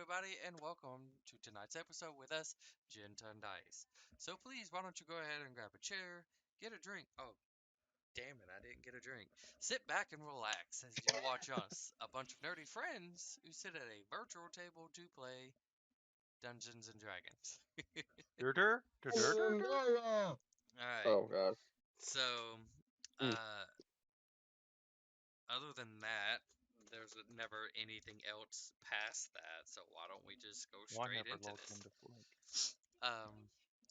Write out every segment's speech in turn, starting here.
everybody, and welcome to tonight's episode with us, Ginton Dice. So please, why don't you go ahead and grab a chair, get a drink. Oh, damn it, I didn't get a drink. Sit back and relax as you watch us, a bunch of nerdy friends who sit at a virtual table to play Dungeons and Dragons. Durder? Durder? All right. Oh god. So, Mm. uh, other than that, there's never anything else past that. So why don't we just go One straight never into lulled him this? to sleep.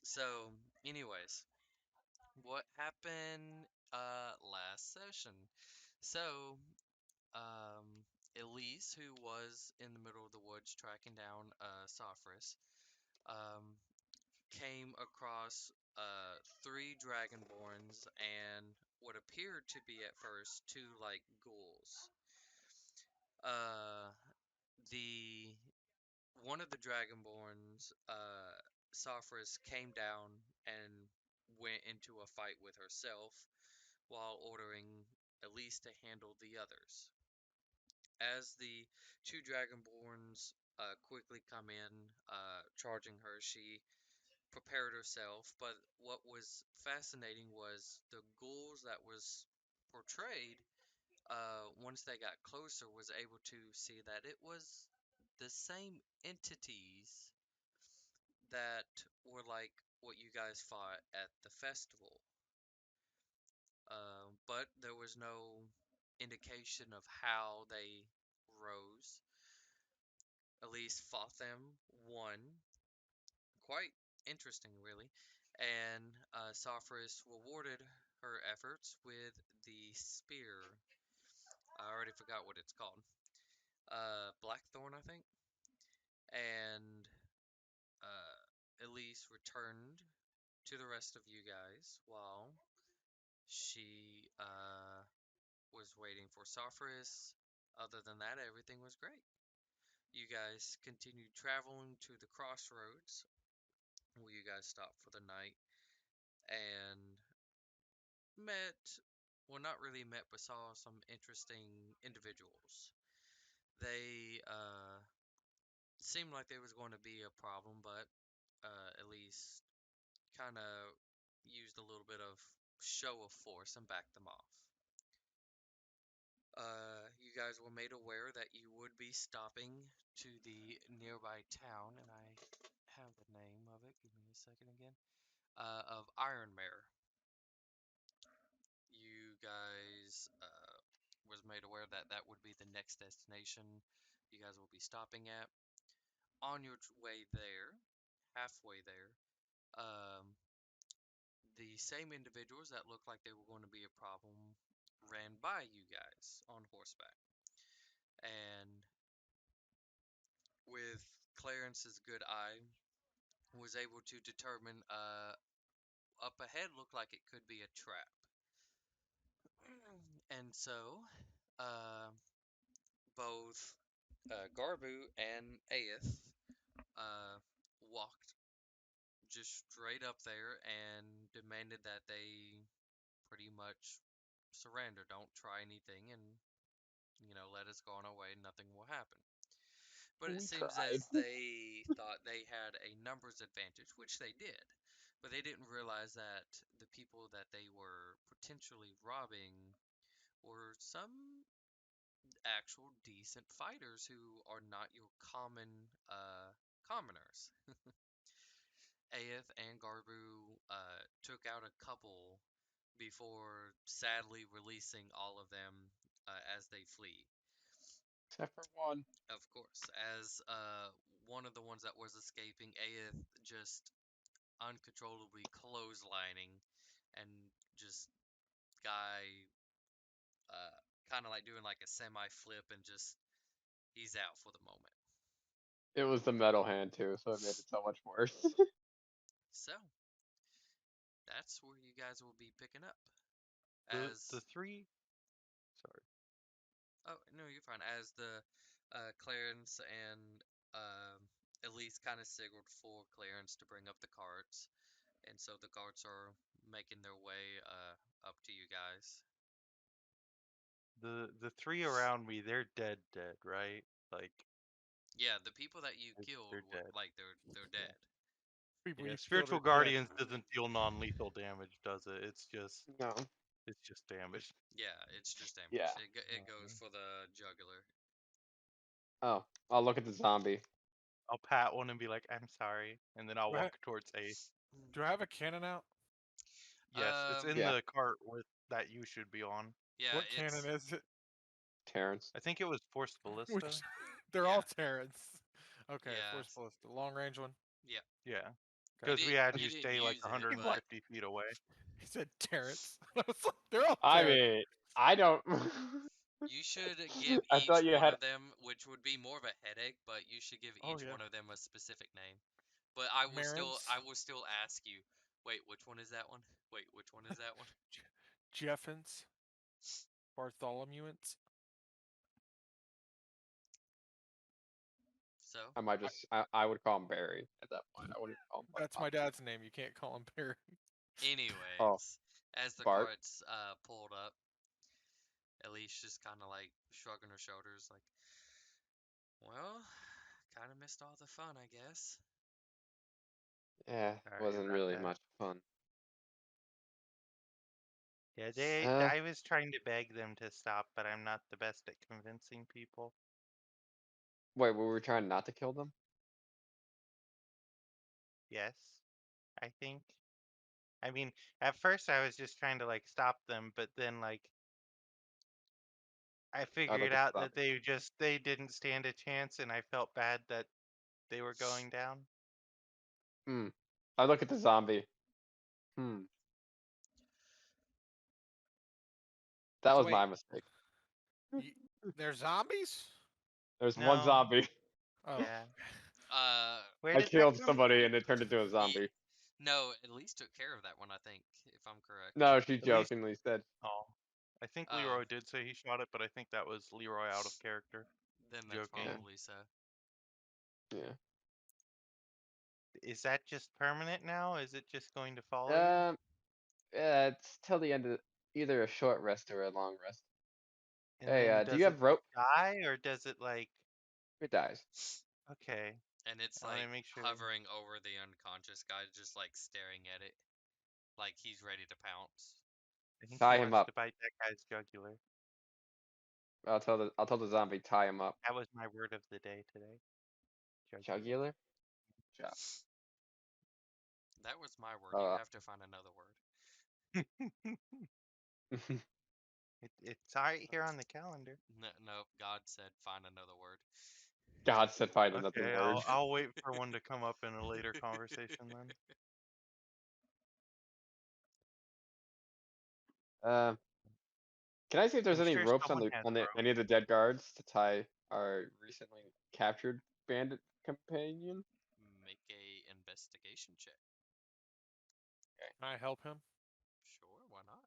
So anyways, what happened last session? So, Elise, who was in the middle of the woods tracking down Sophris, um came across three dragonborns and what appeared to be at first two like ghouls. Uh the One of the dragonborns, Sophris, came down and went into a fight with herself while ordering Elise to handle the others. As the two dragonborns quickly come in, charging her, she prepared herself. But what was fascinating was the ghouls that was portrayed. Once they got closer, was able to see that it was the same entities that were like what you guys fought at the festival. But there was no indication of how they rose. Elise fought them, won. Quite interesting, really. And Sophris rewarded her efforts with the spear. I already forgot what it's called. Blackthorn, I think. And Elise returned to the rest of you guys while she was waiting for Sophris. Other than that, everything was great. You guys continued traveling to the crossroads where you guys stopped for the night and met, well, not really met, but saw some interesting individuals. They seemed like there was going to be a problem, but at least kind of used a little bit of show of force and backed them off. You guys were made aware that you would be stopping to the nearby town, and I have the name of it. Give me a second again. Of Ironmare. You guys was made aware that that would be the next destination you guys will be stopping at. On your way there, halfway there, um, the same individuals that looked like they were going to be a problem ran by you guys on horseback. And with Clarence's good eye, was able to determine up ahead looked like it could be a trap. And so, uh, both Garbu and Aeth uh, walked just straight up there and demanded that they pretty much surrender. Don't try anything and, let us go on our way. Nothing will happen. But it We seems tried. as they thought they had a numbers advantage, which they did. But they didn't realize that the people that they were potentially robbing were some actual decent fighters who are not your common commoners. Aeth and Garbu took out a couple before sadly releasing all of them as they flee. Except for one. Of course, as one of the ones that was escaping, Aeth just uncontrollably clotheslining and just guy uh, kind of like doing like a semi flip and just he's out for the moment. It was the metal hand too, so it made it so much worse. So that's where you guys will be picking up. The As three. Sorry. Oh no, you're fine. As the Clarence and Elise kind of signaled for Clarence to bring up the carts, and so the carts are making their way up to you guys. The three around me, they're dead, right? Like, Yeah, the people that you killed They're were dead. like they're Yeah. dead. People Yeah, you killed spiritual are dead. guardians doesn't deal non-lethal damage, does it? No. It's just damage. Yeah, it's just Yeah. damage. It goes Mhm. for the jugular. Oh, I'll look at the zombie. I'll pat one and be like, "I'm sorry," and then I'll Do I, walk towards Ace. do I have a cannon out? Yes, it's in Yeah, the cart with that you should be on. Yeah, What cannon is it? Terrence. I think it was Force Which Ballista. they're yeah, all Terrence. Okay, yeah, force ballista, long range one. yeah. Yeah, Okay. You because we had you you didn't stay like use it, He's like, 150 feet away. he said Terrence. I was like, they're all I Terrence. mean, I don't. you should give I each thought you one had. of them, which would be more of a headache, but you should give Oh each yeah, one of them a specific name. But Marins, I will still ask you. Wait, which one is that one? Wait, which one is that one? Jeffins, Bartholomewans. So, I might just. I would call him Barry at that point. I wouldn't call him That's my Bartholomew. dad's name. You can't call him Perry. Oh, anyways, as the Bart. carts pulled up, Elise just kind of like shrugging her shoulders, like, well, kind of missed all the fun, I guess. Yeah, Sorry wasn't about really that. much fun. Yeah, Uh, I was trying to beg them to stop, but I'm not the best at convincing people. wait, were we trying not to kill them? Yes, I think. I mean, at first I was just trying to like stop them, but then like I I figured look at out the that zombie. they didn't stand a chance, and I felt bad that they were going down. Hmm. I look at the zombie. Hmm. That So was wait, my mistake. you, they're zombies? There's one No, zombie. Oh, yeah. Uh, Where I did that killed come somebody from? and it turned into a ye zombie. no, at least took care of that one, I think, if I'm correct. No, she At least, jokingly said. oh, I think Oh, Leroy did say he shot it, but I think that was Leroy out of character, then that's Yeah. joking. probably so. Yeah. Is that just permanent now? Is it just going to follow you? Um. Yeah, it's till the end of either a short rest or a long rest. And Hey, then do you does it have like rope? die, or does it like, It dies. okay, And it's I want like to make sure. hovering over the unconscious guy, just like staring at it, like he's ready to pounce. I think he Tie him wants up. to bite that guy's jugular. I'll tell the zombie tie him up. That was my word of the day today. Jugular. Jugular. Job. That was my word. You Uh. have to find another word. It's right here on the calendar. No, no, God said find another word. God said find another Okay, word. I'll wait for one to come up in a later conversation then. Uh. Can I see if there's I'm any sure ropes on someone the has rope. any of the dead guards to tie our recently captured bandit companion? Make a investigation check. can I help him? Sure, why not?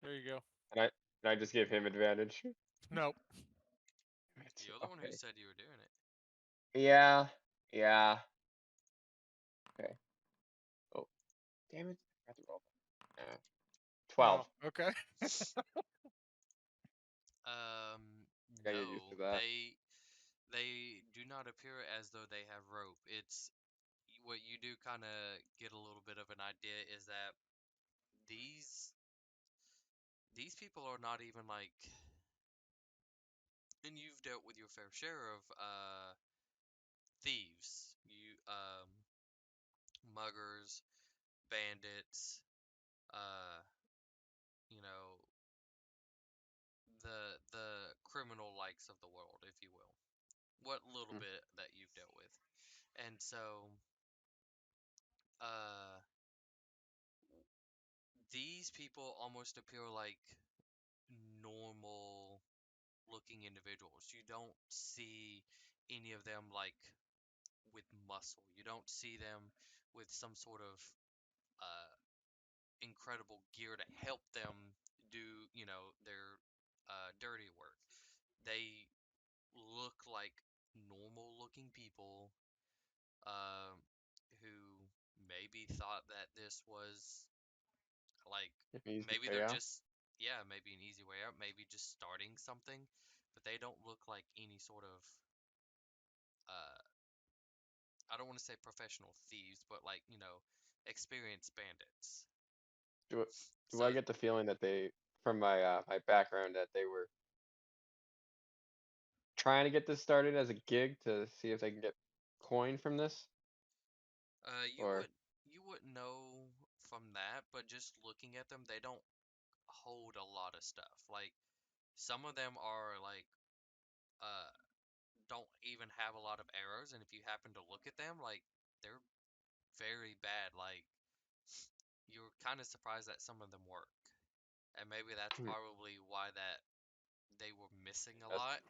There you go. And I just gave him advantage. Nope. You're the one who Okay. said you were doing it. Yeah. Yeah. Okay. Oh, damn it! I forgot to roll. Uh, 12. Oh, okay. I got used to No, that. they do not appear as though they have rope. It's what you do kind of get a little bit of an idea is that these these people are not even like, and you've dealt with your fair share of thieves, muggers, bandits, uh you know, the criminal likes of the world, if you will. What little Mm. bit that you've dealt with. And so uh these people almost appear like normal looking individuals. You don't see any of them like with muscle. You don't see them with some sort of uh, incredible gear to help them do, their dirty work. They look like normal looking people um, who maybe thought that this was like An easy maybe way they're out. just, yeah, maybe an easy way out, maybe just starting something, but they don't look like any sort of don't want to say professional thieves, but like, experienced bandits. Do do So I get the feeling that they, from my my background, that they were trying to get this started as a gig to see if they can get coin from this? you Or wouldn't know from that, but just looking at them, they don't hold a lot of stuff. Like some of them are like uh don't even have a lot of arrows, and if you happen to look at them, like they're very bad. Like you're kind of surprised that some of them work. And maybe that's hmm, probably why that they were missing a that's lot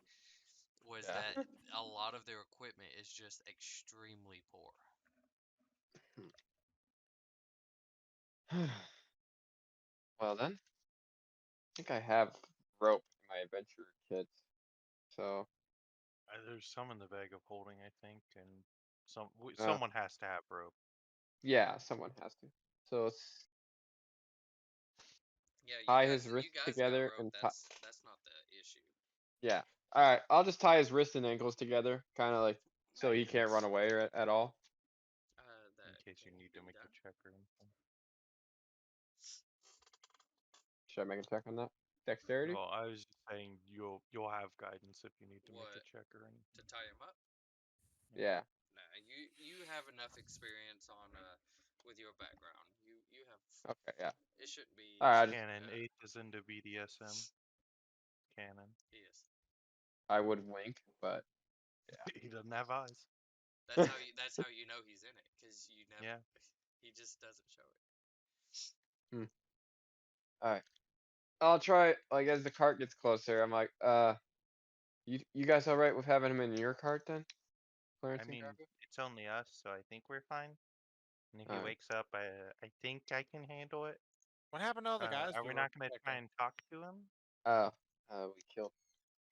was yeah. that a lot of their equipment is just extremely poor. Well then, I think I have rope in my adventure kit. So There's some in the bag of holding, I think, and uh, someone has to have rope. yeah, someone has to. So let's Yeah, tie his you wrists guys got together rope. and tie. That's not the issue. Yeah. All right. I'll just tie his wrists and ankles together, kind of like so he can't run away at all. In That case can you need to be make done. a check or anything. Should I make a check on that? Dexterity? Well, I was just saying you'll have guidance if you need to make a What check or to anything. tie him up? Yeah. Yeah. Nah, you have enough experience on with your background. You have Okay. Yeah. it shouldn't be All right. Canon 8 is into BDSM. Canon. yes. I would wink, but He doesn't have eyes. yeah. That's how you know he's in it because you never Yeah. he just doesn't show it. Hmm. All right. I'll try. Like as the cart gets closer, I'm like, you guys all right with having him in your cart then, I Clarence and mean, Garfield? it's only us, so I think we're fine. And if All he right. wakes up, I think I can handle it. What happened to all the guys Are we we were not gonna try protecting? and talk to him? Oh, we killed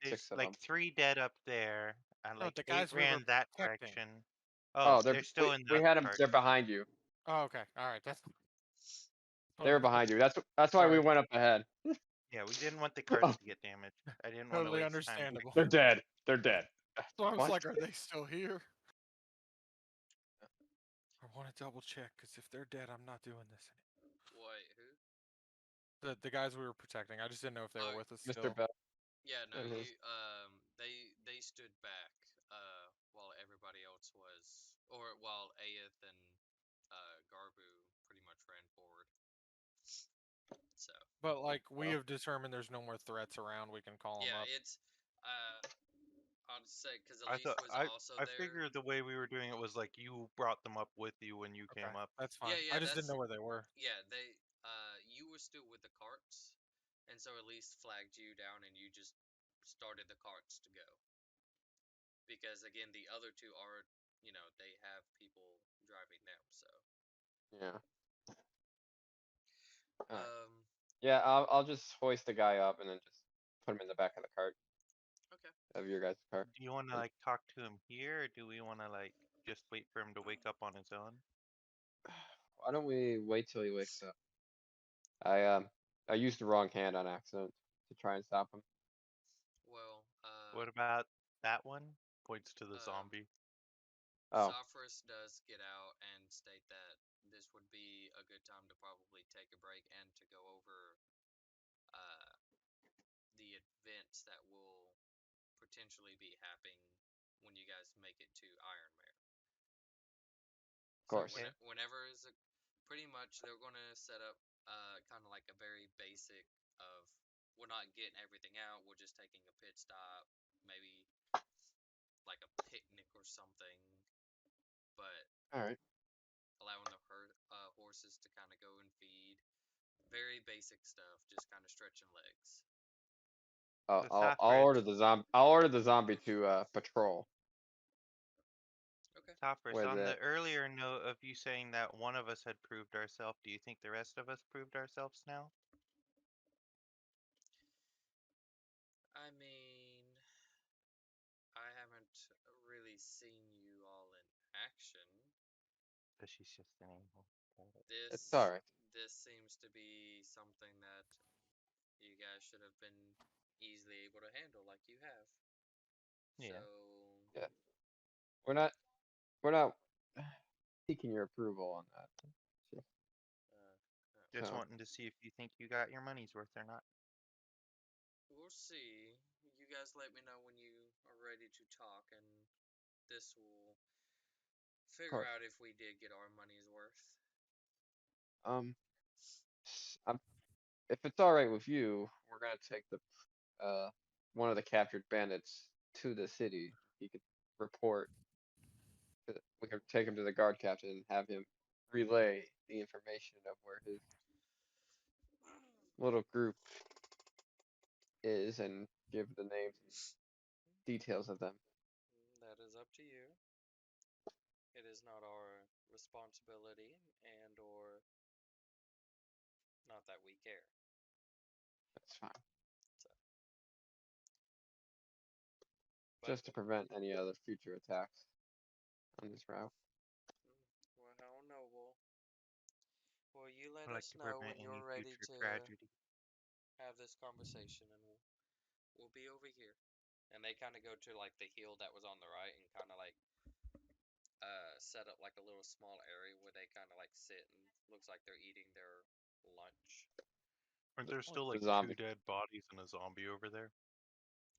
There's 6 of like them. 3 dead up there, and No, like the 8 guys we were ran that protecting. direction. Oh, Oh, they're still in the we other had them. cart. They're behind you. Oh, okay. All right. That's They were totally, behind you. That's why we sorry. went up ahead. Yeah, we didn't want the carts Oh, to get damaged. I didn't want to Totally waste time. understandable. they're dead. They're dead. So I was What? like, are they still here? I want to double check because if they're dead, I'm not doing this anymore. Wait, who? The guys we were protecting. I just didn't know if they were Oh, with us Mr. still. Bell yeah, no, and his. you they stood back while everybody else was or while Aeth and Garbu pretty much ran forward. So, But like we Oh, have determined there's no more threats around. We can call them yeah, up. it's uh I'll just say cuz I Elise thought was also I there. figured the way we were doing it was like you brought them up with you when you Okay, came up. that's fine. Yeah, I yeah, just didn't know where they were. they you were still with the carts and so Elise flagged you down and you just started the carts to go. Because again, the other two are, they have people driving them, so yeah. All right. um Yeah, I'll just hoist the guy up and then just put him in the back of the cart okay. of your guys' cart. Do you want to And like talk to him here, or do we want to like just wait for him to wake up on his own? why don't we wait till he wakes up? I used the wrong hand on accident to try and stop him. Well, What about that one? Points to the um zombie. Oh, Sophorus does get out and state that this would be a good time to probably take a break and to go over uh the events that will potentially be happening when you guys make it to Ironmare. of So course. Okay. whenever is a pretty much they're gonna set up kind of like a very basic of we're not getting everything out, we're just taking a pit stop, maybe like a picnic or something, but All right. allowing the horses to kind of go and feed. Very basic stuff, just kind of stretching legs. So Sophorus, I'll order the zombie to patrol Okay. Sophorus, with on the it. earlier note of you saying that one of us had proved ourselves, do you think the rest of us proved ourselves now? I mean, I haven't really seen you all in action. Because she's just an animal. Got it. It's all This right. this seems to be something that you guys should have been easily able to handle like you have. So, Yeah. Yeah. We're not we're not seeking your approval on that. Just So, wanting to see if you think you got your money's worth or not. We'll see. You guys let me know when you are ready to talk, and this will of figure course. out if we did get our money's worth. Um, I'm, if it's all right with you, we're gonna take the one of the captured bandits to the city. He could report. We could take him to the guard captain and have him relay the information of where his little group is and give the names and details of them. That is up to you. It is not our responsibility, and or not that we care. That's fine. So, but Just to prevent any other future attacks on this route. well, how noble. Well, you let I'd like us to know prevent when any you're ready future to tragedy. have this conversation, and we'll be over here. And they kind of go to like the hill that was on the right, and kind of like set up like a little small area where they kind of like sit, and looks like they're eating their lunch. Aren't there Like still the like two zombie. dead bodies and a zombie over there?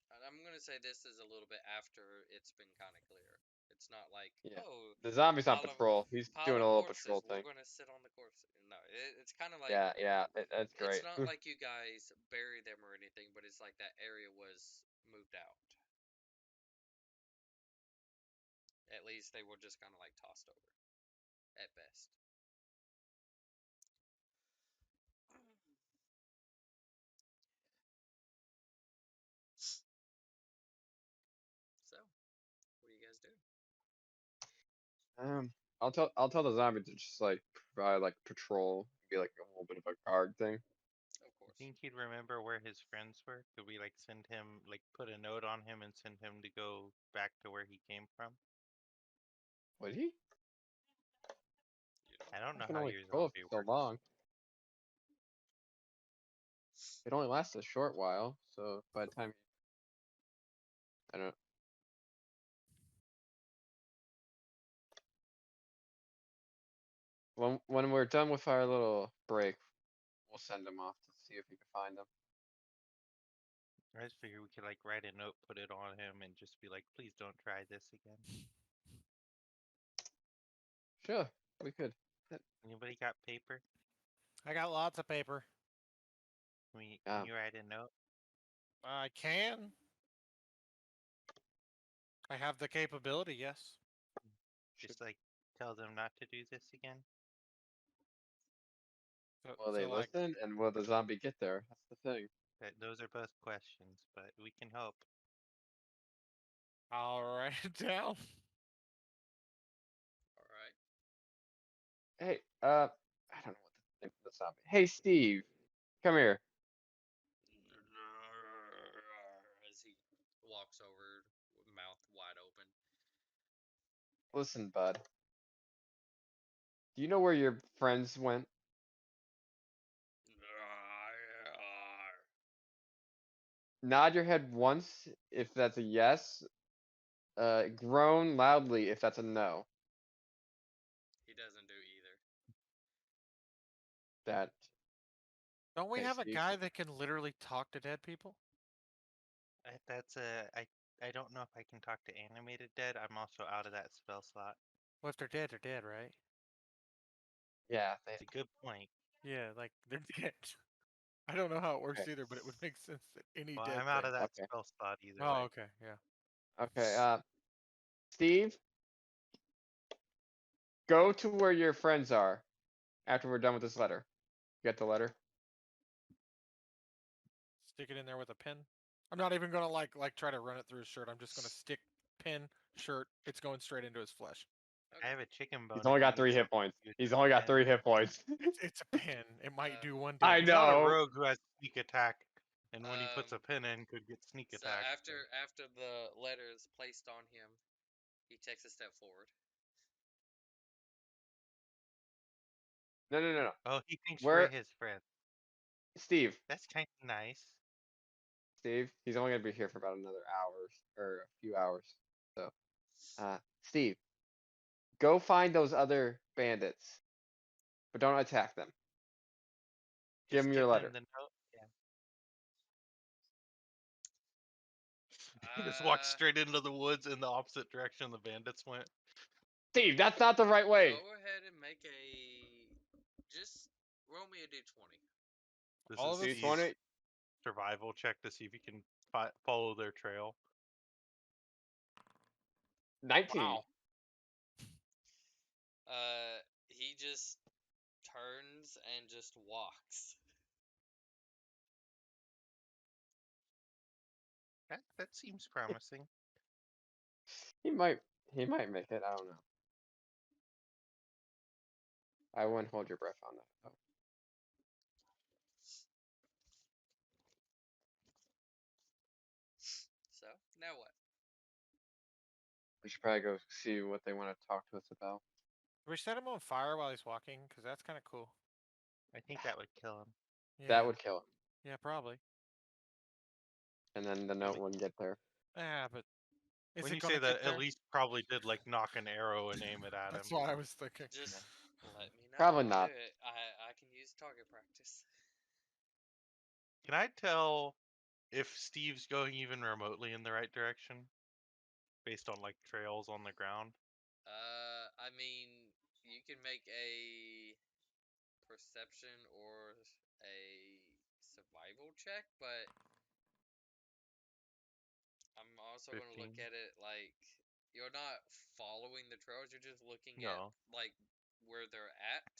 And I'm gonna say this is a little bit after it's been kind of clear. It's not like, Yeah. oh, The zombie's on pile of patrol. He's pile doing a of little corpses. patrol We're thing. gonna sit on the corpses. No, it's kind of like Yeah, that's it's great. not like you guys bury them or anything, but it's like that area was moved out. At least they were just kind of like tossed over, at best. So, what do you guys do? I'll tell the zombie to just like provide like patrol, be like a little bit of a guard thing. Of You course. think he'd remember where his friends were? Could we like send him, like put a note on him and send him to go back to where he came from? Would he? You don't I know. don't I know can how only your patrol zombie for so works. long. It only lasts a short while, so by the time I don't know. When we're done with our little break, we'll send him off to see if we can find them. I just figured we could like write a note, put it on him, and just be like, please don't try this again. Sure, we could. Anybody got paper? I got lots of paper. Can you write a note? I can. I have the capability, yes. Just like tell them not to do this again? Will they Like, listen, and will the zombie get there? That's the thing. Those are both questions, but we can hope. I'll write it down. All right. Hey, I don't know what the name of the zombie. Hey, Steve, come here. As he walks over, mouth wide open. Listen, bud. Do you know where your friends went? Nod your head once if that's a yes. Groan loudly if that's a no. He doesn't do either. That. Don't we Okay, have a Steve. guy that can literally talk to dead people? I don't know if I can talk to animated dead. I'm also out of that spell slot. Well, if they're dead, right? Yeah, It's a good point. Yeah, like they're dead. I don't know how it works Okay. either, but it would make sense that any Well, dead I'm out thing. of that Okay. spell slot either Oh, way. okay, yeah. Okay. Steve, go to where your friends are after we're done with this letter. You got the letter? Stick it in there with a pin. I'm not even gonna like try to run it through his shirt. I'm just gonna stick pin shirt. It's going straight into his flesh. I Okay. have a chicken bone He's if only you got need 3 hit something points. to use He's as only a got pen. 3 hit points. It's a pin. It might do one I damage. He's not a know. rogue who has sneak attack, and when he puts a Um. pin in, could get sneak So attack. after the letter is placed on him, he takes a step forward. No. Oh, he thinks we're Where, his friend. Steve? That's kind of nice. Steve, he's only gonna be here for about another hour or a few hours. So, Steve, go find those other bandits, but don't attack them. Give Just them give your them letter. the note. Yeah. Just walk Uh, straight into the woods in the opposite direction the bandits went. Steve, that's not the right way. go ahead and make just roll me a d20. This All is of us. Steve's D20. survival check to see if he can follow their trail. 19. Wow. He just turns and just walks. That seems promising. He might make it. I don't know. I wouldn't hold your breath on that though. So now what? We should probably go see what they want to talk to us about. Do we set him on fire while he's walking? Because that's kind of cool. I think that would kill him. Yeah. That would kill him, Yeah, probably. and then the note wouldn't get there. Yeah, but is When it you gonna say get that, there? at least probably did like knock an arrow and aim it at That's him. what I was thinking. Just let me know. Probably I'll not. do it. I can use target practice. Can I tell if Steve's going even remotely in the right direction based on like trails on the ground? I mean, you can make a perception or a survival check, but I'm also going to look 15. at it like you're not following the trails, you're just looking at No. like where they're at.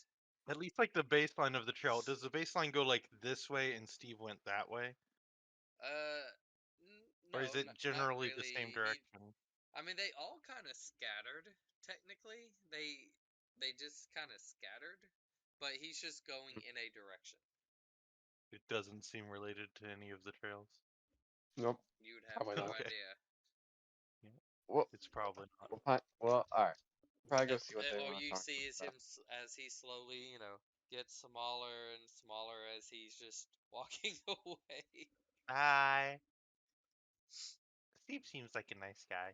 At least like the baseline of the trail. Does the baseline go like this way and Steve went that way? Or is No, it not generally the same really. direction? I mean, they all kind of scattered. Technically, they just kind of scattered, but he's just going in a direction. It doesn't seem related to any of the trails. Nope. You would have Probably no not. Okay. idea. Yeah, Well, it's probably not. well, all right. Probably go And see what they all want to you talk to see us is about. him as he slowly, gets smaller and smaller as he's just walking away. Bye. Steve seems like a nice guy.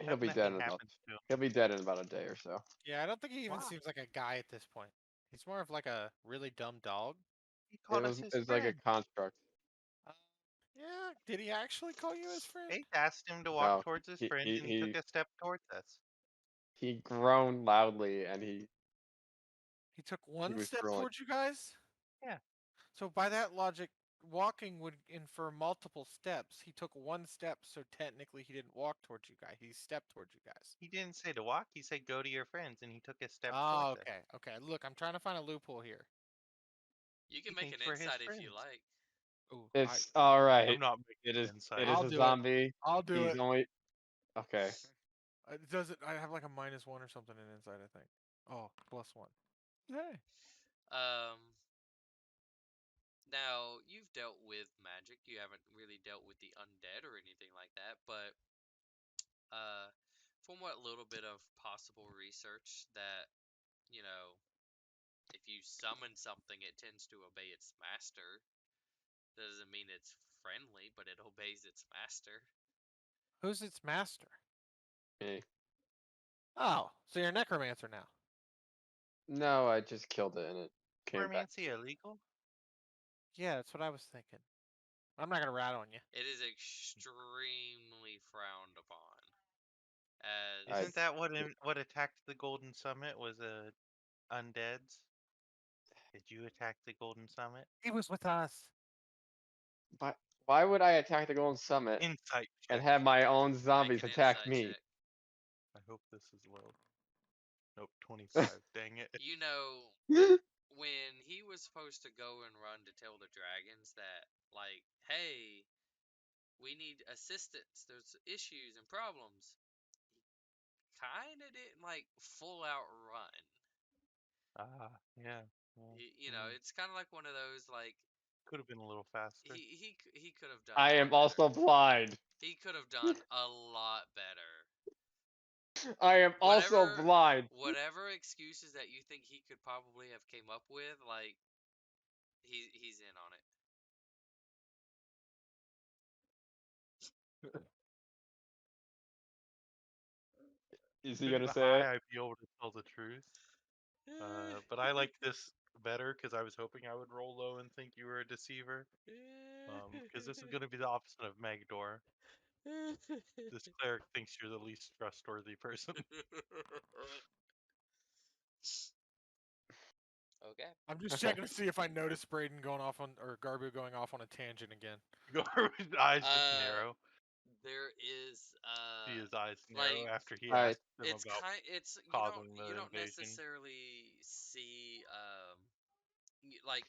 He'll Hope be dead nothing in about. happens to him. He'll be dead in about a day or so. Yeah, I don't think he even Why? seems like a guy at this point. He's more of like a really dumb dog. He called us his It's like a friend. construct. Uh, yeah, did he actually call you his friend? Faith asked him to walk No, towards his he friend, he and he took he a step towards us. he groaned loudly and He took he one was step drooling. towards you guys? Yeah. So by that logic, walking would infer multiple steps. He took one step, so technically he didn't walk towards you guys. He stepped towards you guys. He didn't say to walk. He said go to your friends, and he took a step Oh, towards us. okay. Okay. Look, I'm trying to find a loophole here. You He can make an thinks we're his insight if you friends. like. Ooh, It's all right. I'm not It making is. an It insight. is I'll a do it. zombie. I'll do He's it. only. Okay. It doesn't. I have like a -1 or something in inside. I think. Oh, +1. Hey. Um, Now you've dealt with magic. You haven't really dealt with the undead or anything like that, but uh, from what little bit of possible research that you know, if you summon something, it tends to obey its master. Doesn't mean it's friendly, but it obeys its master. Who's its master? Me. Oh, so you're a necromancer now. No, I just killed it and it came back. Necromancy illegal? Yeah, that's what I was thinking. I'm not gonna rat on you. It is extremely frowned upon. I- Isn't that what attacked the Golden Summit? Was undeads? Did you attack the Golden Summit? He was with us. But why would I attack the Golden Summit Insight and check. have my own Make zombies an attack insight me? check. I hope this is low. Nope, 25. Dang it. You know, when he was supposed to go and run to tell the dragons that, like, hey, we need assistance. There's issues and problems. Kind of didn't like full out run. Yeah. Well, It's kind of like one of those like could have been a little faster. he could have done I a am lot also better. blind. He could have done a lot better. I am also Whatever blind. whatever excuses that you think he could probably have came up with, like he's in on it. Is he Couldn't gonna say it? I be able to tell the truth? But I like this better because I was hoping I would roll low and think you were a deceiver. Because this is going to be the opposite of Magdor. This cleric thinks you're the least trustworthy person. Okay. I'm just checking to see if I notice Braden going off on or Garbu going off on a tangent again. His eyes just Uh, narrow. there is See his eyes narrow like after he Alright. asked them about it's causing you the don't invasion. necessarily see like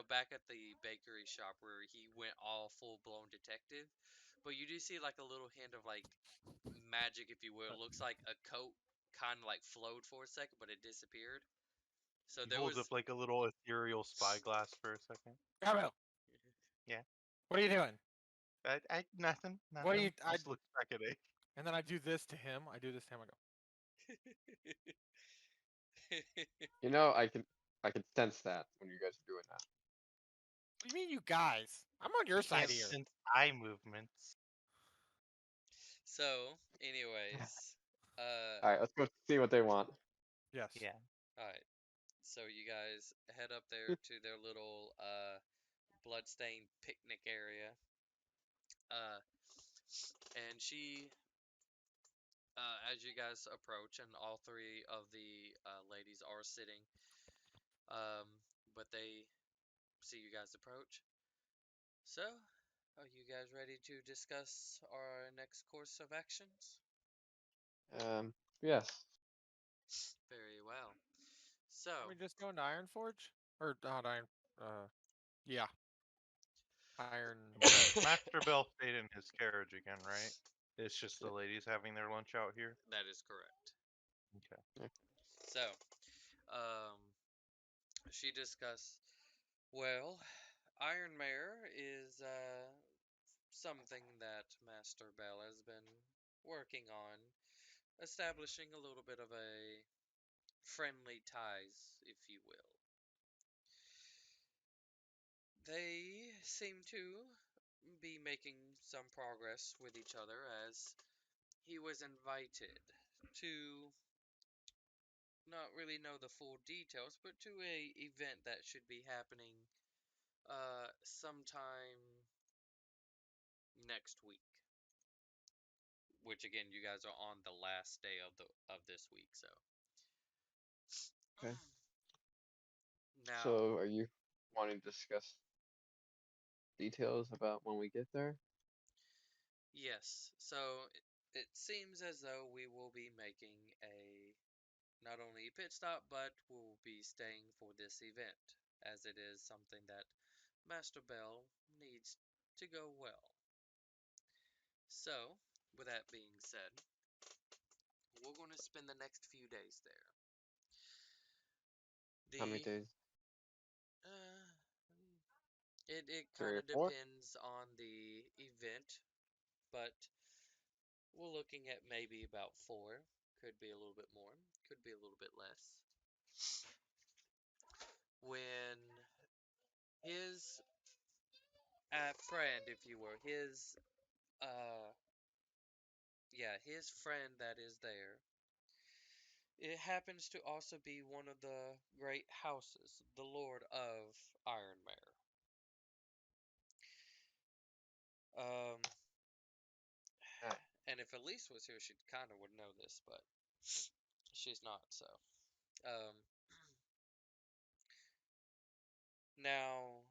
back at the bakery shop where he went all full blown detective, but you do see like a little hint of like magic, if you will. It looks like a coat kind of like flowed for a second, but it disappeared. So He there holds up was like a little ethereal spyglass for a second. Garbu, Yeah. what are you doing? Nothing. What do you? Just looks back at it. And then I do this to him. I do this to him. I go. You know, I can sense that when you guys are doing that. What do you mean, you guys? I'm on your You side can't here. sense eye movements. So, anyways, Alright, let's go see what they want. Yes. Yeah. all right. So you guys head up there to their little bloodstained picnic area. Uh, and as you guys approach, and all three of the ladies are sitting, um, but they see you guys approach. So, are you guys ready to discuss our next course of actions? Yes. Very well. So, Are we just going to Iron Forge or not Iron? Yeah, Iron. Master Bell stayed in his carriage again, right? It's just the Yeah. ladies having their lunch out here. that is correct. Okay. So, um, she discussed, well, Iron Mare is something that Master Bell has been working on, establishing a little bit of a friendly ties, if you will. They seem to be making some progress with each other as he was invited to not really know the full details, but to a event that should be happening sometime next week. Which again, you guys are on the last day of this week, so Okay. now, So, are you wanting to discuss details about when we get there? yes. So it seems as though we will be making a not only a pit stop, but we'll be staying for this event, as it is something that Master Bell needs to go well. So, with that being said, we're going to spend the next few days there. How many The days? uh, it kind 3 or of 4? depends on the event, but we're looking at maybe about 4. Could be a little bit more, could be a little bit less. When his friend, if you were, uh, his friend that is there, it happens to also be one of the great houses, the Lord of Ironmare. Um, Alright. and if Elise was here, she kind of would know this, but she's not. So, um, now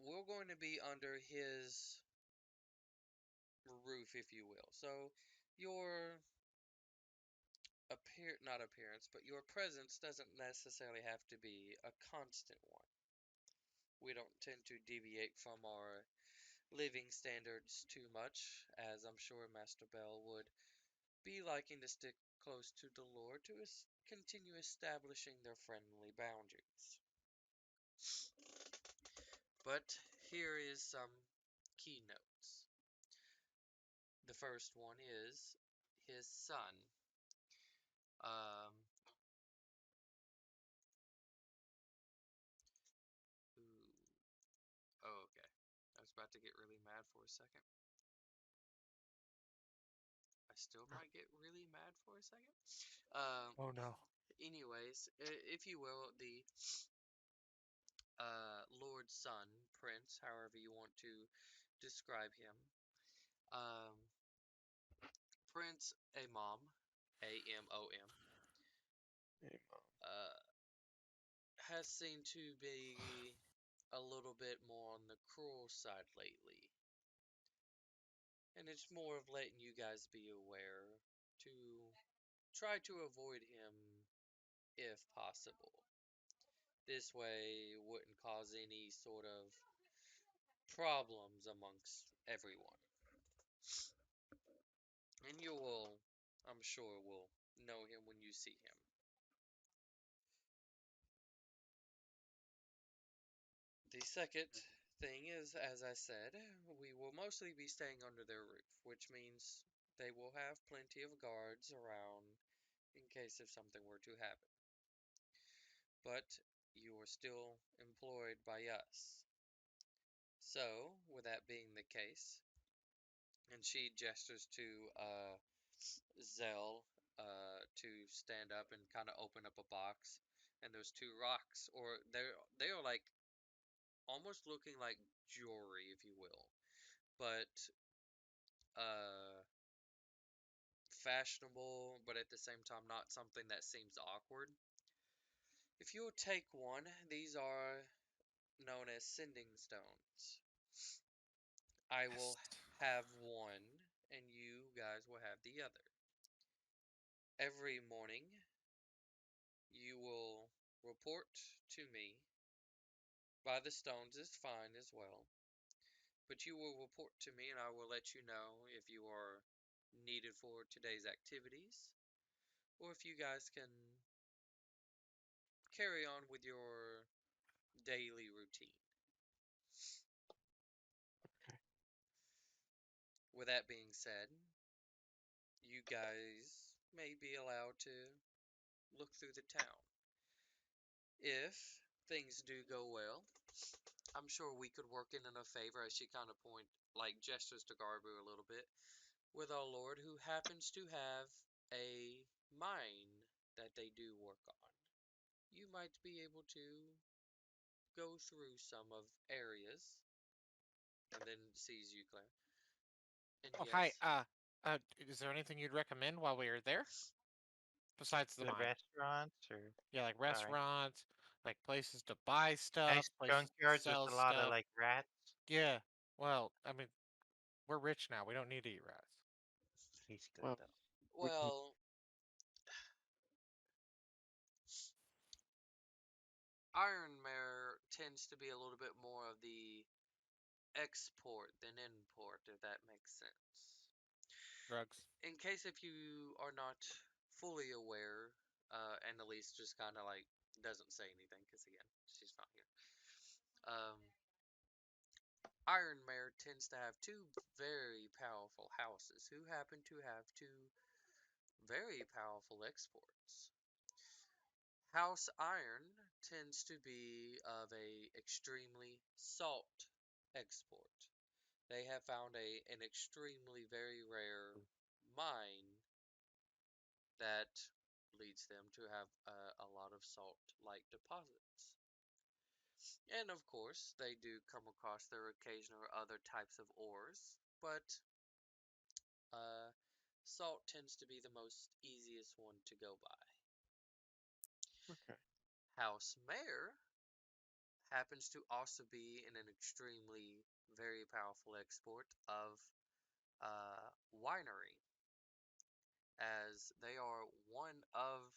we're going to be under his roof, if you will. So, your not appearance, but your presence doesn't necessarily have to be a constant one. We don't tend to deviate from our living standards too much, as I'm sure Master Bell would be liking to stick close to the Lord to continue establishing their friendly boundaries. But here is some key notes. The first one is his son. Um, oh, okay. I was about to get really mad for a second. I still might get really mad for a second. Um, Oh no. anyways, if you will, the Lord's son, Prince, however you want to describe him. Um, Prince Amom, Amom, Hey, Mom. uh, has seemed to be a little bit more on the cruel side lately. And it's more of letting you guys be aware to try to avoid him if possible. This way wouldn't cause any sort of problems amongst everyone. And you will, I'm sure, will know him when you see him. The second thing is, as I said, we will mostly be staying under their roof, which means they will have plenty of guards around in case if something were to happen. But you are still employed by us. So, with that being the case, and she gestures to Zell to stand up and kind of open up a box, and those two rocks, or they are like almost looking like jewelry, if you will, but uh, fashionable, but at the same time not something that seems awkward. If you'll take one, these are known as sending stones. I will Yes. have one, and you guys will have the other. Every morning, you will report to me. By the stones is fine as well, but you will report to me, and I will let you know if you are needed for today's activities, or if you guys can carry on with your daily routine. Okay. With that being said, you guys may be allowed to look through the town. If things do go well, I'm sure we could work in a favor as she kind of like gestures to Garbu a little bit, with our Lord who happens to have a mine that they do work on. You might be able to go through some of areas, and then sees you, Claire. And Oh hi. yes, Is there anything you'd recommend while we are there besides the The mine? restaurants or Yeah, like sorry, restaurants, like places to buy stuff, nice places to junkyards with sell a lot of stuff. like rats. Yeah. Well, I mean, we're rich now. We don't need to eat rats. He's good Well, though. we can. well, Ironmare tends to be a little bit more of the export than import, if that makes sense. Drugs. In case if you are not fully aware, and Elise just kind of like doesn't say anything because again, she's not here. Um, Iron Mare tends to have two very powerful houses who happen to have two very powerful exports. House Iron tends to be of a extremely salt export. They have found an extremely very rare mine that leads them to have a lot of salt-like deposits. And of course, they do come across their occasional other types of ores, but uh, salt tends to be the most easiest one to go by. Okay. House Mayor happens to also be in an extremely very powerful export of winery, as they are one of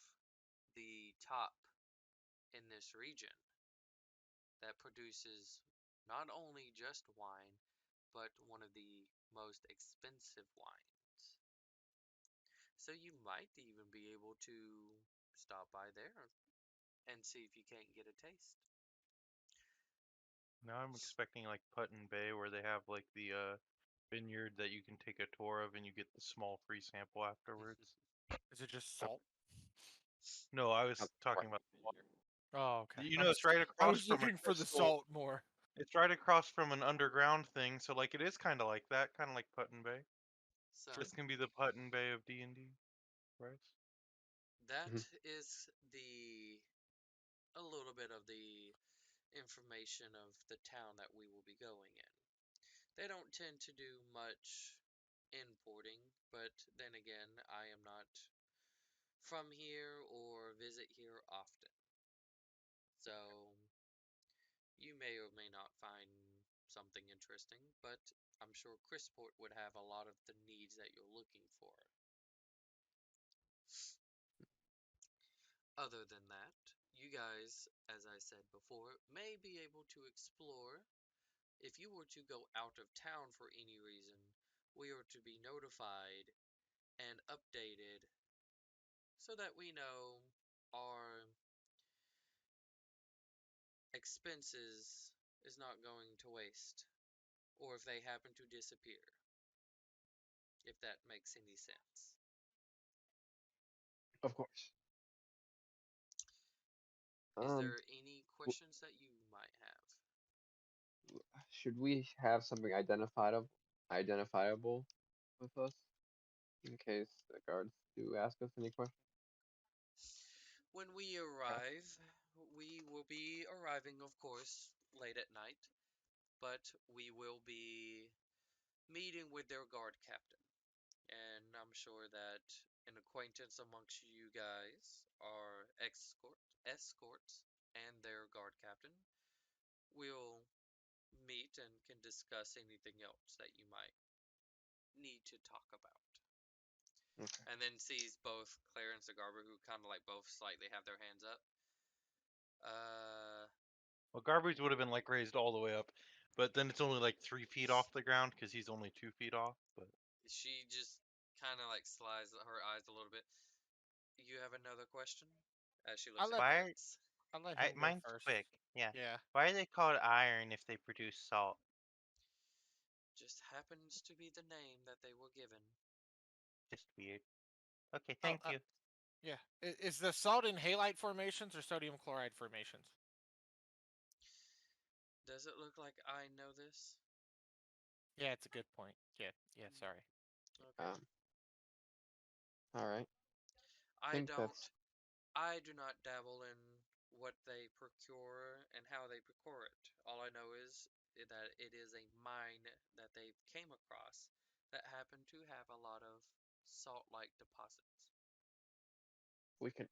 the top in this region that produces not only just wine, but one of the most expensive wines. So you might even be able to stop by there and see if you can't get a taste. Now I'm expecting like Put-in Bay where they have like the vineyard that you can take a tour of and you get the small free sample afterwards. Is it just Not, salt? No, I not was the talking Spartan about vineyard. Oh, okay. you know it's right I across was from a looking for the crystal. salt more. It's right across from an underground thing, so like it is kind of like that, kind of like Put-in Bay. So This can be the Put-in Bay of D&D, right? that Mhm. is the a little bit of the information of the town that we will be going in. They don't tend to do much importing, but then again, I am not from here or visit here often. So you may or may not find something interesting, but I'm sure Chrisport would have a lot of the needs that you're looking for. Other than that, you guys, as I said before, may be able to explore. If you were to go out of town for any reason, we are to be notified and updated so that we know our expenses is not going to waste, or if they happen to disappear, if that makes any sense. Of course. Is Um, there any w- questions that you might have? should we have something identifiable with us in case the guards do ask us any questions? When we Okay. arrive, we will be arriving, of course, late at night, but we will be meeting with their guard captain. And I'm sure that an acquaintance amongst you guys are escorts and their guard captain will meet and can discuss anything else that you might need to talk about. Okay. And then sees both Clarence and Garber, who kind of like both slightly have their hands up. Uh, Well, Garbage would have been like raised all the way up, but then it's only like 3 feet off the ground because he's only 2 feet off. But she just kind of like slides her eyes a little bit. You have another question? As she I looks at let why? Clarence. I let him go Mine's first. quick. Yeah. Yeah. Why are they called iron if they produce salt? Just happens to be the name that they were given. Just weird. Okay, Oh, thank you. yeah. Is the salt in halite formations or sodium chloride formations? Does it look like I know this? Yeah, it's a good point. Yeah. Yeah. Sorry. Okay. All right. I I think don't. that's I do not dabble in what they procure and how they procure it. All I know is that it is a mine that they came across that happened to have a lot of salt-like deposits. we could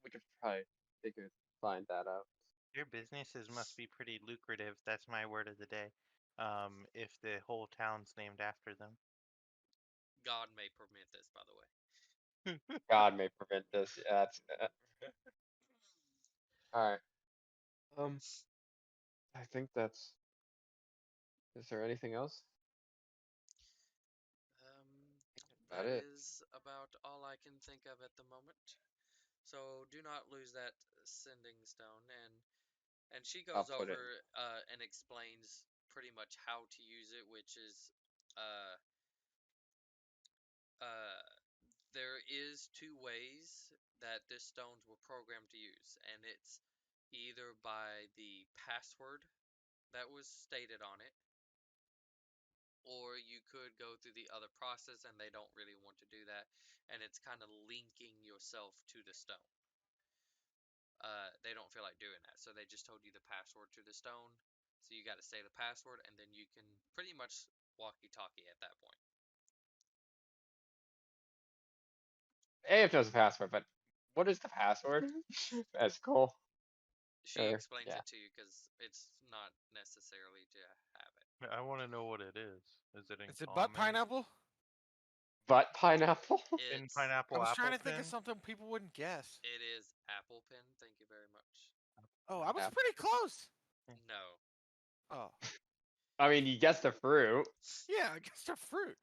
we could probably figure find that out. Your businesses must be pretty lucrative. That's my word of the day. If the whole town's named after them. God may permit this, by the way. God may prevent this. Yeah, that's all right. Um, I think that's. Is there anything else? About That it. is about all I can think of at the moment. So do not lose that sending stone. And she I'll goes put it. over and explains pretty much how to use it, which is uh, uh, there is two ways that this stones were programmed to use, and it's either by the password that was stated on it, or you could go through the other process, and they don't really want to do that, and it's kind of linking yourself to the stone. They don't feel like doing that, so they just told you the password to the stone. So you got to say the password, and then you can pretty much walkie-talkie at that point. AF knows the password, but what is the password? That's cool. She Or explains yeah, it to you because it's not necessarily to have it. I want to know what it is. Is it in Is it butt common? pineapple? but pineapple. In It's I pineapple was trying apple to think of pin? something people wouldn't guess. it is apple pin. Thank you very much. Oh, I Pin. was Apple. pretty close. No. Oh, I mean, you guessed the fruit. yeah. I guess a fruit.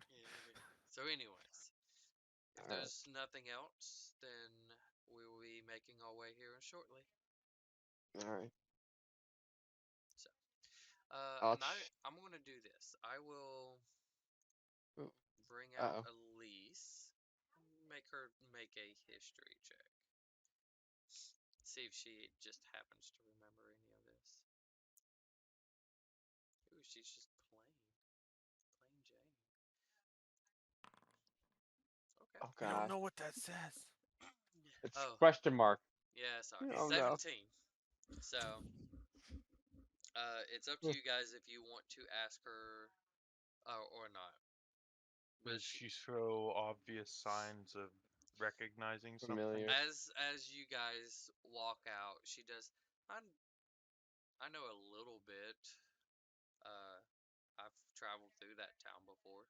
So, anyways, if All right. there's nothing else, then we will be making our way here shortly. All right. So, I'll. and I'm gonna do this. I will Ooh, bring out uh-oh. Elise, make her make a history check. See if she just happens to remember any of this. Ooh, she's just plain Jane. Oh I don't God, know what that says. it's Oh, question mark. yeah, sorry. Oh no. 17. So, it's up to Hmm, you guys if you want to ask her or not. But Does she show obvious signs of recognizing something? familiar. as you guys walk out, she does. I I know a little bit. Uh, I've traveled through that town before.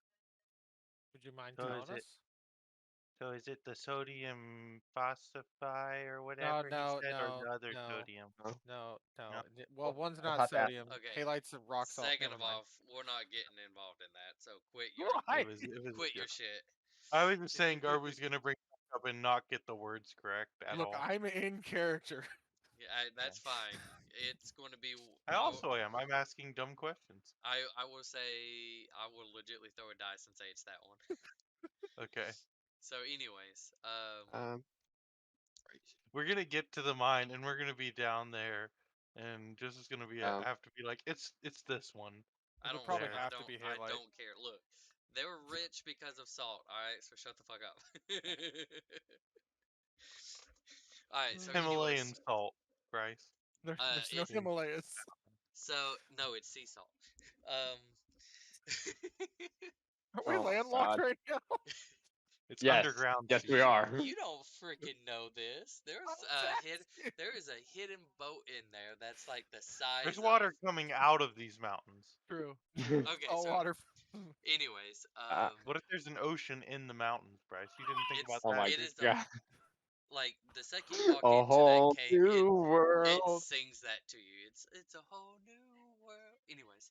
Would you mind So telling is it us? so is it the sodium phosphide or No, whatever he no, said, or no, the other no, sodium? No, no. No. Well, we'll, one's we'll not have to ask. sodium. Okay. Halight's a rock salt. Second Never of mind. all, we're not getting involved in that. So It Why? was quit yeah. your shit. I was just saying Garb was gonna bring it up and not get the words correct at Look, all. I'm in character. Yeah, Yeah. that's fine. It's going to be. I also am. I'm asking dumb questions. I will say I will legitly throw a dice and say it's that one. Okay. So, anyways, Um, We're gonna get to the mine and we're gonna be down there and just is gonna be um, have to be like it's this one I It'll don't probably there. have to be I Halite. don't care. Look, they were rich because of salt. All right, so shut the fuck up. All right, so anyways, Himalayan salt, Bryce. There's no it Please. Himalayas. so no, it's sea salt. Um, Are we oh my landlocked God. right now? It's Yes, underground yes we sea. are. you don't freaking know this. I was asking. There is a hidden boat in there that's like the There's size of. water coming out of these mountains. True. Okay, Salt so water. anyways, uh, What if there's an ocean in the mountains, Bryce? You didn't think about oh that? my it is the God. like the second you walk A into that whole cave, new it world. sings that to you. It's a whole new world. Anyways,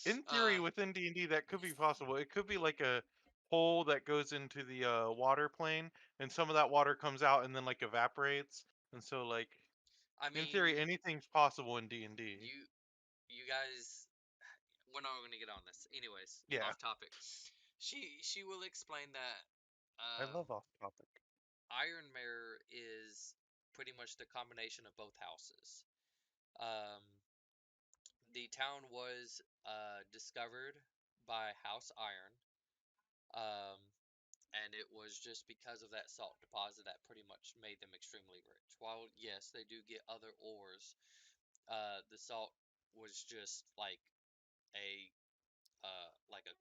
In theory, uh, within D&D, that could be possible. It could be like a hole that goes into the water plane, and some of that water comes out and then like evaporates. And so, like I in mean, theory, anything's possible in D&D. you guys, we're not gonna get on this. Anyways, Yeah, off topic. She will explain that I uh, love off topic. Iron Mare is pretty much the combination of both houses. Um, the town was discovered by House Iron. Um, and it was just because of that salt deposit that pretty much made them extremely rich. While yes, they do get other ores, the salt was just like a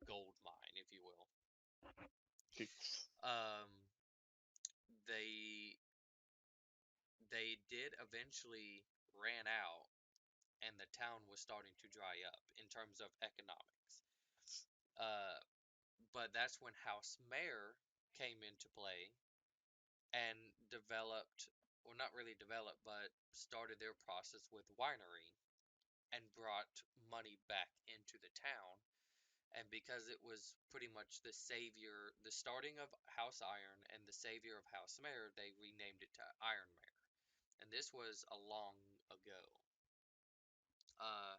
gold mine, if you will. Jeez. Um, they they did eventually ran out, and the town was starting to dry up in terms of economics. Uh, but that's when House Mayor came into play and developed, well, not really developed, but started their process with winery and brought money back into the town. And because it was pretty much the savior, the starting of House Iron and the savior of House Mare, they renamed it to Iron Mare. And this was a long ago. Uh,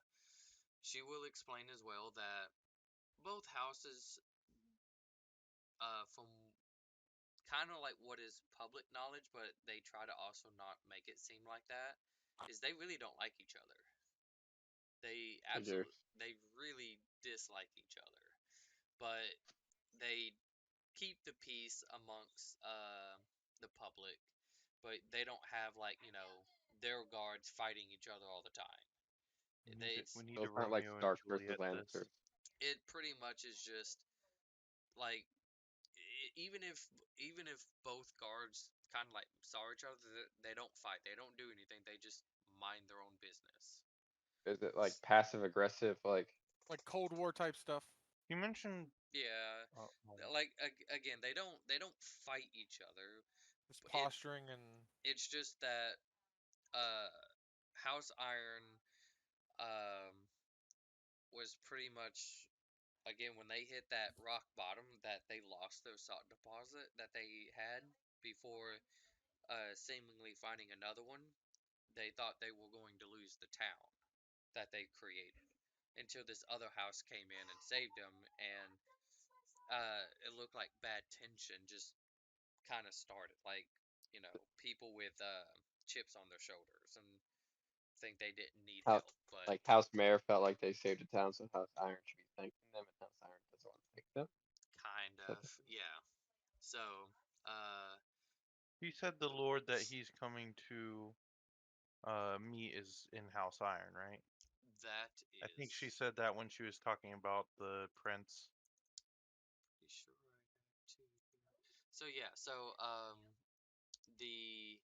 she will explain as well that both houses, from kind of like what is public knowledge, but they try to also not make it seem like that, is they really don't like each other. Figures. They really dislike each other, but they keep the peace amongst the public, but they don't have like their guards fighting each other all the time. We It's need So a it's not like Romeo and Stark versus Juliet this. Lannister. it pretty much is just like even if both guards kind of like saw each other, they don't fight, they don't do anything, they just mind their own business. Is it like passive aggressive? Like Like Cold War type stuff. You mentioned Yeah, oh, oh, like again, they don't fight each other. Just But posturing and it's just that uh House Iron um was pretty much, again, when they hit that rock bottom, that they lost their salt deposit that they had before seemingly finding another one. They thought they were going to lose the town that they created until this other house came in and saved them, and it looked like bad tension just kind of started, like people with chips on their shoulders and think they didn't need how help, but like House Mayor felt like they saved a town, so House Iron should be thanking them, and House Iron doesn't want to thank them. kind So of, yeah. So, Uh, He said the Lord that he's coming to meet is in House Iron, right? that I think she is said that when she was talking about the prince. pretty sure I got two. So yeah, the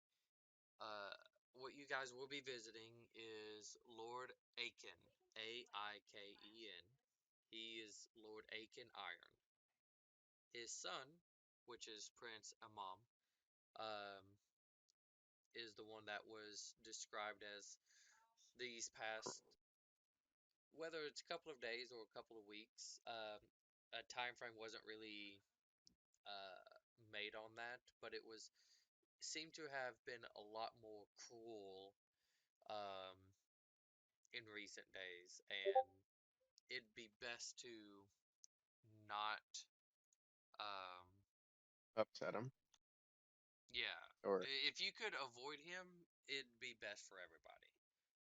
uh what you guys will be visiting is Lord Aiken, Aiden. He is Lord Aiken Iron. His son, which is Prince Amam, um, is the one that was described as these past, whether it's a couple of days or a couple of weeks. A time frame wasn't really made on that, but it was seemed to have been a lot more cruel um, in recent days, and it'd be best to not. Um, Upset him. yeah, Or if you could avoid him, it'd be best for everybody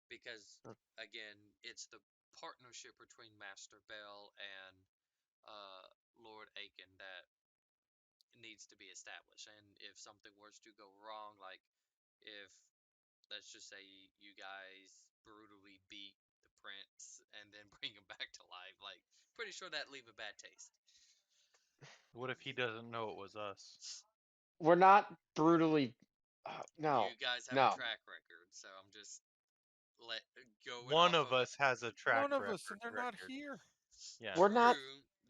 because again, it's the partnership between Master Bell and uh, Lord Aiken that needs to be established. And if something was to go wrong, like if let's just say you guys brutally beat the prince and then bring him back to life, like pretty sure that leave a bad taste. What if he doesn't know it was us? we're not brutally. No, You guys have a no. track record, so I'm just let going One off of of us has a track One of us, and they're not record. here. Yeah. We're not. true.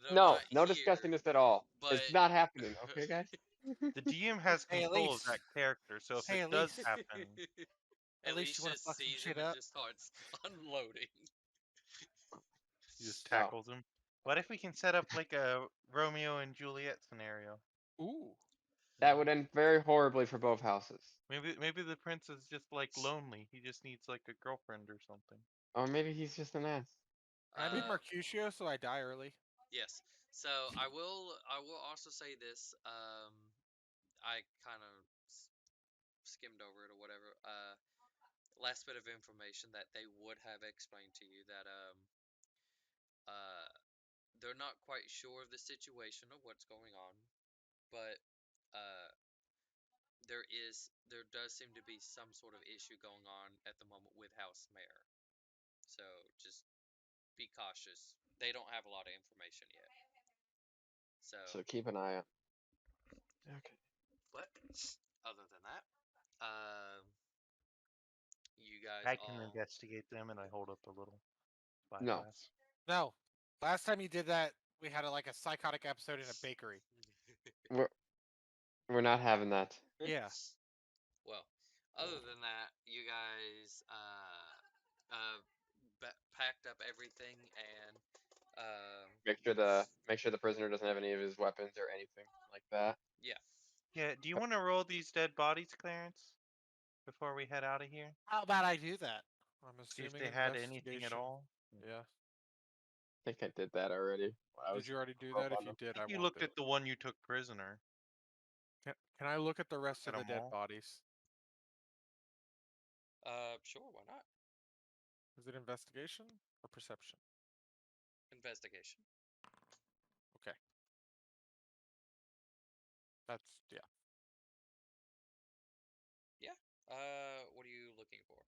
They're No, not no here, discussing this at all. but It's not happening. Okay, guys. The DM has Hey, control of that character, so if Hey, it does Elise. happen, At least you Elise want to just fuck some sees him shit and up. just starts unloading. he just No. tackles him. What if we can set up like a Romeo and Juliet scenario? Ooh. You That know? would end very horribly for both houses. Maybe the prince is just like lonely. He just needs like a girlfriend or something. Or maybe he's just an ass. Can I be Uh, Mercutio so I die early? yes. So I will also say this. I kind of skimmed over it or whatever. Last bit of information that they would have explained to you that uh they're not quite sure of the situation of what's going on, but uh there does seem to be some sort of issue going on at the moment with House Mayor. So just be cautious. They don't have a lot of information yet. So, So keep an eye on. Okay. but other than that, you guys I can all investigate them, and I hold up a little No, spyglass. No. Last time you did that, we had like a psychotic episode in a bakery. we're we're not having that. Yeah. well, other than that, you guys packed up everything and Make sure the prisoner doesn't have any of his weapons or anything like that. yeah. Yeah, do you want to roll these dead bodies, Clarence, before we head out of here? How about I do that? I'm See if assuming they had anything at investigation. all. Yeah. I think I did that already. I Did was you already do up that? If on you them. did, I I think you won't do looked it. at the one you took prisoner. Can I look at the rest At of the them dead all. bodies? Sure, why not? Is it investigation or perception? Investigation. Okay. That's yeah. Yeah. What are you looking for?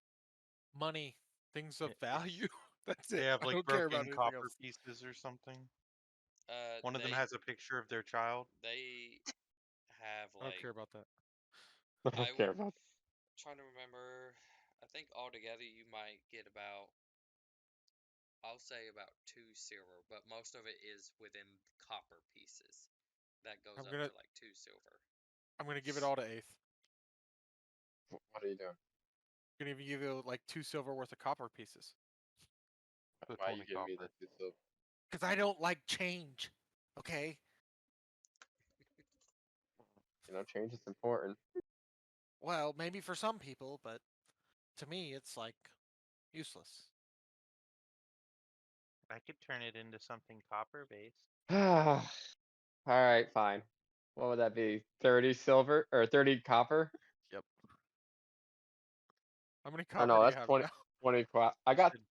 Money, things of If value. That's it. they have I like don't care about broken anything copper else. pieces or something. Uh, One of them they has a picture of their child. they have I don't like care about that. I I don't would care about. trying to remember. I think altogether you might get about I'll say about two silver, but most of it is within copper pieces. That goes I'm up gonna to like two silver. I'm gonna give it all to Eighth. What are you doing? I'm gonna give you like 2 silver worth of copper pieces. The Why are you 20 giving me the copper. 2 silver? Because I don't like change. Okay. Change is important. Well, maybe for some people, but to me, it's like useless. I could turn it into something copper based. All right, fine. What would that be? 30 silver or 30 copper? Yep. How many Or copper no, do you that's have 20. now? 20. I He got said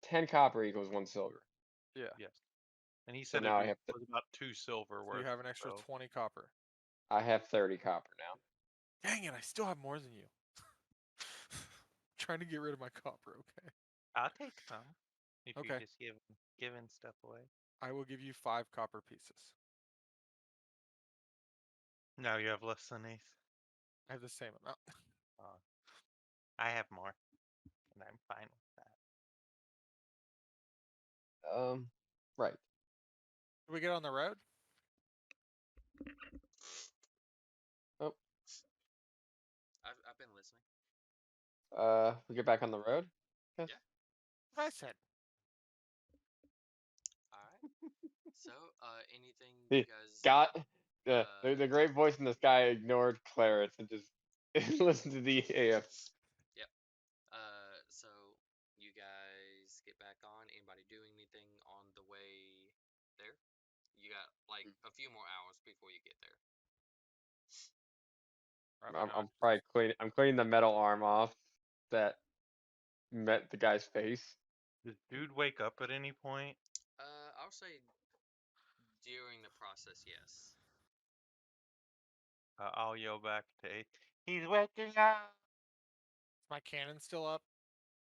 10 copper equals 1 silver. Yeah. yes, and he So said it now I have to. was about 2 silver So you worth. have an extra So 20 copper. I have 30 copper now. Dang it! I still have more than you. Trying to get rid of my copper. Okay. I'll take some if you Okay. just giving stuff away. I will give you 5 copper pieces. Now you have less than eighth. I have the same amount. Uh, I have more, and I'm fine with that. Right. Did we get on the road? Oh, I've been listening. we get back on the road. Guess. Yeah. What I said. All right. So, anything The you guys? got the Uh, great voice in the sky ignored Clarence and just listened to the AF. yep. So you guys get back on. Anybody doing anything on the way there? You got like a few more hours before you get there. Probably I'm, not. I'm probably I'm cleaning the metal arm off that met the guy's face. Does dude wake up at any point? I'll say during the process, yes. I'll yell back to eighth. He's waking up. Is my cannon still up,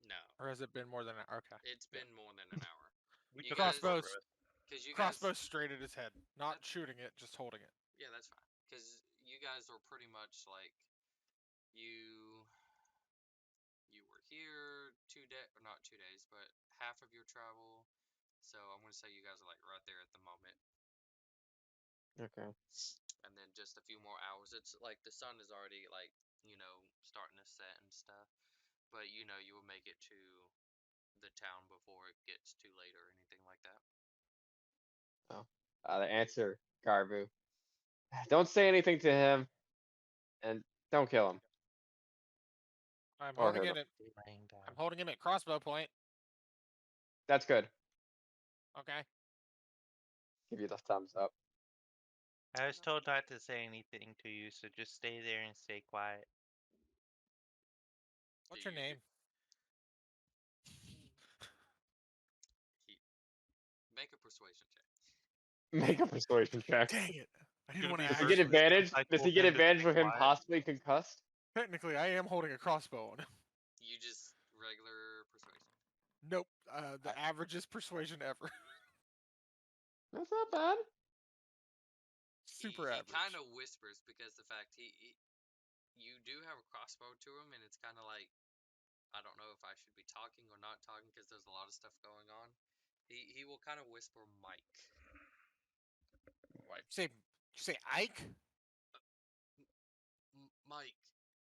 No, or has it been more than an hour? Okay. it's been more than an hour. We You took a guys, short Crossbows. rest. because you guys, Crossbow straight at his head, not That- shooting it, just holding it. yeah, that's fine. Because you guys are pretty much like you you were here 2 day or not 2 days, but half of your travel. So I'm gonna say you guys are like right there at the moment. Okay. And then just a few more hours. It's like the sun is already like, starting to set and stuff. But you will make it to the town before it gets too late or anything like that. Oh. The answer, Garbu. Don't say anything to him, and don't kill him I'm or holding hurt him. it at Laying down. I'm holding him at crossbow point. That's good. Okay. Give you the thumbs up. I was told not to say anything to you, so just stay there and stay quiet. What's Do your you name? he, make a persuasion check. Make a persuasion check. Dang it! I didn't Gonna want be to the Does he actually. get person that advantage? I Does he told get him to advantage stay for him quiet. possibly concussed? Technically, I am holding a crossbow on him. You just regular persuasion. Nope. The I- average is persuasion ever. That's not bad. Super he average. kind of whispers because the fact you do have a crossbow to him, and it's kind of like, I don't know if I should be talking or not talking because there's a lot of stuff going on. He will kind of whisper Mike. You say Ike? Mike.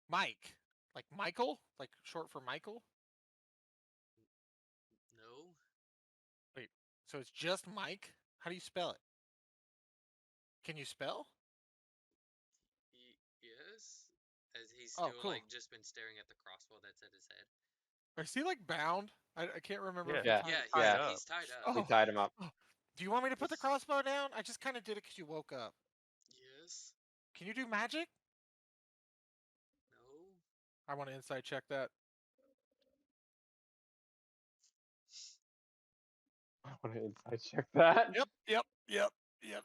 Mike. Like Michael? Like short for Michael? No. Wait. So it's just Mike? How do you spell it? Can you spell? Yes. As he's Oh, still cool. like just been staring at the crossbow that's at his head. Is he like bound? I can't remember if Yeah. we Yeah. tied. Yeah, Yeah. he's tied up. We Oh. tied him up. Oh. Do you want me to put the This- crossbow down? I just kind of did it because you woke up. Yes. Can you do magic? No. I want to inside check that. I want to inside check that. Yep.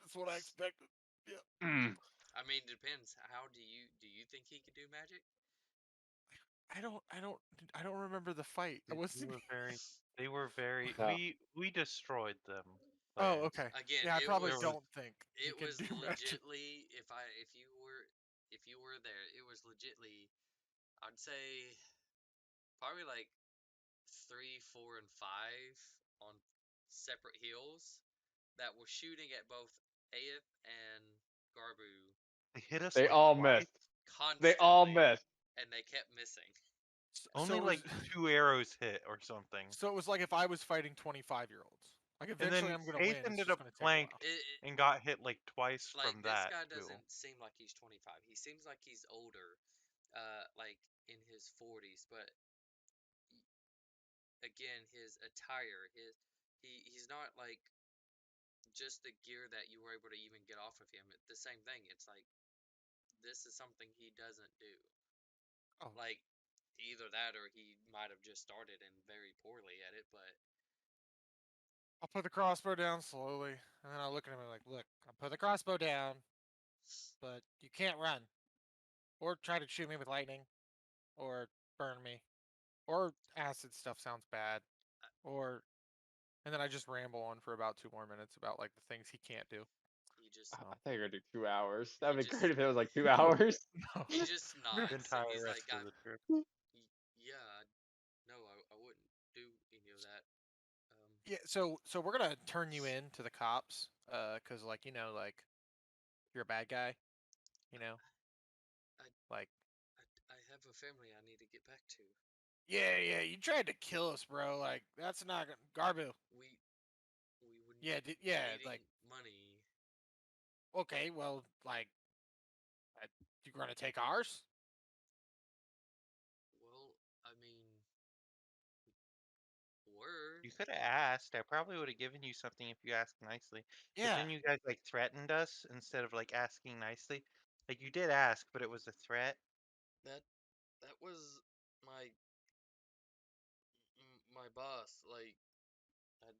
That's what I expected. Yep. I mean, it depends. How do you think he could do magic? I don't remember the fight. I was They were very. They were very. No. We destroyed them. Oh, Clarence. okay. Again, Yeah, I probably there was- don't think he it can was do magic. legitly if you were there, it was legitly, I'd say probably like 3, 4, and 5 on separate hills that were shooting at both Aeth and Garbu They hit us They like all twice. missed. constantly, They all missed. and they kept missing. Only So it was, like 2 arrows hit or something. so it was like if I was fighting 25-year-olds. Like And eventually then I'm gonna Eighth win. It's ended just up gonna take a flanked while. and got hit like twice Like from this that guy too. doesn't seem like he's 25. He seems like he's older, like in his 40s. But again, his attire, he's not like just the gear that you were able to even get off of him. The same thing. It's like this is something he doesn't do. Oh. Like either that or he might have just started and very poorly at it. But I'll put the crossbow down slowly, and then I'll look at him and like, look, I'll put the crossbow down. but you can't run or try to shoot me with lightning or burn me or acid stuff sounds bad or and then I just ramble on for about 2 more minutes about like the things he can't do. He I just So thought you were gonna do 2 hours. he That'd be great just if it was like two no, hours. no. he just I'm gonna The nods and entire he's like, rest of the trip. yeah, no, I wouldn't do any of that. yeah. So we're gonna turn you in to the cops, cause like like you're a bad guy, you know, I, like I have a family I need to get back to. yeah, you tried to kill us, bro. Like that's not gonna Garbu. We we would be Yeah, needing like money. okay, well, like you gonna take ours? Well, I mean, word. You could have asked. I probably would have given you something if you asked nicely. But Yeah. then you guys like threatened us instead of like asking nicely. Like you did ask, but it was a threat. That that was my my boss. Like I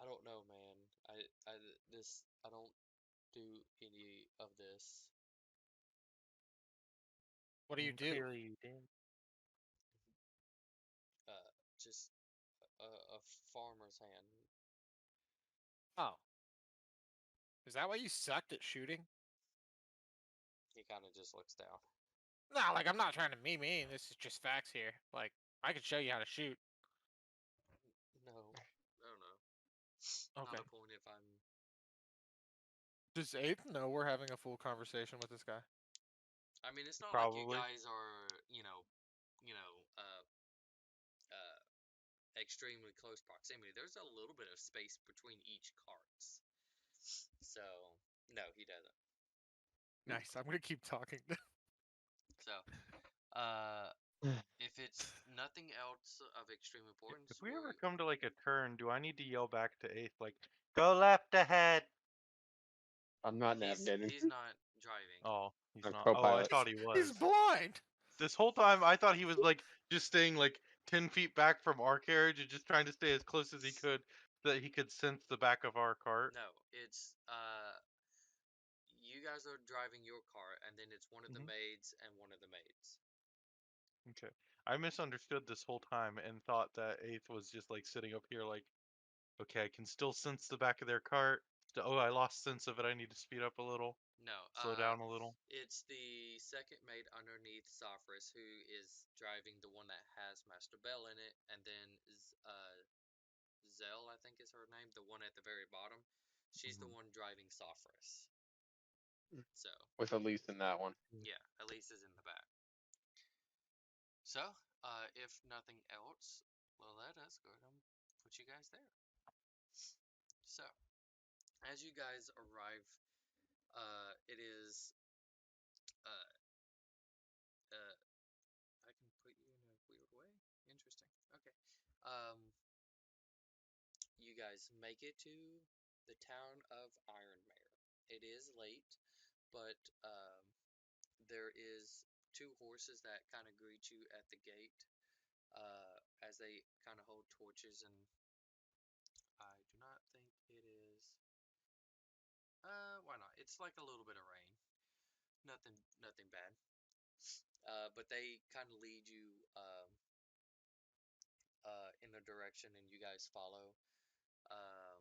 I don't know, man. I this I don't do any of this. What do you do? Clearly you did. Just a farmer's hand. Oh, is that why you sucked at shooting? He kind of just looks down. No, like I'm not trying to be mean. This is just facts here. Like I could show you how to shoot. No, I don't know. Not Okay. a point if I'm. Does Ape know we're having a full conversation with this guy? I mean, it's not like you Probably. guys are, uh, extremely close proximity. There's a little bit of space between each carts. So, no, he doesn't. Nice. I'm gonna keep talking. So, uh, if it's nothing else of extreme If importance, we ever come to like a turn, do I need to yell back to Eighth like, "Go left ahead"? I'm not he's navigating. he's not driving. Oh, he's I'm not. Oh, I co-pilot. thought he He's was. blind. This whole time, I thought he was like just staying like 10 feet back from our carriage and just trying to stay as close as he could so that he could sense the back of our cart. No, it's you guys are driving your car, and then it's one of the Hmm. maids and one of the maids. Okay. I misunderstood this whole time and thought that Eighth was just like sitting up here like, okay, I can still sense the back of their cart. Oh, I lost sense of it. I need to speed up a little, No, slow down a little. it's the second mate underneath Sophris who is driving the one that has Master Bell in it, and then Zell, I think is her name, the one at the very bottom. She's the Hmm. one driving Sophris. So, With Elise in that one. yeah, Elise is in the back. So, if nothing else, well, let us go ahead and put you guys there. So, as you guys arrive, it is, uh, uh, I can put you in a weird way. Interesting. Okay. You guys make it to the town of Ironmare. It is late, but there is two horses that kind of greet you at the gate as they kind of hold torches, and I do not think it is. Why not? It's like a little bit of rain. Nothing bad. But they kind of lead you in a direction, and you guys follow. Um,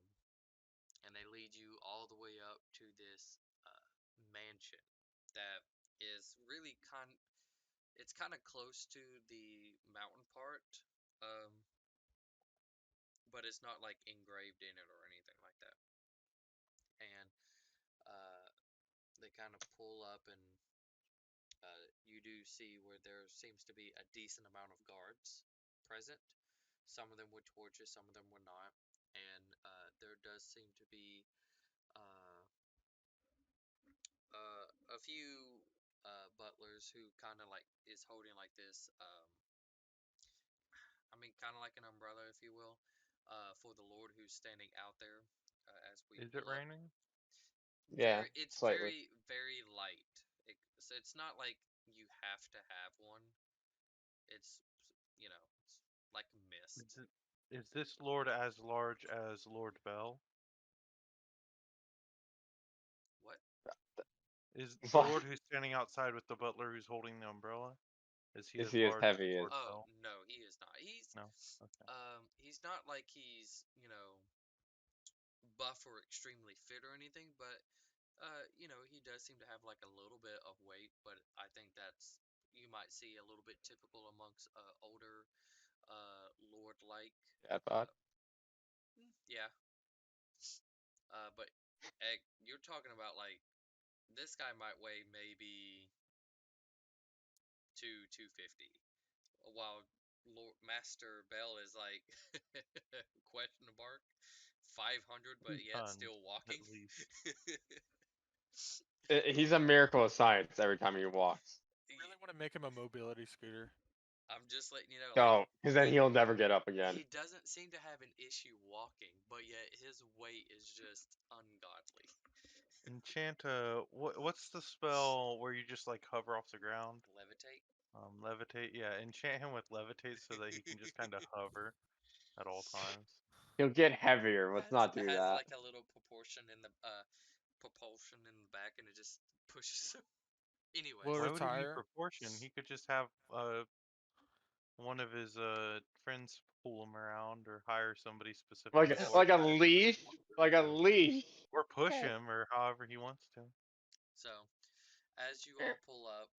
and they lead you all the way up to this mansion that is really it's kind of close to the mountain part, um, but it's not like engraved in it or anything like that. And uh, they kind of pull up, and you do see where there seems to be a decent amount of guards present. Some of them with torches, some of them were not, and there does seem to be uh, a few butlers who kind of like is holding like this. I mean, kind of like an umbrella, if you will, for the Lord who's standing out there as we Is it pull up. raining? Yeah, It's slightly. very light. So it's not like you have to have one. It's it's like Is mist. it? Is this Lord as large as Lord Bell? What? Is the lord who's standing outside with the butler who's holding the umbrella? Is he Is as he as large as heavy as? Lord Oh Bell? no, he is not. No. Okay. He's not like he's buff or extremely fit or anything, but he does seem to have like a little bit of weight, but I think that's you might see a little bit typical amongst older lord like. Chatbot? Uh, yeah, but you're talking about like this guy might weigh maybe 250, while Lord Master Bell is like question mark 500, but Two yet tons still at walking. least. He's a miracle of science every time he walks. I really want to make him a mobility scooter. I'm just letting you know, like Don't, because then he he'll never get up again. he doesn't seem to have an issue walking, but yet his weight is just ungodly. Enchanta, what's the spell where you just like hover off the ground? Levitate. Levitate. Yeah, enchant him with levitate so that he can just kind of hover at all times. He'll get heavier. Let's not do Has that. like a little proportion in the propulsion in the back, and it just pushes him. We'll Anyways, Why would he need retire. proportion? He could just have one of his friends pull him around or hire somebody Like specifically a, as for like a that. leash, like a leash. Or push him or however he wants to. so as you all pull up,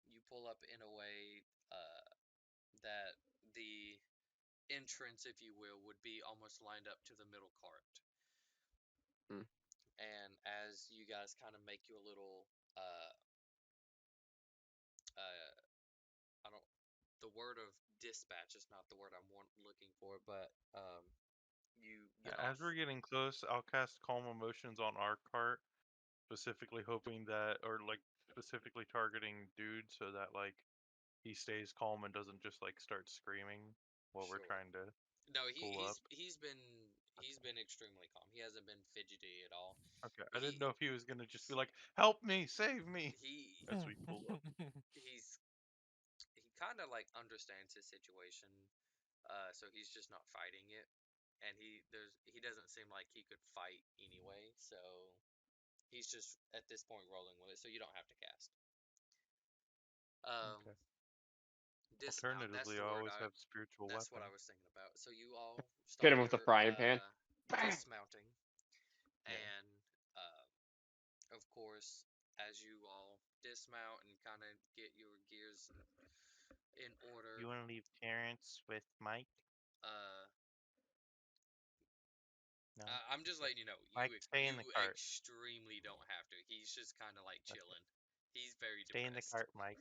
you pull up in a way that the entrance, if you will, would be almost lined up to the middle cart. Hmm. And as you guys kind of make you a little, uh, uh, I don't, the word of dispatch is not the word I'm looking for, but you get off. As we're getting close, I'll cast Calm Emotions on our cart, specifically hoping that, or like specifically targeting dude so that like he stays calm and doesn't just like start screaming while we're Sure. trying to No, pull up. he's been extremely calm. He hasn't been fidgety at all. Okay, I didn't He know if he was gonna just be like, "Help me, save me," he as we pull up. he's he kind of like understands his situation, so he's just not fighting it, and he doesn't seem like he could fight anyway, so he's just at this point rolling with it. So you don't have to cast. Um, Okay. dismount. That's Alternatively, I the word always I. have spiritual That's what I weapon. was thinking about. So you all Hit start him with the your frying pan. Bang! dismounting, Yeah. and of course, as you all dismount and kind of get your gears in order, You want to leave Terrence with Mike? uh, No. I'm just Okay. letting you know, Mike, stay you in the cart. extremely don't have to. He's just kind of like Okay. chilling. He's very Stay in the depressed. cart, Mike.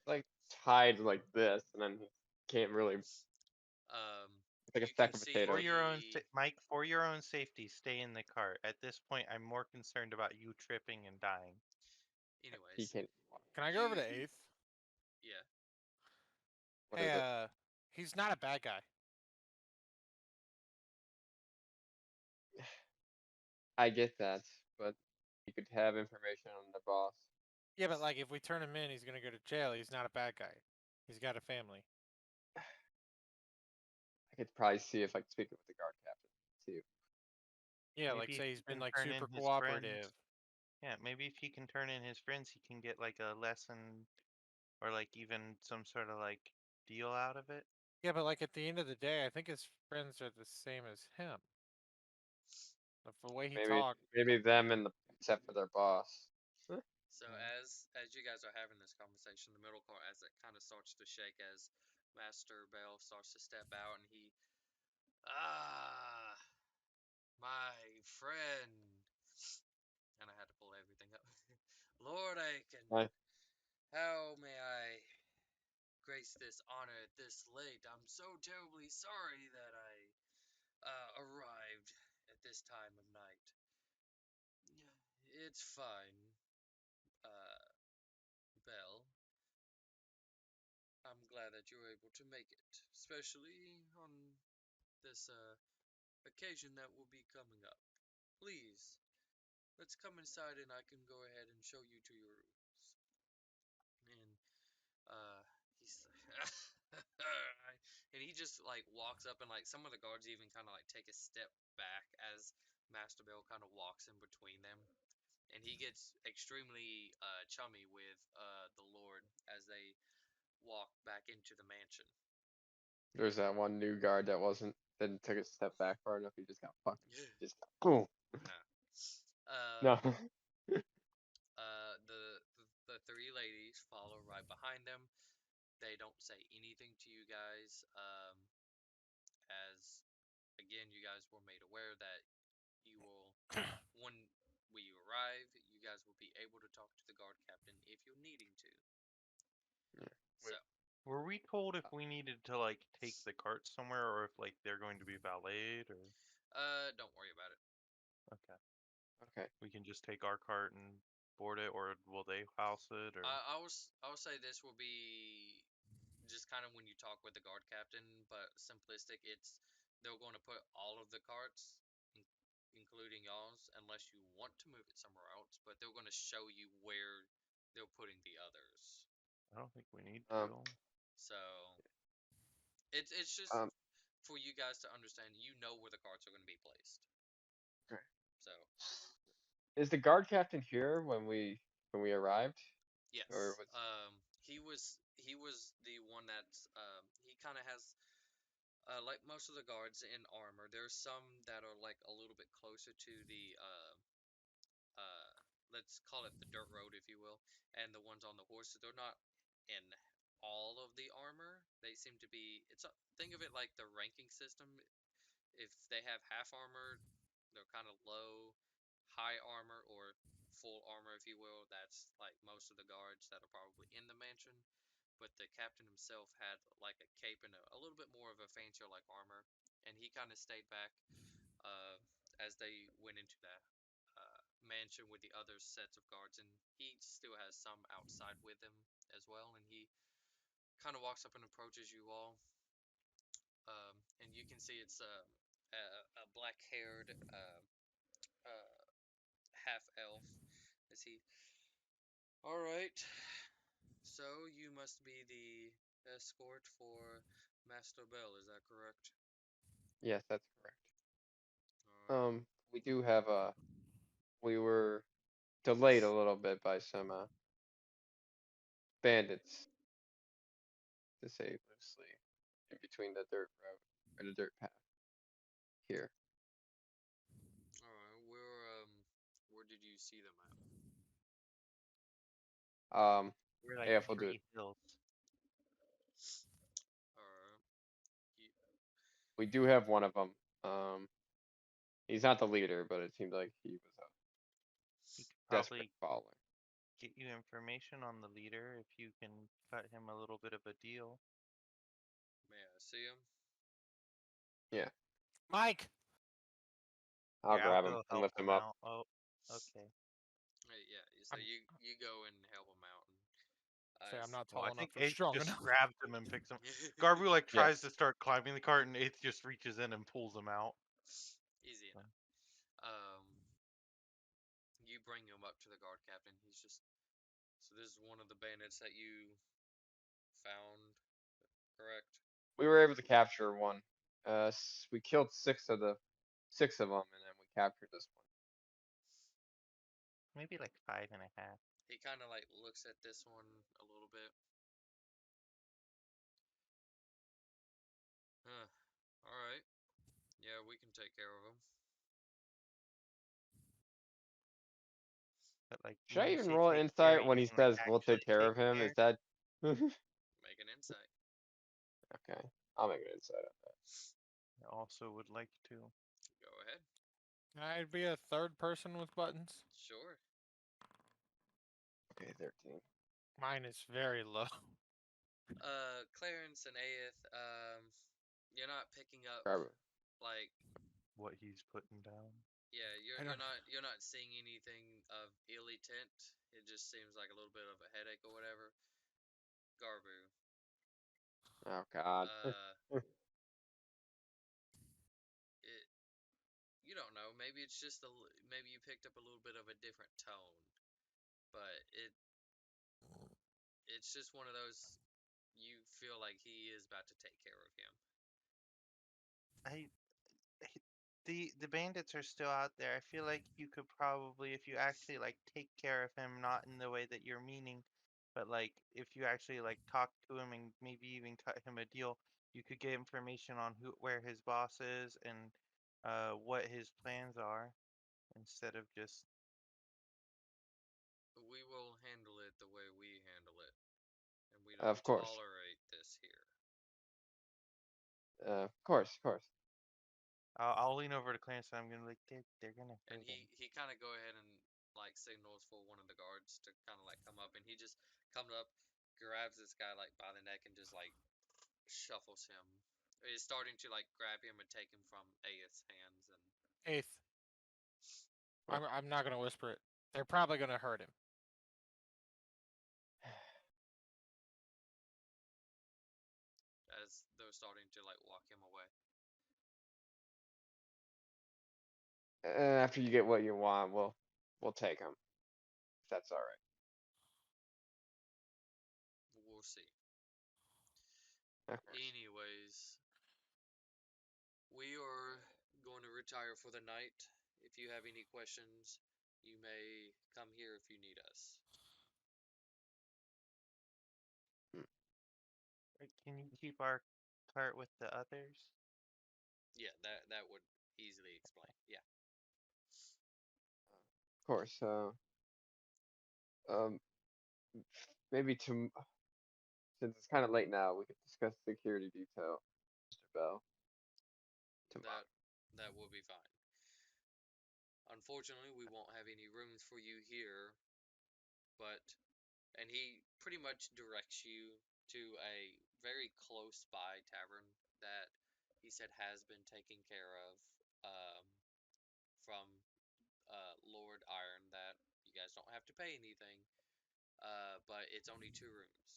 Like tied like this, and then he can't really. It's like a You stack can of see For potatoes. your own, he, Mike. For your own safety, stay in the cart. At this point, I'm more concerned about you tripping and dying. He anyways, can't. Can I go over you, to eighth? yeah. What Hey, is it? he's not a bad guy. I get that, but he could have information on the boss. Yeah, but like if we turn him in, he's gonna go to jail. He's not a bad guy. He's got a family. I could probably see if I could speak with the guard captain too. Yeah, like Maybe if say he he's been can like turn in super his cooperative. friends. Yeah, maybe if he can turn in his friends, he can get like a lesson or like even some sort of like deal out of it. Yeah, but like at the end of the day, I think his friends are the same as him. The way he Maybe talked. maybe them and the except for their boss. Huh? So Yeah. as you guys are having this conversation, the middle court, as it kind of starts to shake, as Master Bell starts to step out, and he, ah, my friend, and I had to pull everything up. Lord Aiken, I how may I grace this honor this late? I'm so terribly sorry that I arrived at this time of night. It's fine, uh, Bell. I'm glad that you were able to make it, especially on this occasion that will be coming up. Please, let's come inside and I can go ahead and show you to your rooms. And uh, he's and he just like walks up, and like some of the guards even kind of like take a step back as Master Bell kind of walks in between them, and he gets extremely chummy with the Lord as they walk back into the mansion. There's that one new guard that didn't take a step back far enough. He just got fucked. Just got boom. Nah. No. The three ladies follow right behind them. They don't say anything to you guys, as again, you guys were made aware that you will, when we arrive, you guys will be able to talk to the guard captain if you're needing to. So, Were we told if we needed to like take the cart somewhere or if like they're going to be valeted or don't worry about it. okay. Okay. We can just take our cart and board it or will they house it or I will say this will be just kind of when you talk with the guard captain, but simplistic. It's they're going to put all of the carts, including y'all's, unless you want to move it somewhere else. But they're going to show you where they're putting the others. I don't think we need Um. to. So it's just Um. for you guys to understand. You know where the carts are going to be placed. Okay. So Is the guard captain here when we arrived, or yes, was? he was the one that's he kind of has like most of the guards in armor. There's some that are like a little bit closer to the uh, let's call it the dirt road, if you will, and the ones on the horses. They're not in all of the armor. They seem to be. Think of it like the ranking system. If they have half armor, they're kind of low, high armor, or full armor, if you will. That's like most of the guards that are probably in the mansion. But the captain himself had like a cape and a little bit more of a fancier like armor, and he kind of stayed back uh, as they went into that mansion with the other sets of guards, and he still has some outside with him as well. And he kind of walks up and approaches you all, and you can see it's a black-haired half elf. Is he? All right. So you must be the escort for Master Bell. Is that correct? Yes, that's correct. All right. We do have we were delayed a little bit by some bandits, to say loosely, in between the dirt road or the dirt path here. All right. Where did you see them at? We're like AF will do it. three hills. All right. You, We do have one of them. He's not the leader, but it seemed like he was He could a desperate probably follower. get you information on the leader if you can cut him a little bit of a deal. may I see him? Yeah, Mike. I'll Yeah, I'll grab him go and help lift him him up. out. Oh, okay. Yeah. So I'm you go and help him out, and say I'm not Well, I tall enough think or Ace strong just enough. grabs him and picks him. Garbu like Yes. tries to start climbing the cart and Ace just reaches in and pulls him out. easy So, enough. You bring him up to the guard captain. He's just so this is one of the bandits that you found, correct? We were able to capture one. We killed six of them, and then we captured this one. maybe like 5.5. He kind of like looks at this one a little bit. Huh. All right. Yeah, we can take care of him. But like Should when I you even say roll an take care, insight you when he mean like says we'll take actually care take of him? care? Is that okay? Make an insight. I'll make an insight on that. I also would like to. Go ahead. Can I be a third person with buttons? Sure. Okay, 13. Mine is very low. Clarence and Aeth, you're not picking up Grab it. like What he's putting down. yeah, I don't. you're not seeing anything of ill intent. It just seems like a little bit of a headache or whatever. Garbu. Oh God. Uh, it you don't know. Maybe it's just maybe you picked up a little bit of a different tone, but it's just one of those you feel like he is about to take care of him. I the bandits are still out there. I feel like you could probably, if you actually like take care of him, not in the way that you're meaning, but like if you actually like talk to him and maybe even cut him a deal, you could get information on where his boss is and what his plans are instead of just We will handle it the way we handle it, and we don't Of course. tolerate this here. Of course, of course. I'll lean over to Clarence and I'm gonna be like they're gonna And hurt him. he kind of go ahead and like signals for one of the guards to kind of like come up, and he just comes up, grabs this guy like by the neck, and just like shuffles him. He's starting to like grab him and take him from Aeth's hands, and Eighth. What? I'm not gonna whisper it. They're probably gonna hurt him. as they're starting to like walk him away. After you get what you want, we'll take him. If that's all right. We'll see. Of course. Anyways, we are going to retire for the night. If you have any questions, you may come here if you need us. Can you keep our cart with the others? Yeah, that would easily explain. Yeah. Of course. Um, maybe since it's kind of late now, we could discuss security detail, Mr. Bell, tomorrow. That that will be fine. Unfortunately, we won't have any rooms for you here, but and he pretty much directs you to a very close by tavern that he said has been taken care of um, from Lord Iron, that you guys don't have to pay anything, but it's only 2 rooms.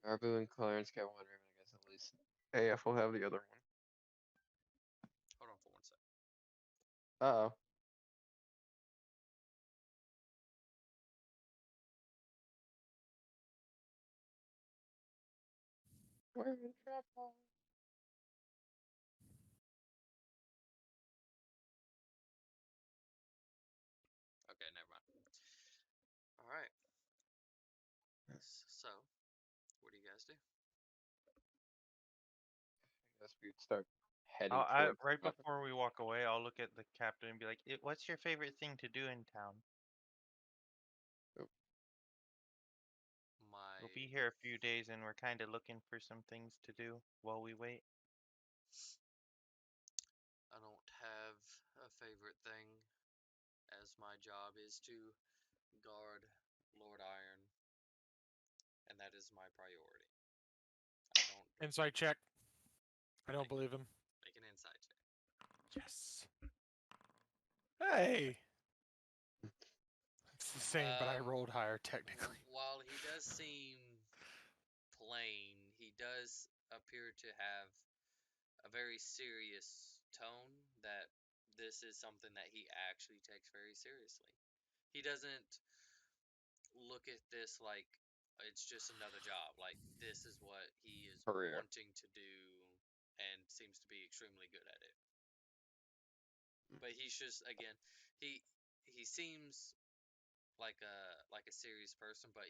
Garbu and Clarence get one room, I guess at least. AF will have the other one. Hold on for 1 sec. Uh-oh. We're in trouble. Okay, never mind. All right. So, what do you guys do? I guess we'd start heading towards Right the tavern. before we walk away, I'll look at the captain and be like, "What's your favorite thing to do in town? Oh, My We'll be here a few days and we're kind of looking for some things to do while we wait." I don't have a favorite thing, as my job is to guard Lord Iron, and that is my priority. I don't Insight check. I don't Make- believe him. make an insight check. Yes. Hey. It's the same, but I rolled higher technically. While he does seem plain, he does appear to have a very serious tone, that this is something that he actually takes very seriously. He doesn't look at this like it's just another job. Like, this is what he is career. wanting to do and seems to be extremely good at it. But he's just, again, he seems like a serious person, but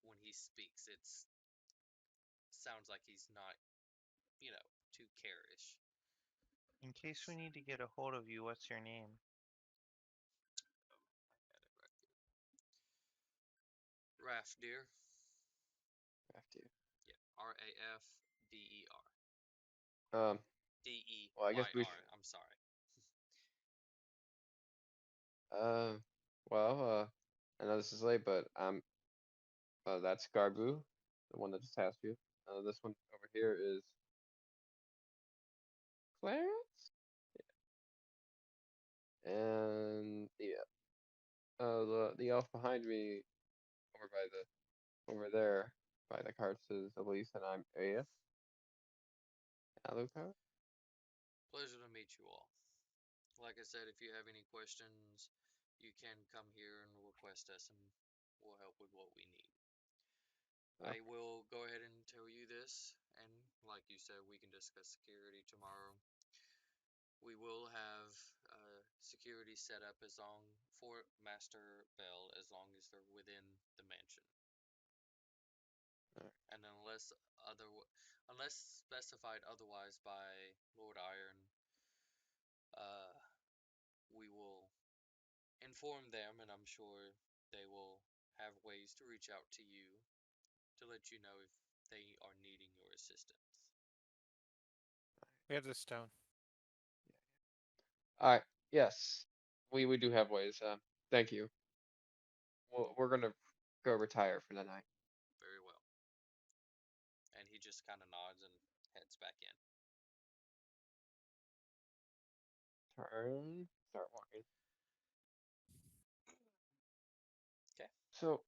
when he speaks, it's sounds like he's not, too carish. In case we need to get a hold of you, what's your name? I had it right here. Rafdir. After you. Yeah, Rafder. Um, well, I guess we Deyr. I'm sorry. well, I know this is late, but that's Garbu, the one that just asked you. This one over here is Clarence? Yeah. And yeah, the elf behind me over there by the carts is Elise, and I'm Aya. Alucard. Pleasure to meet you all. Like I said, if you have any questions, you can come here and request us, and we'll help with what we need. Oh, I will go ahead and tell you this, and like you said, we can discuss security tomorrow. We will have security set up as long for Master Bell as long as they're within the mansion, alright. and other unless specified otherwise by Lord Iron, uh, we will inform them, and I'm sure they will have ways to reach out to you to let you know if they are needing your assistance. We have the stone. All right. Yes, we do have ways. Thank you. We're gonna go retire for the night. Very well. And he just kind of nods and heads back in. Start walking. Okay. So,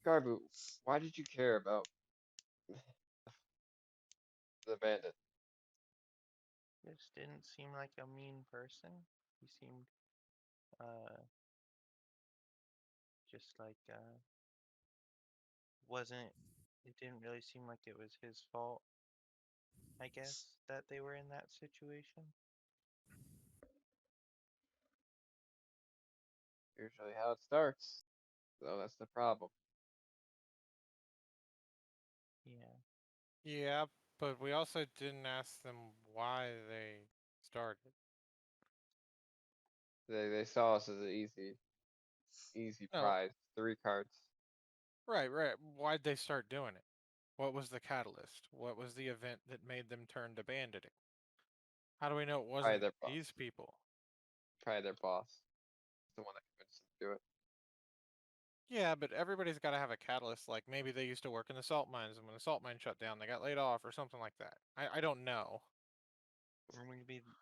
Garbu, why did you care about the bandit? Just didn't seem like a mean person. He seemed uh just like wasn't it didn't really seem like it was his fault, I guess, that they were in that situation. Usually how it starts. So that's the problem. Yeah. Yeah, but we also didn't ask them why they started. They saw us as an easy No, prize. 3 cards. right, right. Why'd they start doing it? What was the catalyst? What was the event that made them turn to banditing? How do we know it Probably wasn't their boss. these people? Probably their boss. The one that convinced them to do it. Yeah, but everybody's got to have a catalyst. Like maybe they used to work in the salt mines, and when the salt mine shut down, they got laid off or something like that. I don't know. Or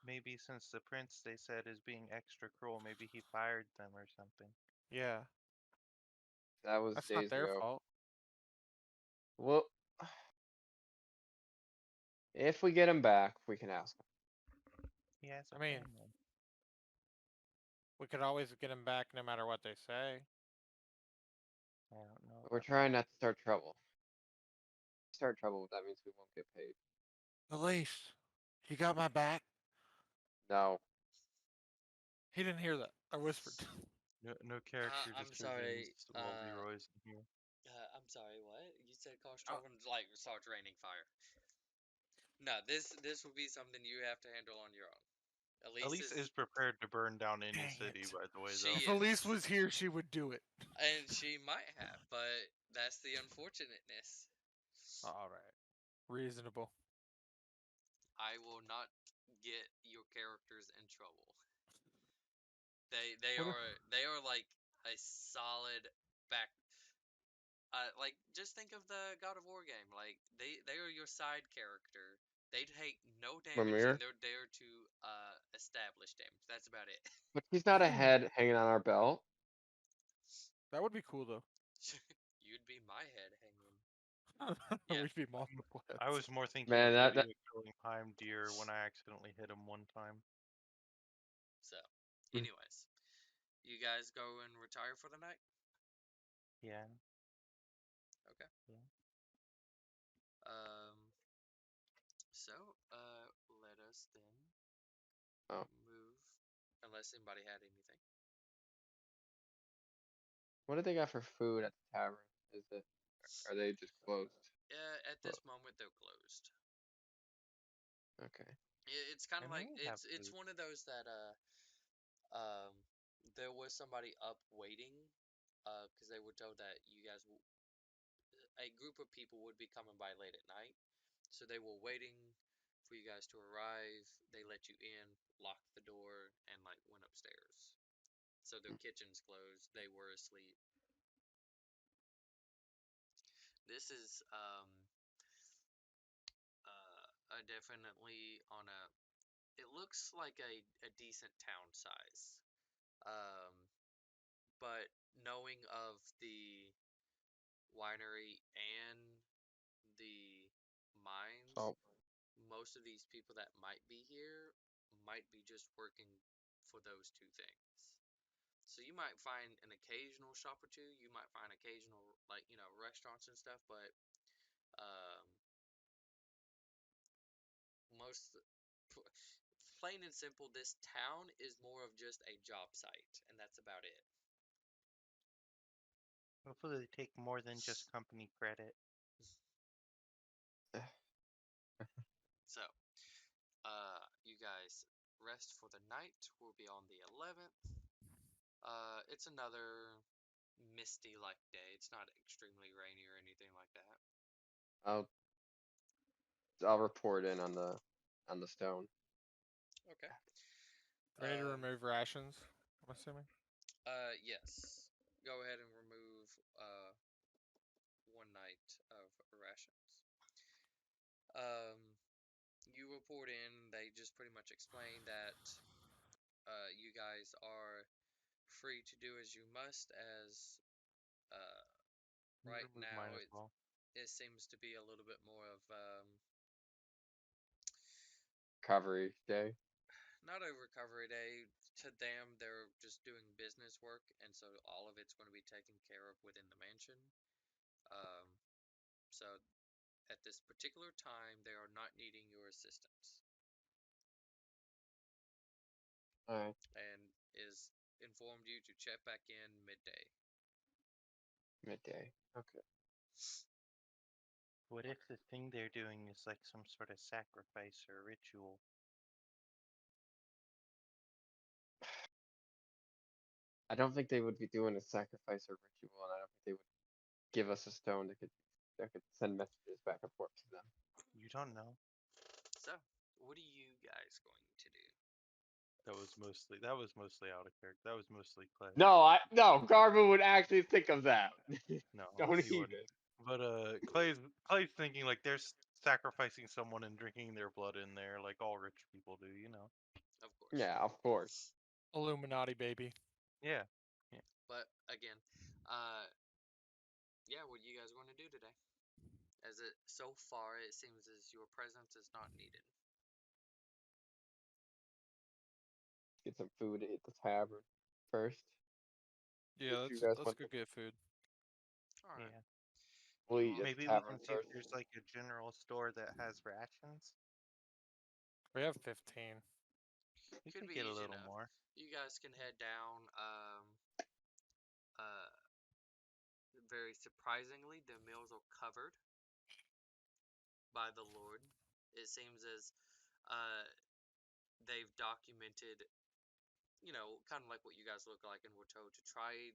maybe since the prince they said is being extra cruel, maybe he fired them or something. Yeah, That was that's not days their ago. fault. Well, if we get him back, we can ask him. He has a I mean, family. we could always get them back no matter what they say. I don't know But we're about trying that. not to start trouble. Start trouble, that means we won't get paid. Elise, you got my back? No. He didn't hear that. I whispered. No character I'm decisions sorry. while Leroy's in here. I'm sorry. What you said? Cause Oh, trouble like starts raining fire. No, this will be something you have to handle on your own. Elise Elise is is. prepared to burn down any dang city, it. by the way, She though. If Elise is, was here, she would do it. and she might have, but that's the unfortunateness. All right. Reasonable. I will not get your characters in trouble. They What if, are they are like a solid back. Like just think of the God of War game. Like they are your side character. They take no damage and Ramir? they're there to establish damage. That's about it. But he's not a hmm, head hanging on our belt. that would be cool though. You'd be my head hanging. Yeah. We'd be Mm, multiple I heads. was more thinking of Man, that Lydia killing Heim Deer when I accidentally hit him one time. So, mm, anyways, you guys go and retire for the night. Yeah, Okay. yeah. Um. So, let us then oh. move. Unless anybody had anything. What do they got for food at the tavern? Is it are they just closed? At Closed. this moment, they're closed. Okay. It's kind I of mean, like we have it's food. one of those that um there was somebody up waiting because they were told that a group of people would be coming by late at night, so they were waiting for you guys to arrive. They let you in, locked the door, and like went upstairs. So their Mm. kitchen's closed. They were asleep. This is definitely on a. It looks like a decent town size. Um, but knowing of the winery and the mines, Salt. most of these people that might be here might be just working for those two things. So you might find an occasional shop or two. You might find occasional restaurants and stuff, but um, most plain and simple, this town is more of just a job site, and that's about it. Hopefully they take more than just company credit. So, you guys rest for the night. We'll be on the 11th. It's another misty like day. It's not extremely rainy or anything like that. I'll I'll report in on the stone. Okay. Do we need to Um, remove rations? I'm assuming. yes. Go ahead and remove one night of rations. Um, you report in. They just pretty much explain that you guys are free to do as you must, as uh, right Remove now mine as well. it seems to be a little bit more of Recovery day. not a recovery day. To them, they're just doing business work, and so all of it's going to be taken care of within the mansion. Um, so at this particular time, they are not needing your assistance, All right, and is informed you to check back in midday. midday. Okay. What if the thing they're doing is like some sort of sacrifice or ritual? I don't think they would be doing a sacrifice or ritual, and I don't think they would give us a stone that could send messages back and forth to them. You don't know. So, what are you guys going to do? That was mostly out of character. That was mostly Clay. No, Garbo would actually think of that. No, Don't he even. wouldn't. But Clay's thinking like they're sacrificing someone and drinking their blood in there, like all rich people do, you know. Of course. Yeah, of course. Illuminati baby. Yeah. Yeah. But again, uh, yeah, what are you guys going to do today? As it so far, it seems as your presence is not needed. Get some food at the tavern first. Yeah, If you let's guys let's want go to, get food. All right. Yeah. we'll You eat all at the Maybe we tavern can see if first. there's like a general store that has rations. We have 15. We could could be get a easy little enough. more. You guys can head down. Uh, very surprisingly, the meals are covered by the Lord. It seems as uh, they've documented, kind of like what you guys look like, and were told to try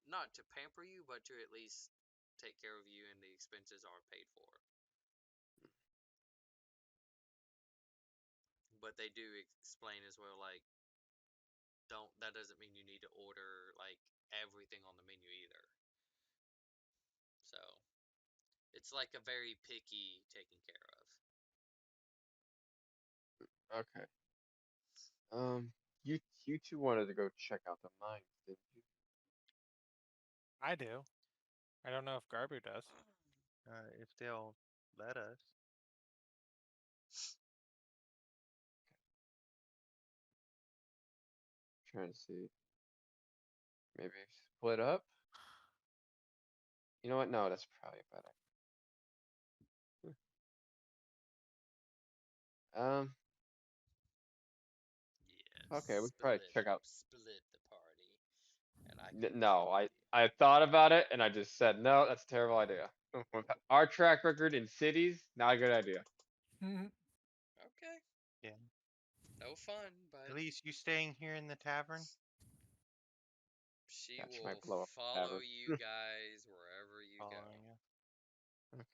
not to pamper you, but to at least take care of you, and the expenses are paid for. But they do explain as well, like, don't that doesn't mean you need to order like everything on the menu either. So it's like a very picky taken care of. Okay. Um, you you two wanted to go check out the mines, didn't you? I do. I don't know if Garbu does. If they'll let us. Trying to see. Maybe split up. You know what? No, that's probably a bad idea. Okay, Yes, we could probably check out. split the party, and I can No, kill you. I thought about it and I just said no. That's a terrible idea. With our track record in cities, not a good idea. Okay, Yeah. no fun, but At least you staying here in the tavern. she Yeah, she might will blow up the follow tavern. you guys wherever you go. Following you. Okay.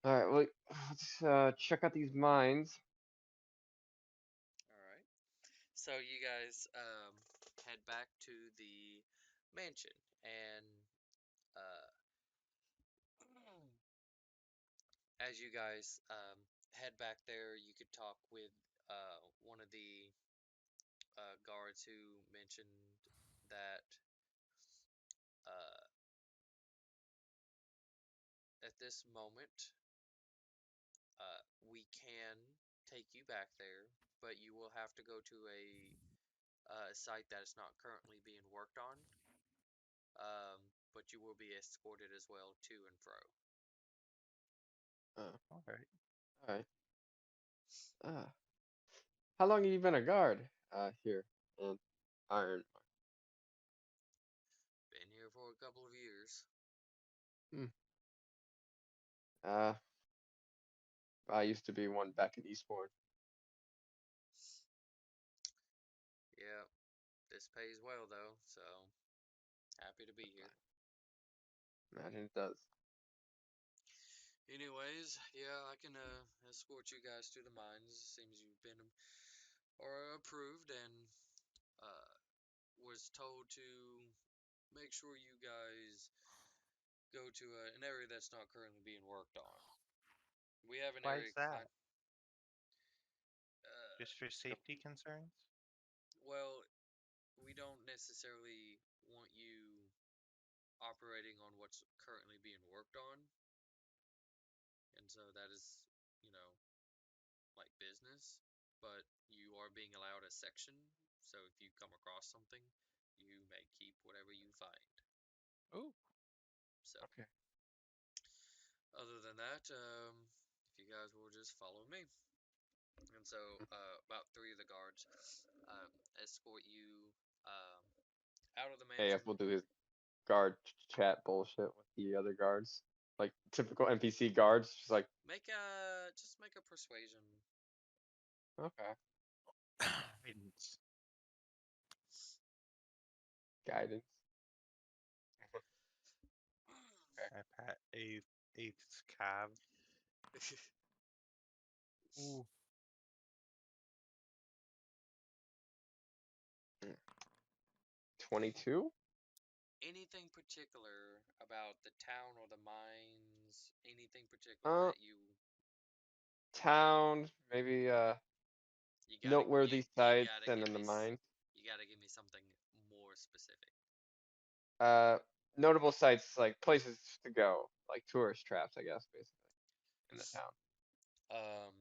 All right. Well, let's check out these mines. All right. So you guys head back to the mansion, and uh, as you guys head back there, you could talk with one of the guards who mentioned that uh, at this moment we can take you back there, but you will have to go to a site that is not currently being worked on. But you will be escorted as well to and fro. Oh, All right. all right. Ah, how long have you been a guard? Here in Iron. Been here for a couple of years. Hmm. Uh, I used to be one back in Eastbourne. Yeah, this pays well though, so happy to be here. Imagine it does. Anyways, yeah, I can escort you guys to the mines. Seems you've been or approved and uh was told to make sure you guys go to an area that's not currently being worked on. We have an Why area is that? kind. Just for Yep. safety concerns? Well, we don't necessarily want you operating on what's currently being worked on, and so that is, you know, like business. But you are being allowed a section, so if you come across something, you may keep whatever you find. Ooh. So, Okay. other than that, if you guys will just follow me. And so, about three of the guards um, escort you um, out of the AF mansion. will do his guard chat bullshit with the other guards, like typical NPC guards. Just like, Make a persuasion. okay, Guidance. guidance. Okay. I pat eighth's calf. Ooh. 22. Anything particular about the town or the mines? Anything particular Uh, that town, maybe noteworthy you sites, gotta and give then the me mines. you gotta give me something more specific. Uh, notable sites like places to go, like tourist traps, I guess, basically in the town. Um,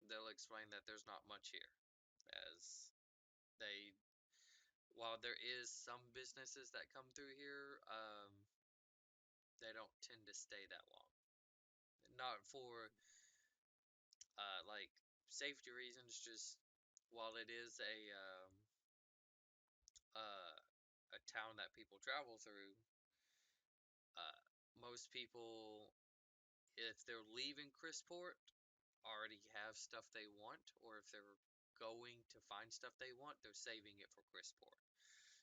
they'll explain that there's not much here, as they while there is some businesses that come through here, they don't tend to stay that long. Not for like safety reasons, just while it is uh, a town that people travel through, uh, most people, if they're leaving Crisport, already have stuff they want, or if they're going to find stuff they want, they're saving it for Crisport.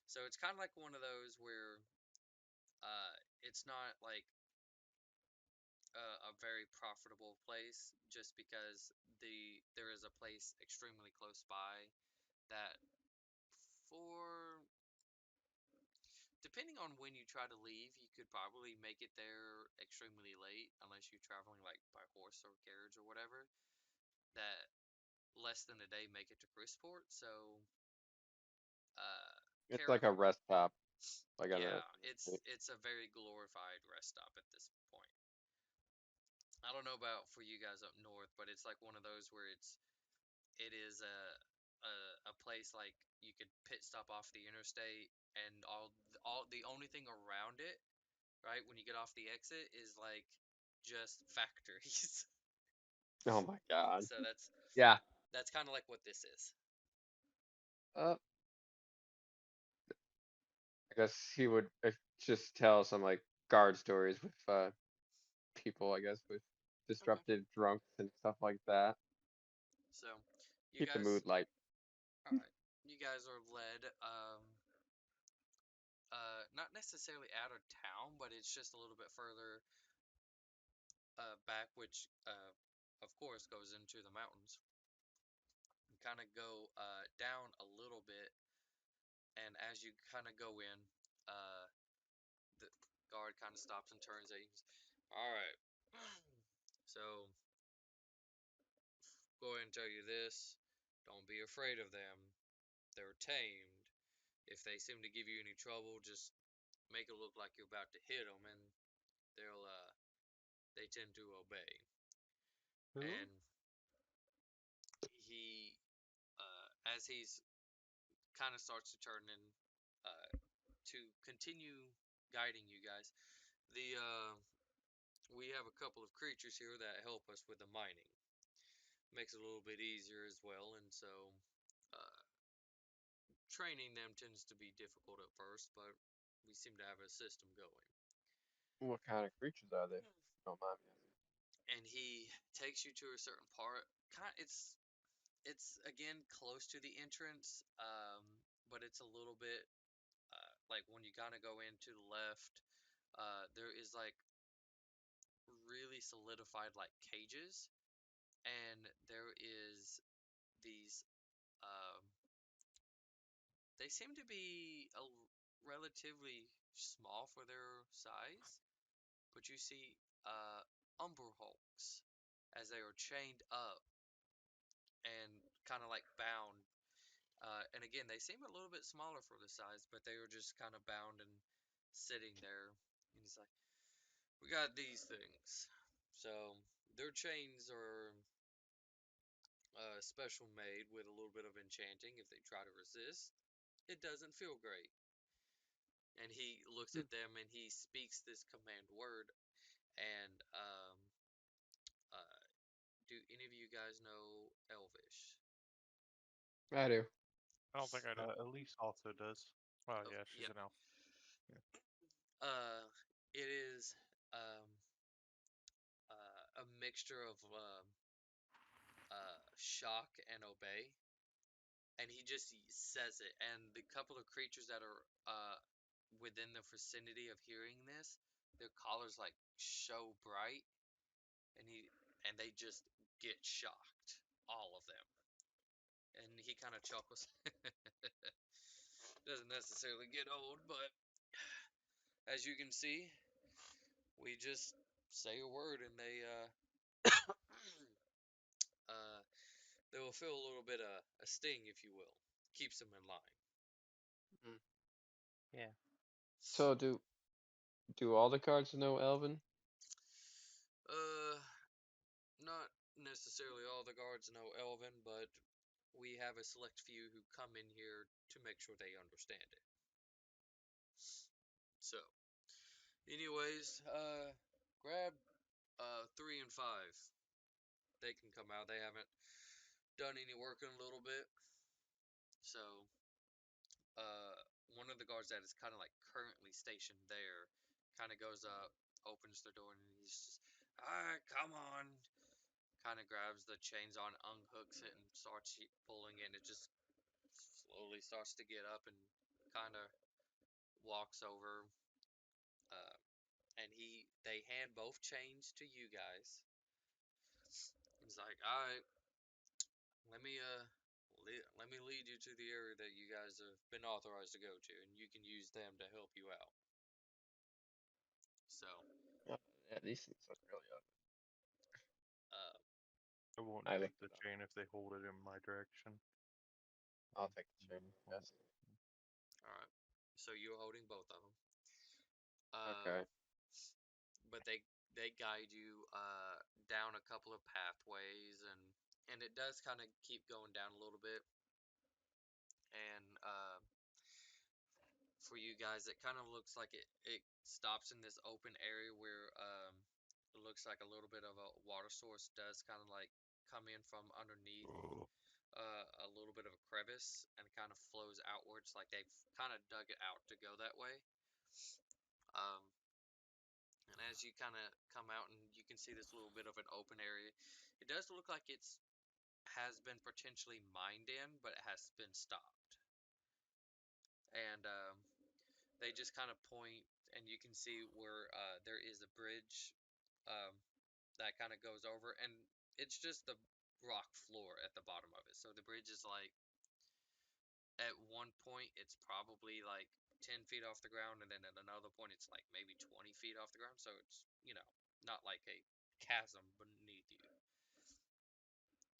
So it's kind of like one of those where it's not like a very profitable place just because there is a place extremely close by that for depending on when you try to leave, you could probably make it there extremely late unless you're traveling like by horse or carriage or whatever. That less than a day make it to Crisport. So, uh, It's like a rest stop, like on yeah, a. it's a very glorified rest stop at this point. I don't know about for you guys up north, but it's like one of those where it is a place like you could pit stop off the interstate and all the only thing around it, right, when you get off the exit is like just factories. Oh my god. So Yeah. that's kind of like what this is. Uh, I guess he would just tell some like guard stories with people, I guess, with Okay. disruptive drunks and stuff like that. So you Keep the guys, mood light. all right, you guys are led not necessarily out of town, but it's just a little bit further back, which of course goes into the mountains. You kind of go down a little bit, and as you kind of go in, uh, the guard kind of stops and turns at you. All right, so go ahead and tell you this: don't be afraid of them. They're tamed. If they seem to give you any trouble, just make it look like you're about to hit them, and they tend to obey. Who? And he as he's kind of starts to turn in to continue guiding you guys. The We have a couple of creatures here that help us with the mining. Makes it a little bit easier as well, and so uh, training them tends to be difficult at first, but we seem to have a system going. What kind of creatures are they? Don't mind me asking. And he takes you to a certain part. It's again close to the entrance, but it's a little bit like when you kind of go in to the left. There is like really solidified like cages, and there is these. Um, they seem to be relatively small for their size, but you see umber hulks as they are chained up and kind of like bound. And again, they seem a little bit smaller for the size, but they were just kind of bound and sitting there. And he's like, "We got these things." So their chains are special made with a little bit of enchanting. If they try to resist, it doesn't feel great. And he looks Hmm, at them and he speaks this command word. And do any of you guys know Elvish? I do. I don't think I do. Elise also does. Oh Oh, yeah, she's yep. an elf. Uh, it is a mixture of shock and obey, and he just says it. And the couple of creatures that are within the vicinity of hearing this, their collars like show bright, and they just get shocked, all of them. And he kind of chuckles. Doesn't necessarily get old, but as you can see, we just say a word and uh, they will feel a little bit of a sting, if you will. Keeps them in line. Mm. Yeah. So do all the cards know Elven? Uh, Not necessarily all the guards know Elven, but we have a select few who come in here to make sure they understand it. So, anyways, grab 3 and 5. They can come out. They haven't done any work in a little bit, so uh, one of the guards that is kind of like currently stationed there kind of goes up, opens the door, and he's just, all right, come on. Kind of grabs the chains on, unhooks it, and starts pulling it. And it just slowly starts to get up and kind of walks over. Uh, and they hand both chains to you guys. He's like, all right, let me let me lead you to the area that you guys have been authorized to go to, and you can use them to help you out. So, Uh, yeah, these things look really ugly. uh, I won't I take looked the it up. chain if they hold it in my direction. I'll take the chain. Yes. all right. So you're holding both of them. Um, Okay. but they guide you down a couple of pathways, and it does kind of keep going down a little bit. And for you guys, it kind of looks like it stops in this open area where it looks like a little bit of a water source does kind of like come in from underneath a little bit of a crevice and kind of flows outwards, like they've kind of dug it out to go that way. Um, and as you kind of come out and you can see this little bit of an open area, it does look like it's has been potentially mined in, but it has been stopped. And they just kind of point, and you can see where there is a bridge um, that kind of goes over, and it's just the rock floor at the bottom of it. So the bridge is like at one point it's probably like 10 feet off the ground, and then at another point it's like maybe 20 feet off the ground. So it's not like a chasm beneath you.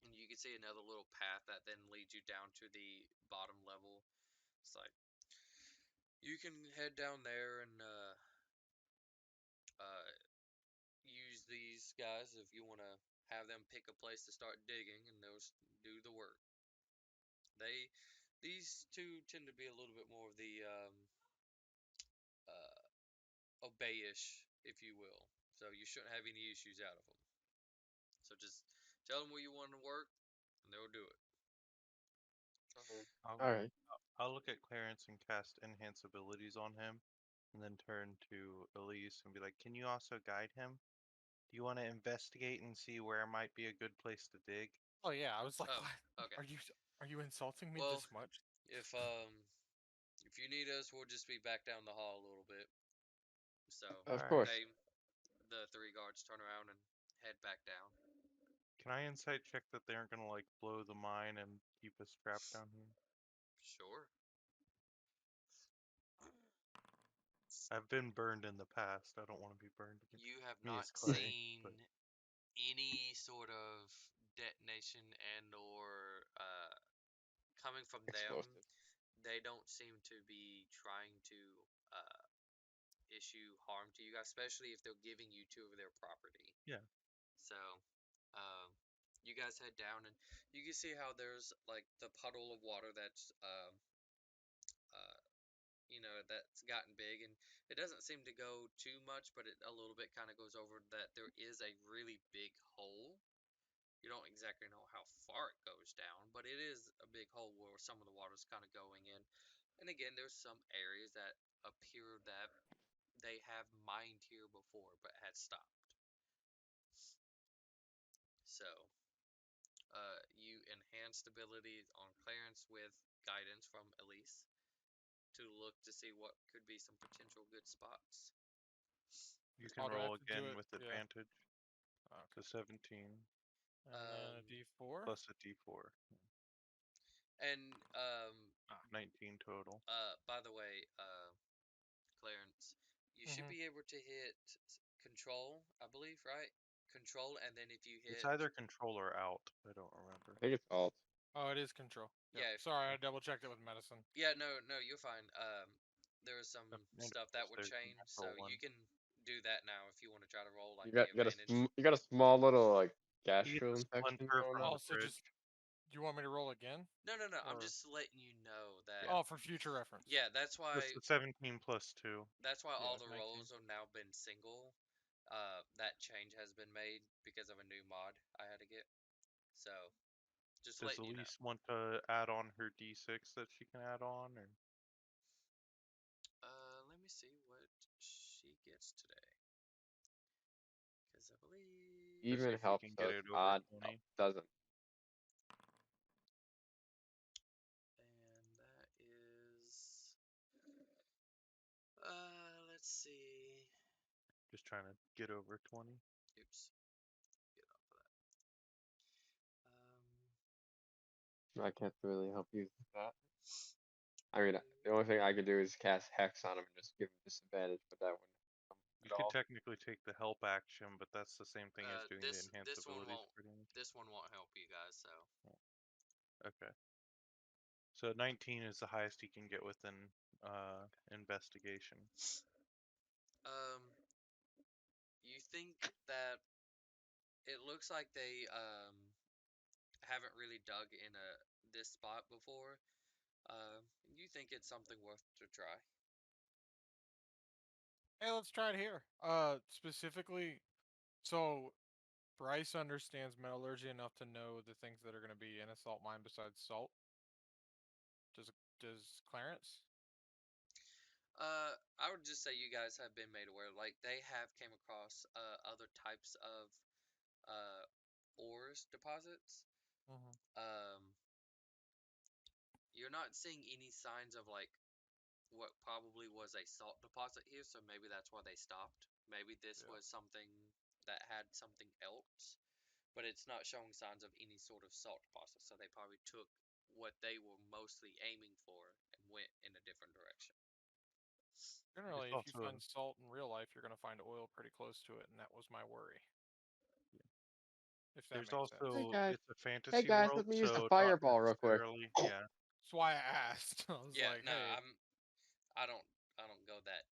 And you can see another little path that then leads you down to the bottom level. It's like you can head down there and uh, use these guys if you want to have them pick a place to start digging, and they'll do the work. They These two tend to be a little bit more of the obeyish, if you will. So you shouldn't have any issues out of them. So just tell them where you want to work, and they'll do it. I'll All right. I'll look at Clarence and cast enhance abilities on him, and then turn to Elise and be like, "Can you also guide him? Do you want to investigate and see where might be a good place to dig?" Oh yeah, I was like, Oh, what? okay. Are you insulting me Well, this much? if if you need us, we'll just be back down the hall a little bit. So Of All right. course. they, the three guards, turn around and head back down. Can I insight check that they aren't gonna like blow the mine and keep us trapped down here? Sure. I've been burned in the past. I don't want to be burned again. You have Me not as Clary, seen but any sort of detonation and or coming from them. Explosive. They don't seem to be trying to uh, issue harm to you guys, especially if they're giving you two of their property. yeah, So, you guys head down, and you can see how there's like the puddle of water that's uh, that's gotten big, and it doesn't seem to go too much, but it a little bit kind of goes over that there is a really big hole. You don't exactly know how far it goes down, but it is a big hole where some of the water's kind of going in. And again, there's some areas that appear that they have mined here before, but had stopped. So, you enhanced ability on Clarence with guidance from Elise to look to see what could be some potential good spots. you can Oh, do I roll have to do again it? with Yeah. advantage. So Okay. 17 And then a Um, D4. plus a D4, and 19 total. by the way, Clarence, you should Mm-hmm. be able to hit control, I believe, right? Control, and then if you It's hit, either control or out. I don't remember. I think it's alt. Oh, it is control. Yep. yeah, Sorry, I double checked it with medicine. yeah, no, no, you're fine. There is some And stuff that plus would there's the change, so natural one. you can do that now if you want to try to roll like You the got you got a advantage. you got a small little like He gets gastro a infection splinter going from on. the Also, bridge. just do you want me to roll again, No, no, no. I'm or just letting you know that. Yeah, oh, for future reference? Yeah, that's that's why. the 17 plus 2. That's why Yeah, all the 19. rolls have now been single. That change has been made because of a new mod I had to get. So, just Does letting you know. Elise want to add on her D6 that she can add on, or Let me see what she gets today. Because I believe. especially Even if we helps can get us. it over Odd 20? doesn't. And that is. Let's see. Just trying to get over 20. Oops. Get off of that. I can't really help you with that. I mean, the only Do, thing I could do is cast hex on him and just give him disadvantage, but that wouldn't help You at could all. technically take the help action, but that's the same thing as doing the this enhance this one abilities won't pretty much. this one won't help you guys. So, Okay. So 19 is the highest he can get within investigation. um, you think that it looks like they haven't really dug in this spot before. You think it's something worth to try. Hey, let's try it here. Specifically, so Bryce understands metallurgy enough to know the things that are going to be in a salt mine besides salt. Does Clarence? I would just say you guys have been made aware. Like they have came across other types of uh ores deposits. Mm-hmm. Um, you're not seeing any signs of like what probably was a salt deposit here, so maybe that's why they stopped. Maybe this Yeah. was something that had something else, but it's not showing signs of any sort of salt deposit, so they probably took what they were mostly aiming for and went in a different direction. There's Generally, if you also find salt in real life, you're going to find oil pretty close to it, and that was my worry. If that there's makes sense. Hey also guys, it's a hey fantasy guys, world, let me use the so not fireball real quick. necessarily, yeah. That's why I asked. I was Yeah, like, no, hey, I don't I don't go that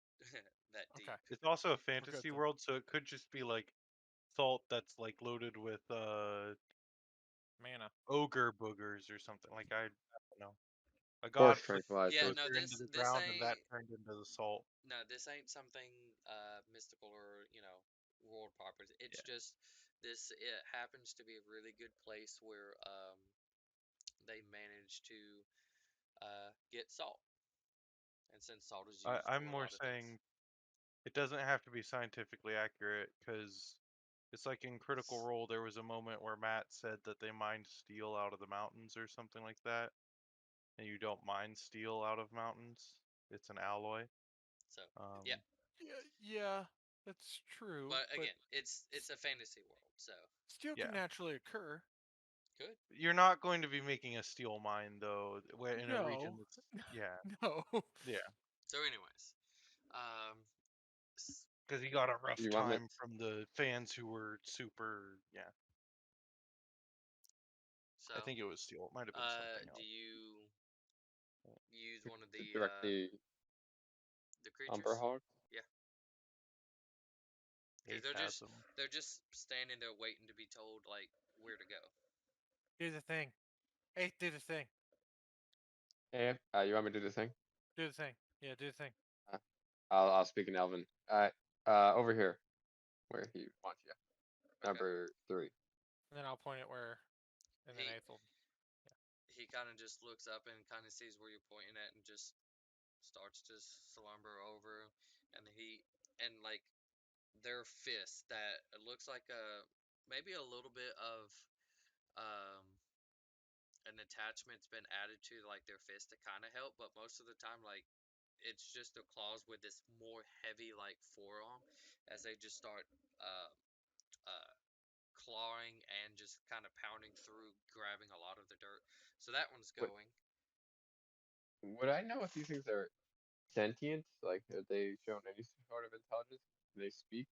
that okay, deep. It's also a we're good fantasy then. world, so it could just be like salt that's like loaded with Mana. ogre boogers or something. Like I don't know. A Or god put Yeah, tranquilizer. no, Joker into the this ground, and that ain't turned into the salt. no, this ain't something mystical or world property. It's Yeah, just this. It happens to be a really good place where they manage to get salt, and since salt is used I'm for a more lot of things. saying it doesn't have to be scientifically accurate because it's like in Critical Role, there was a moment where Matt said that they mined steel out of the mountains or something like that, and you don't mine steel out of mountains. It's an alloy. So yeah, Um, Yeah, that's true, but but again, it's a fantasy world, so steel can yeah, naturally occur. good. you're not going to be making a steel mine though, where in a region No, that's yeah, no. yeah, So, anyways, um, because he got a rough You want me? time from the fans who were super. Yeah, so I think it was steel. It might have been something do else. you use one of To direct the Umber creatures? Hog? Yeah, because Aphasm. they're just standing there waiting to be told like where to go. Do the thing. Hey, do the thing. Hey, you want me to do the thing? Do the thing. Yeah, do the thing. Uh, I'll speak in Elven. Over here, where he wants you. Okay. Number 3. And then I'll point it where, and then He Aethel. he kind of just looks up and kind of sees where you're pointing at and just starts to slumber over, and like their fist that it looks like a maybe a little bit of um an attachment's been added to like their fist to kind of help, but most of the time like it's just their claws with this more heavy like forearm as they just start uh, uh, clawing and just kind of pounding through, grabbing a lot of the dirt. So that one's Would going. would I know if these things are sentient? Like, have they shown any sort of intelligence? Do they speak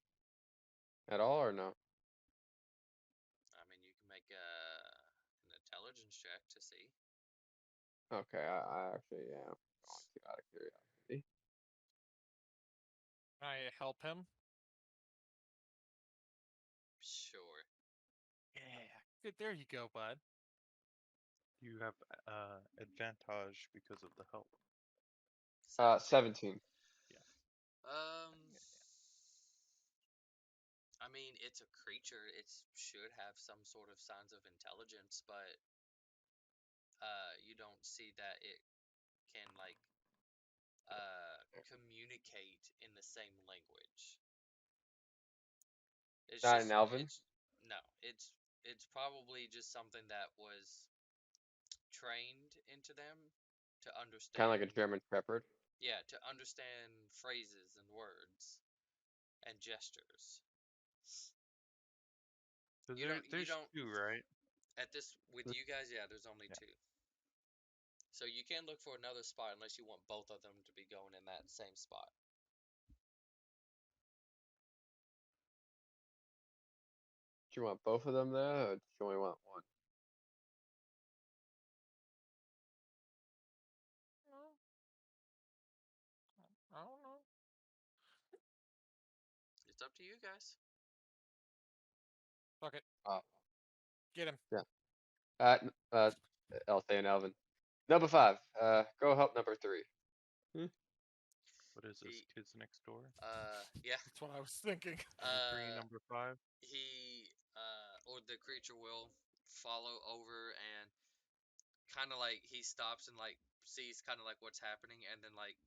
at all, or no? I mean, you can make an intelligence check to see. Okay, I actually am going to out of curiosity. Can I help him? Sure. Yeah. Good. There you go, bud. You have advantage because of the help. 17. 17. Yeah. Um, I mean, it's a creature. It should have some sort of signs of intelligence, but you don't see that it can like communicate in the same language. It's Not an just Elven, it's no, it's probably just something that was trained into them to kind of like a understand. German Shepherd. Yeah, to understand phrases and words and gestures. So You there's don't two, right? at this with Th- you guys, yeah, there's only Yeah. two. So you can look for another spot unless you want both of them to be going in that same spot. Do you want both of them there, or do you only want one? No, I don't know. It's up to you guys. Fuck it. Uh, Get him. yeah. I'll say an Elven. Number 5. Go help number 3. Hmm? What is this? He Kids next door? yeah. That's what I was thinking. Number three, Uh number five. he or the creature will follow over and kind of like he stops and like sees kind of like what's happening and then like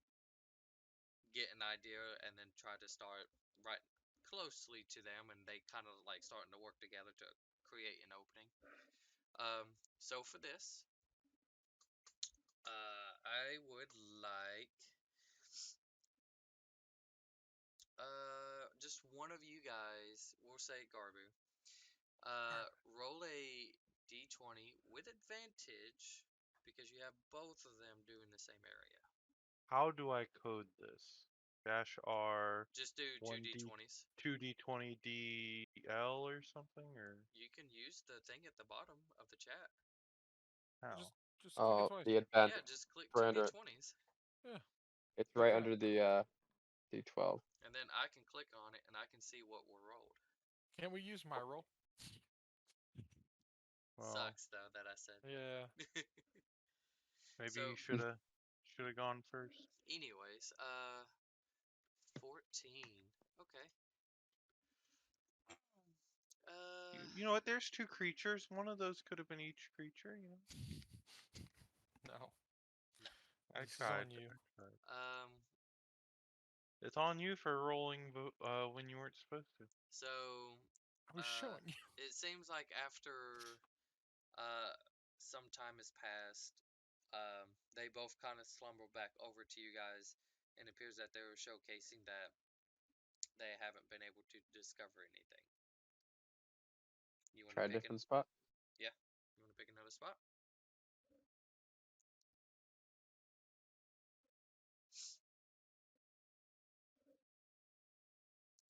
get an idea and then try to start right closely to them and they kind of like starting to work together to create an opening. So for this, I would like just one of you guys, we'll say Garbu, roll a d20 with advantage because you have both of them doing the same area. How do I code this? Dash R Just do two 1D d20s. 2D20 DL or something or You can use the thing at the bottom of the chat. how? Just, just click it Oh, twice. the advanced. Yeah, just click Right two under it. d20s, Yeah. It's Like right that. under the D12. and then I can click on it and I can see what were rolled. Can't we use my roll? Well, Sucks though that I said Yeah. that. Maybe you So, should have gone first. anyways, 14. Okay. You know what? There's two creatures. One of those could have been each creature. You know. No, No. I this is tried. on you. I tried. Um, It's on you for rolling when you weren't supposed to. so, I was showing you. it seems like after uh some time has passed, they both kind of slumber back over to you guys, and it appears that they were showcasing that they haven't been able to discover anything. You want to Try a pick different spot. yeah, you want to pick another spot?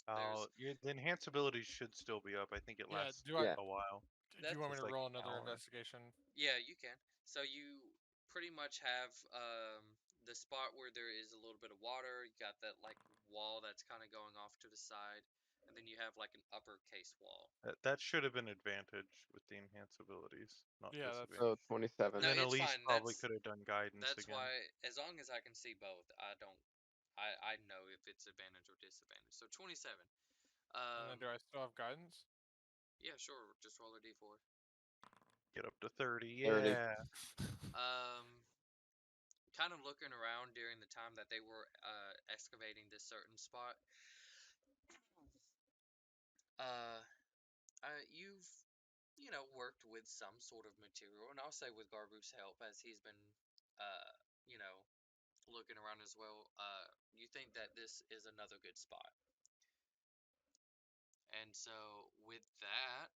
There's The enhance abilities should still be up. I think it Yeah. lasts Yeah. a while. Do you want me that's to It's like roll an another hour. investigation? yeah, you can. So you pretty much have the spot where there is a little bit of water. You got that like wall that's kind of going off to the side, and then you have like an uppercase wall. That should have been advantage with the enhance abilities, not Yeah, that's So disadvantage. And 27. No, then it's Elise fine. probably could have done guidance That's again. why as long as I can see both, I know if it's advantage or disadvantage. So 27. And then do I still have guidance? Yeah, sure. Just roll a d4. Get up to 30. 30. Yeah. Kind of looking around during the time that they were excavating this certain spot. Uh, you've worked with some sort of material, and I'll say with Garbu's help, as he's been uh, you know, looking around as well. You think that this is another good spot, and so with that,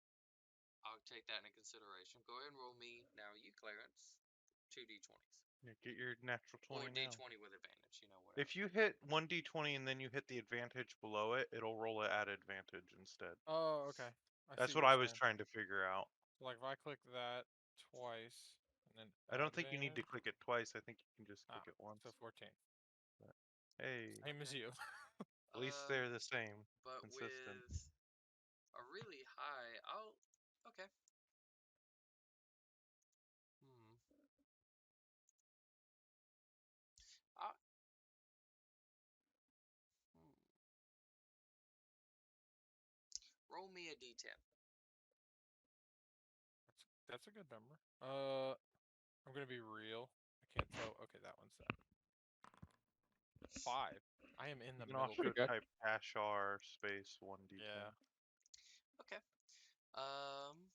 I'll take that into consideration. Go ahead and roll me now. You Clarence, two d20s Yeah, get your natural or 20 now. d20 with advantage. Whatever. If you hit 1d20 and then you hit the advantage below it, it'll roll it at advantage instead. Oh, okay. I see That's what what you're I was saying. trying to figure out. So, like, if I click that twice and then I don't think you need to advantage. click it twice. I think you can just click Ah, it once. so 14. But, hey, Same as Okay. you. at least Um, they're the same, but consistent. with a really high, I'll okay. Hmm. I, hmm. Roll me a d10. That's a good number. I'm gonna be real. I can't tell. Okay, that one's that. 5. I am in You the can middle also Pretty there. good. type #r space 1d10. Yeah. Okay. Um.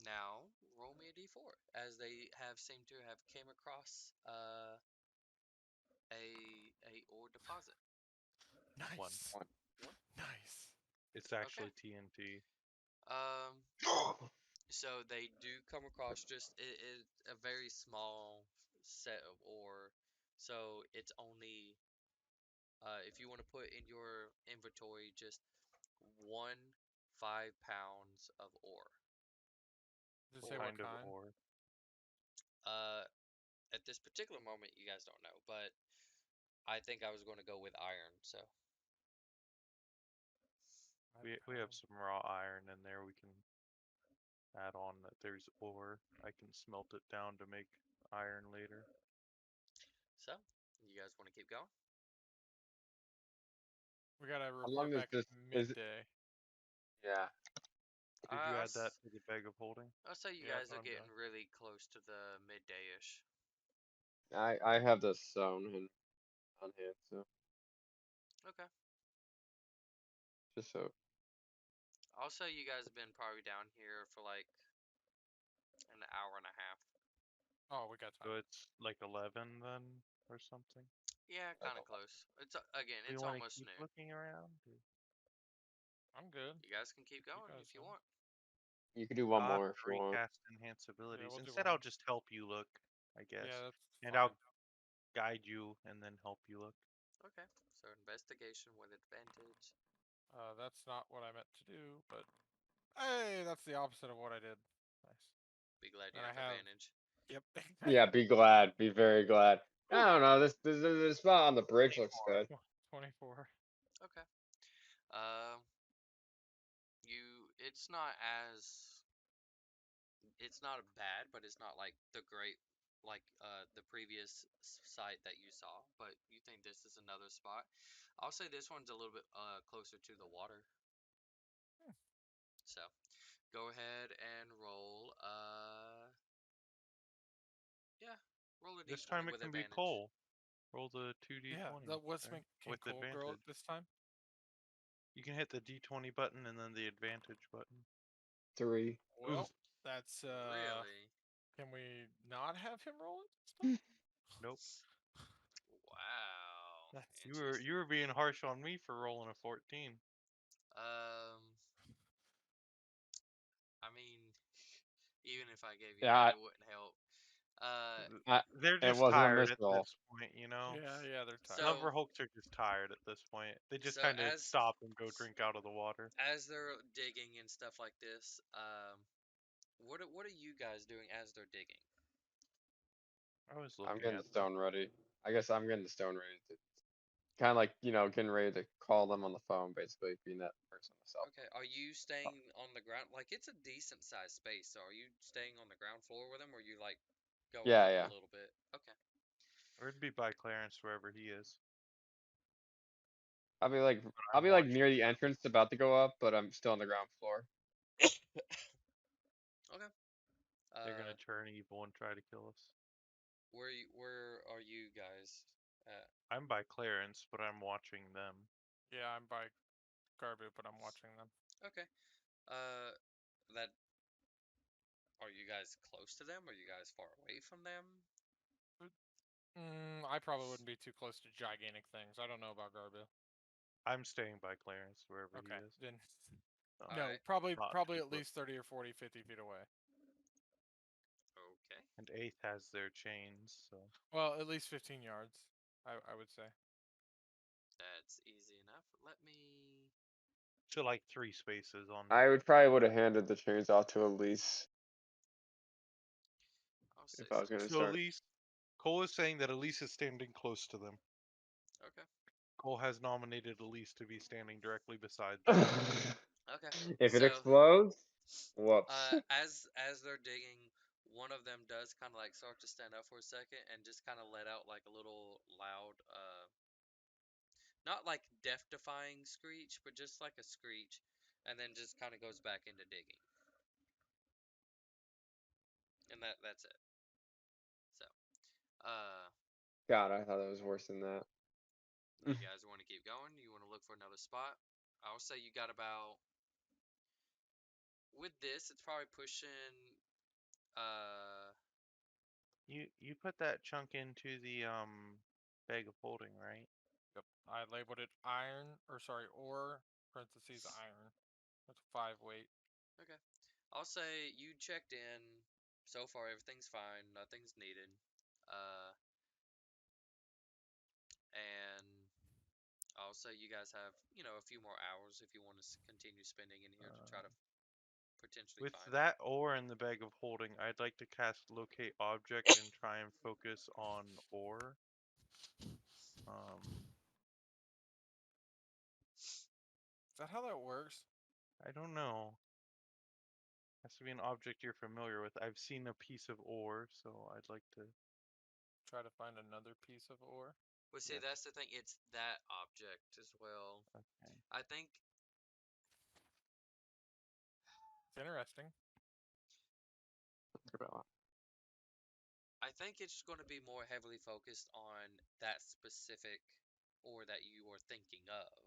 Now roll me a d4, as they have seemed to have came across a ore deposit. One. Nice. One. One. Nice. It's Okay. actually TNT. Um. So they do come across just a very small set of ore. So it's only if you want to put in your inventory just 1 5 pounds of ore. Does it say What what kind of kind? ore? Uh, at this particular moment, you guys don't know, but I think I was going to go with iron. So Five We have pounds. some raw iron in there. We can add on that there's ore. I can smelt it down to make iron later. so you guys want to keep going? We gotta How long report is back at this? Is it? midday. Yeah. Did you I'll add that to the bag of holding? I'll say you Yeah, that's guys what are I'm doing. getting really close to the midday-ish. I have this zone in, on hand, so Okay. just so. I'll say you guys have been probably down here for like an hour and a half. Oh, we got time. So it's like 11 then, or something. Yeah, kind of close. It's again, We it's want to almost keep noon. looking around. I'm good. You guys can keep You going guys if you know. want. You could do one I'll have more if to you want. recast enhance Yeah, abilities. we'll do Instead, one I'll more. just help you look, I guess, Yeah, that's and fine. I'll guide you and then help you look. Okay. So investigation with advantage. That's not what I meant to do, but hey, that's the opposite of what I did. Nice. Be glad you Then I have have. advantage. Yep. Yeah, be glad. Be very glad. Whew, I don't know. This spot on the bridge looks 24. good. 24. Okay. Um, it's not as it's not bad, but it's not like the great the previous site that you saw, but you think this is another spot. I'll say this one's a little bit closer to the water. Hmm. So go ahead and roll. Yeah, roll a This d20 time it with can be advantage. Cole. Roll the two Yeah, d20s what's there can with Cole grow it advantage. this time? You can hit the d20 button and then the advantage button. 3. Ooh, Well, that's Really? Can we not have him roll it this time? nope. Wow. That's You Interesting. were being harsh on me for rolling a 14. Um, I mean, even if I gave you that, Yeah, it wouldn't help. Uh, I, They're it just wasn't a tired at misroll. this point, you know? yeah, they're tired. so Lumberhulks are just tired at this point. They just so kind of stop and go drink out of the water. as they're digging and stuff like this, what are you guys doing as they're digging? I was I'm looking getting the at them. stone ready. I guess I'm getting the stone ready to kind of like, getting ready to call them on the phone, basically, being that person myself. Okay, are you staying on the ground? Like it's a decent sized space, so are you staying on the ground floor with them, or you like going Yeah, up a yeah. little bit? Okay. Or it'd be by Clarence wherever he is. I'll be like, But I'll I'm be like watching. near the entrance, about to go up, but I'm still on the ground floor. Okay. They're gonna Uh, turn evil and try to kill us. where are you guys at? I'm by Clarence, but I'm watching them. Yeah, I'm by Garbu, but I'm watching them. Okay. Uh, that are you guys close to them? Are you guys far away from them? I probably wouldn't be too close to gigantic things. I don't know about Garbu. I'm staying by Clarence wherever he Okay, is. then So, All no, right. not probably too at close. least 30 or 40, 50 feet away. Okay. And Eighth has their chains, so Well, at least 15 yards, I would say. That's easy enough. Let me. to like 3 spaces on them. I would have handed the chains off to Elise I'll say if I was something gonna So start. Elise, Cole is saying that Elise is standing close to them. Okay. Cole has nominated Elise to be standing directly beside them. Okay. If it So, explodes, whoops. as they're digging, one of them does kind of like start to stand up for a second and just kind of let out like a little loud, not like death-defying screech, but just like a screech, and then just kind of goes back into digging, and that's it. So, uh, God, I thought it was worse than that. you guys want to keep going? You want to look for another spot? I'll say you got about with this, it's probably pushing. Uh, You put that chunk into the bag of holding, right? Yep. I labeled it iron, or sorry, ore, parentheses, iron. That's 5 weight. okay. I'll say you checked in. So far, everything's fine. Nothing's needed. Uh, and I'll say you guys have, a few more hours if you want to continue spending in here to try to Uh, potentially with find them. that ore in the bag of holding, I'd like to cast locate object and try and focus on ore. Is that how that works? I don't know. Has to be an object you're familiar with. I've seen a piece of ore, so I'd like to. Try to find another piece of ore. But see, Yes. that's the thing. It's that object as well. Okay. I think It's interesting. I think it's going to be more heavily focused on that specific or that you are thinking of.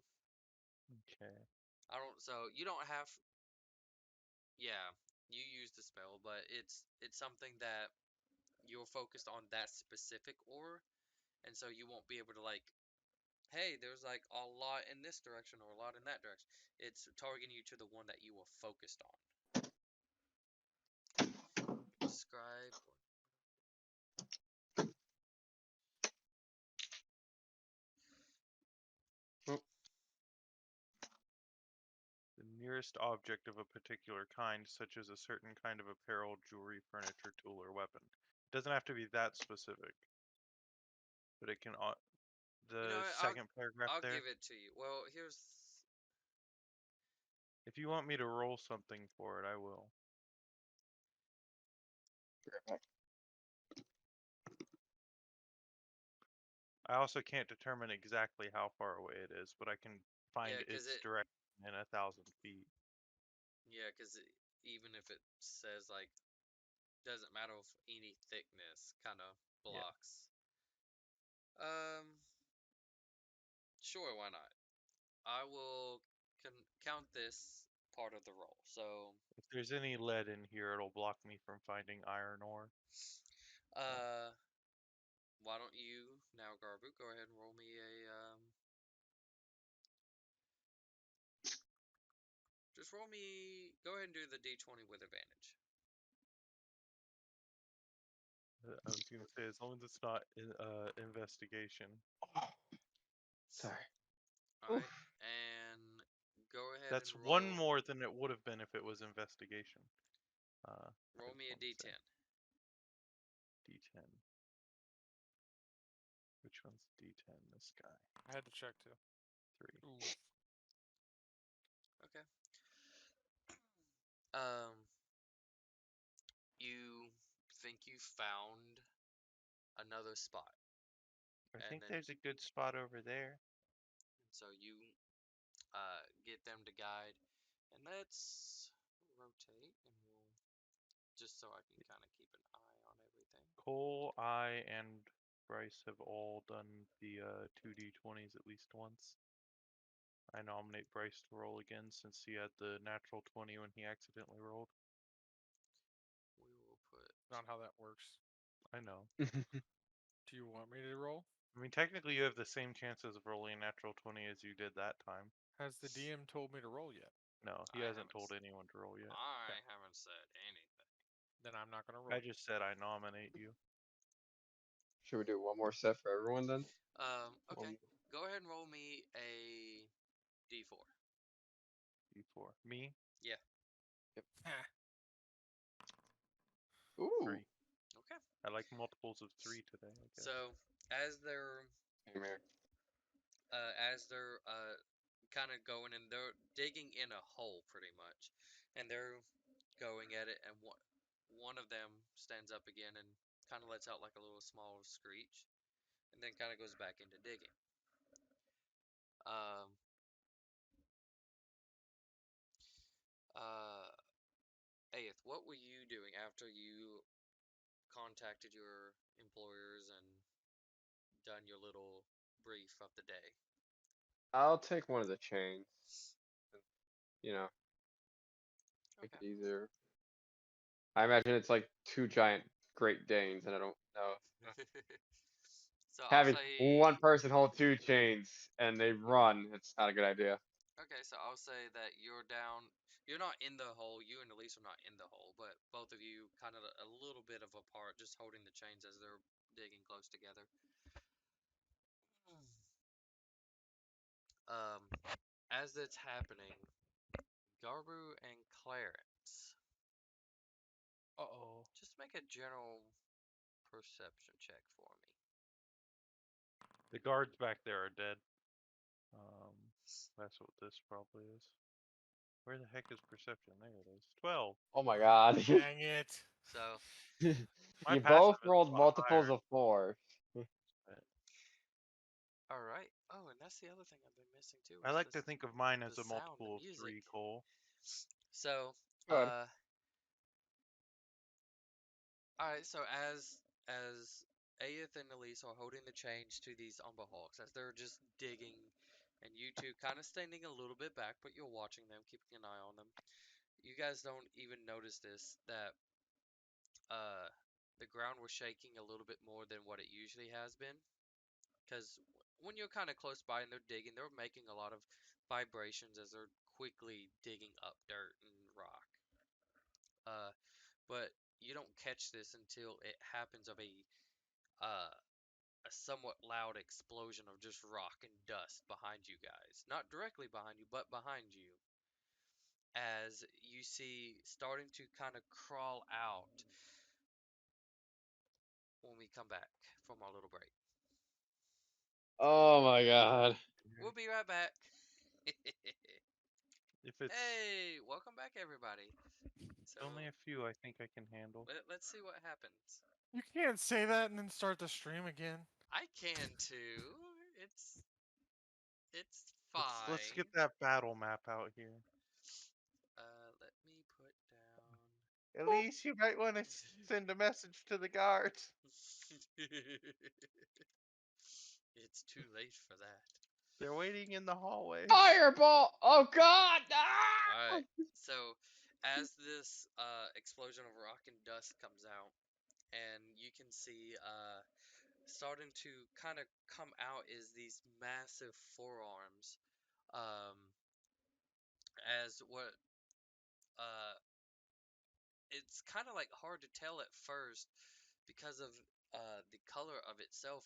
Okay. I don't. So you don't have. Yeah, you use the spell, but it's something that you're focused on that specific or, and so you won't be able to like, hey, there's like a lot in this direction or a lot in that direction. It's targeting you to the one that you were focused on. Describe. Oh, The nearest object of a particular kind, such as a certain kind of apparel, jewelry, furniture, tool, or weapon. It doesn't have to be that specific, but it can. You know The what? second paragraph I'll there. give it to you. Well, here's. If you want me to roll something for it, I will. I also can't determine exactly how far away it is, but I can find Yeah, cause its it. direction in 1,000 feet. Yeah, cause even if it says like doesn't matter if any thickness kind of Yeah. blocks. Um, sure, why not? I will count this part of the roll. So, If there's any lead in here, it'll block me from finding iron ore. So uh, why don't you now, Garbu, go ahead and roll me a just roll me. Go ahead and do the d20 with advantage. I was gonna say, as long as it's not investigation. Sorry. All right, Oof. and go ahead That's and one roll more than it would have been if it was investigation. I roll just me a want to say d10. D10. Which one's D10? This guy. I had to check too. 3. Oof. Okay. Um, you think you found another spot, I and think then there's a good spot over there. so you get them to guide, and let's rotate, and we'll just so I can kind of keep an eye on everything. Cole, I, and Bryce have all done the 2d20s at least once. I nominate Bryce to roll again since he had the natural 20 when he accidentally rolled. We will put. Not how that works. I know. Do you want me to roll? I mean, technically, you have the same chances of rolling a natural 20 as you did that time. Has the DM told me to roll yet? No, he I hasn't haven't. told anyone to roll yet. I Okay. haven't said anything. Then I'm not gonna I roll. just said I nominate you. Should we do one more set for everyone then? Okay. One. Go ahead and roll me a d4. D4. Me? Yeah. Ah, Ooh. 3. Okay. I like multiples of 3 today, I guess. So as they're Same here. kind of going and they're digging in a hole pretty much, and they're going at it, and one of them stands up again and kind of lets out like a little small screech, and then kind of goes back into digging. Um, uh, Aeth, what were you doing after you contacted your employers and done your little brief of the day? I'll take one of the chains. You know, make Okay. it easier. I imagine it's like two giant Great Danes, and I don't know. So I'll Having one say person hold two chains and they run, it's not a good idea. okay, so I'll say that you're down. You're not in the hole. You and Elise are not in the hole, but both of you kind of a little bit of apart, just holding the chains as they're digging close together. Um, as it's happening, Garbu and Clarence, uh-oh. just make a general perception check for me. The guards back there are dead. That's what this probably is. Where the heck is perception? There it is. 12. Oh my god. Dang it. So, My You passive both is a rolled lot higher. multiples of 4. But all right. Oh, and that's the other thing I've been missing too I is like to think of mine as the a sound, the multiple of music. 3, Cole. So, Good. all right, so as Aeth and Elise are holding the chains to these umber hawks, as they're just digging, and you two kind of standing a little bit back, but you're watching them, keeping an eye on them. You guys don't even notice this that uh the ground was shaking a little bit more than what it usually has been, because when you're kind of close by and they're digging, they're making a lot of vibrations as they're quickly digging up dirt and rock. Uh, but you don't catch this until it happens of uh a somewhat loud explosion of just rock and dust behind you guys. Not directly behind you, but behind you. As you see starting to kind of crawl out when we come back from our little break. Oh my god. We'll be right back. If it's Hey, welcome back, everybody. So only a few, I think I can handle. let's see what happens. You can't say that and then start the stream again. I can too. It's it's Let's get fine. that battle map out here. Let me put down. At least you might want to send a message to the guards. It's too late for that. They're waiting in the hallways. Fireball! Oh God! All Ah! right. So, as this explosion of rock and dust comes out, and you can see starting to kind of come out is these massive forearms. Um, as what uh, it's kind of like hard to tell at first because of the color of itself.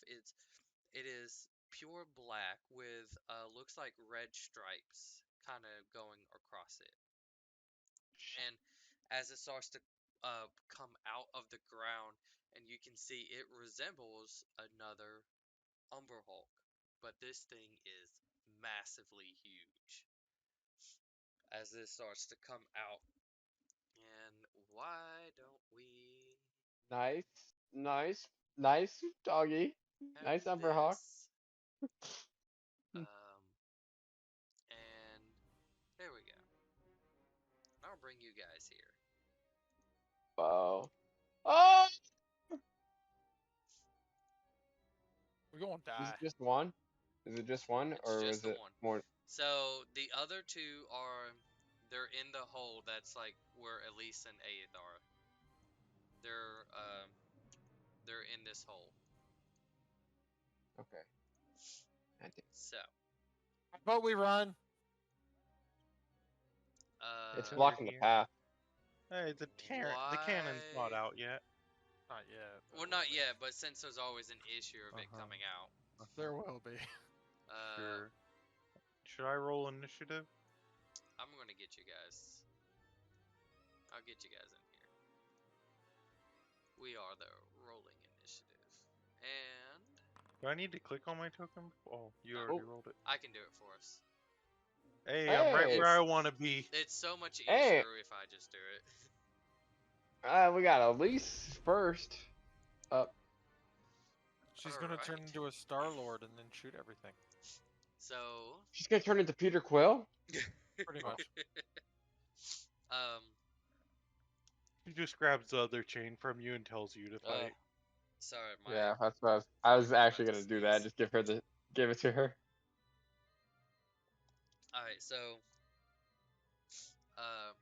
It is pure black with looks like red stripes kind of going across it. And as it starts to come out of the ground, and you can see it resembles another Umber Hulk, but this thing is massively huge as this starts to come out. And why don't we Nice, nice, nice doggy. have Nice Umberhawk. this? Um, and there we go. I'll bring you guys here. Wow. Oh! We're gonna Is die. it just one? Is it just one, It's or just is the it one. more? So the other two are they're in the hole that's like where Elise and Aeth are. They're um they're in this hole. Okay. I think So How about we run? it's uh Over blocking the here. path. Hey, the cannon's not why out yet. Not yet. but well it will not be. yet, but since there's always an issue of it Uh-huh. coming out. There will be. Uh Sure. Should I roll initiative? I'm gonna get you guys. I'll get you guys in here. We are the rolling initiative. And Do I need to click on my token? Oh, you no, already Oh, rolled it. I can do it for us. Hey, I'm right hey, where I It's want to be. it's so much hey! easier if I just do it. We got Elise first. Up. She's gonna turn Alright. into a Star Lord and then shoot everything. So She's gonna turn into Peter Quill. Pretty Oh, much. um He just grabs the other chain from you and tells you to uh fight. sorry, my yeah, that's what I was actually about to gonna do that. sneeze. Just give it to her. Alright, so uh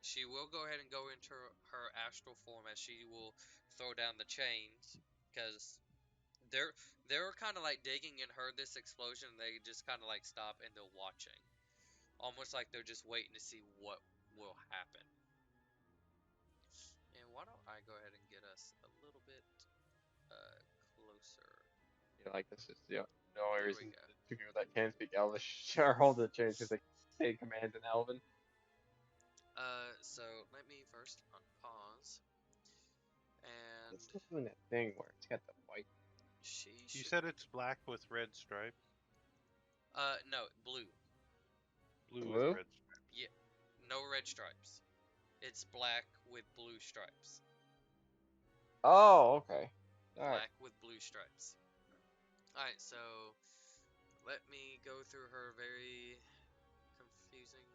she will go ahead and go into her astral form as she will throw down the chains because they're kind of like digging and heard this explosion and they just kind of like stop and they're watching, almost like they're just waiting to see what will happen. And why don't I go ahead and get us a little bit closer? Yeah, like this is the only There we reason go. the two people that can speak Elvish are holding the change because they say commands in Elven. So let me first unpause, and It's still doing that thing where it's got the white. she You should. said it's black with red stripes. No, blue. Blue with Blue? red stripes. Yeah, no red stripes. It's black with blue stripes. Oh, okay. All right. Black with blue stripes. All right, so let me go through her very confusing.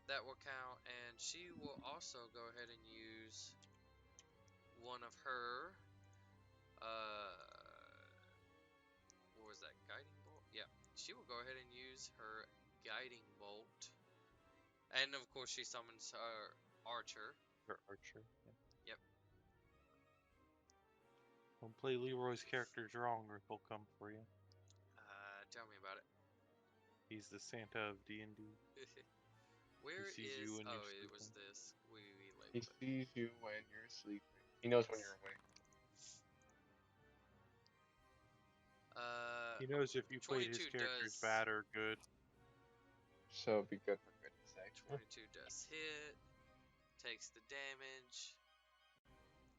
That will count, and she will also go ahead and use one of her. What was that? Guiding bolt? Yeah, she will go ahead and use her guiding bolt, and of course she summons her archer. Or archer. Yeah. Yep. Don't play Leroy's characters wrong or he'll come for you. Tell me about it. He's the Santa of D&D. Where He sees is? you when Oh, you're it was sleeping. this. We He labeled it. sees you when you're sleeping. He knows when you're awake. Uh, He knows if you played his 22 characters does. bad or good. So it'd be good for goodness sake. 22 does hit. Takes the damage,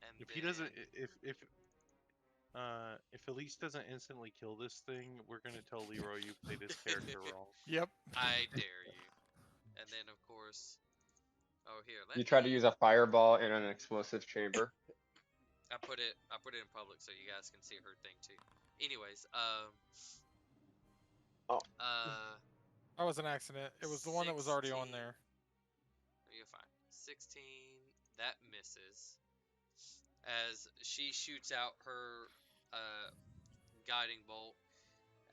and If he doesn't, then if Elise doesn't instantly kill this thing, we're gonna tell Leroy you played his character wrong. Yep. I dare you. And then of course, oh here, let You try to me. use a fireball in an explosive chamber. I put it in public so you guys can see her thing too. Anyways, Oh, uh, That was an accident. It was the one that was already on 16. there. You're fine. 16. That misses as she shoots out her uh guiding bolt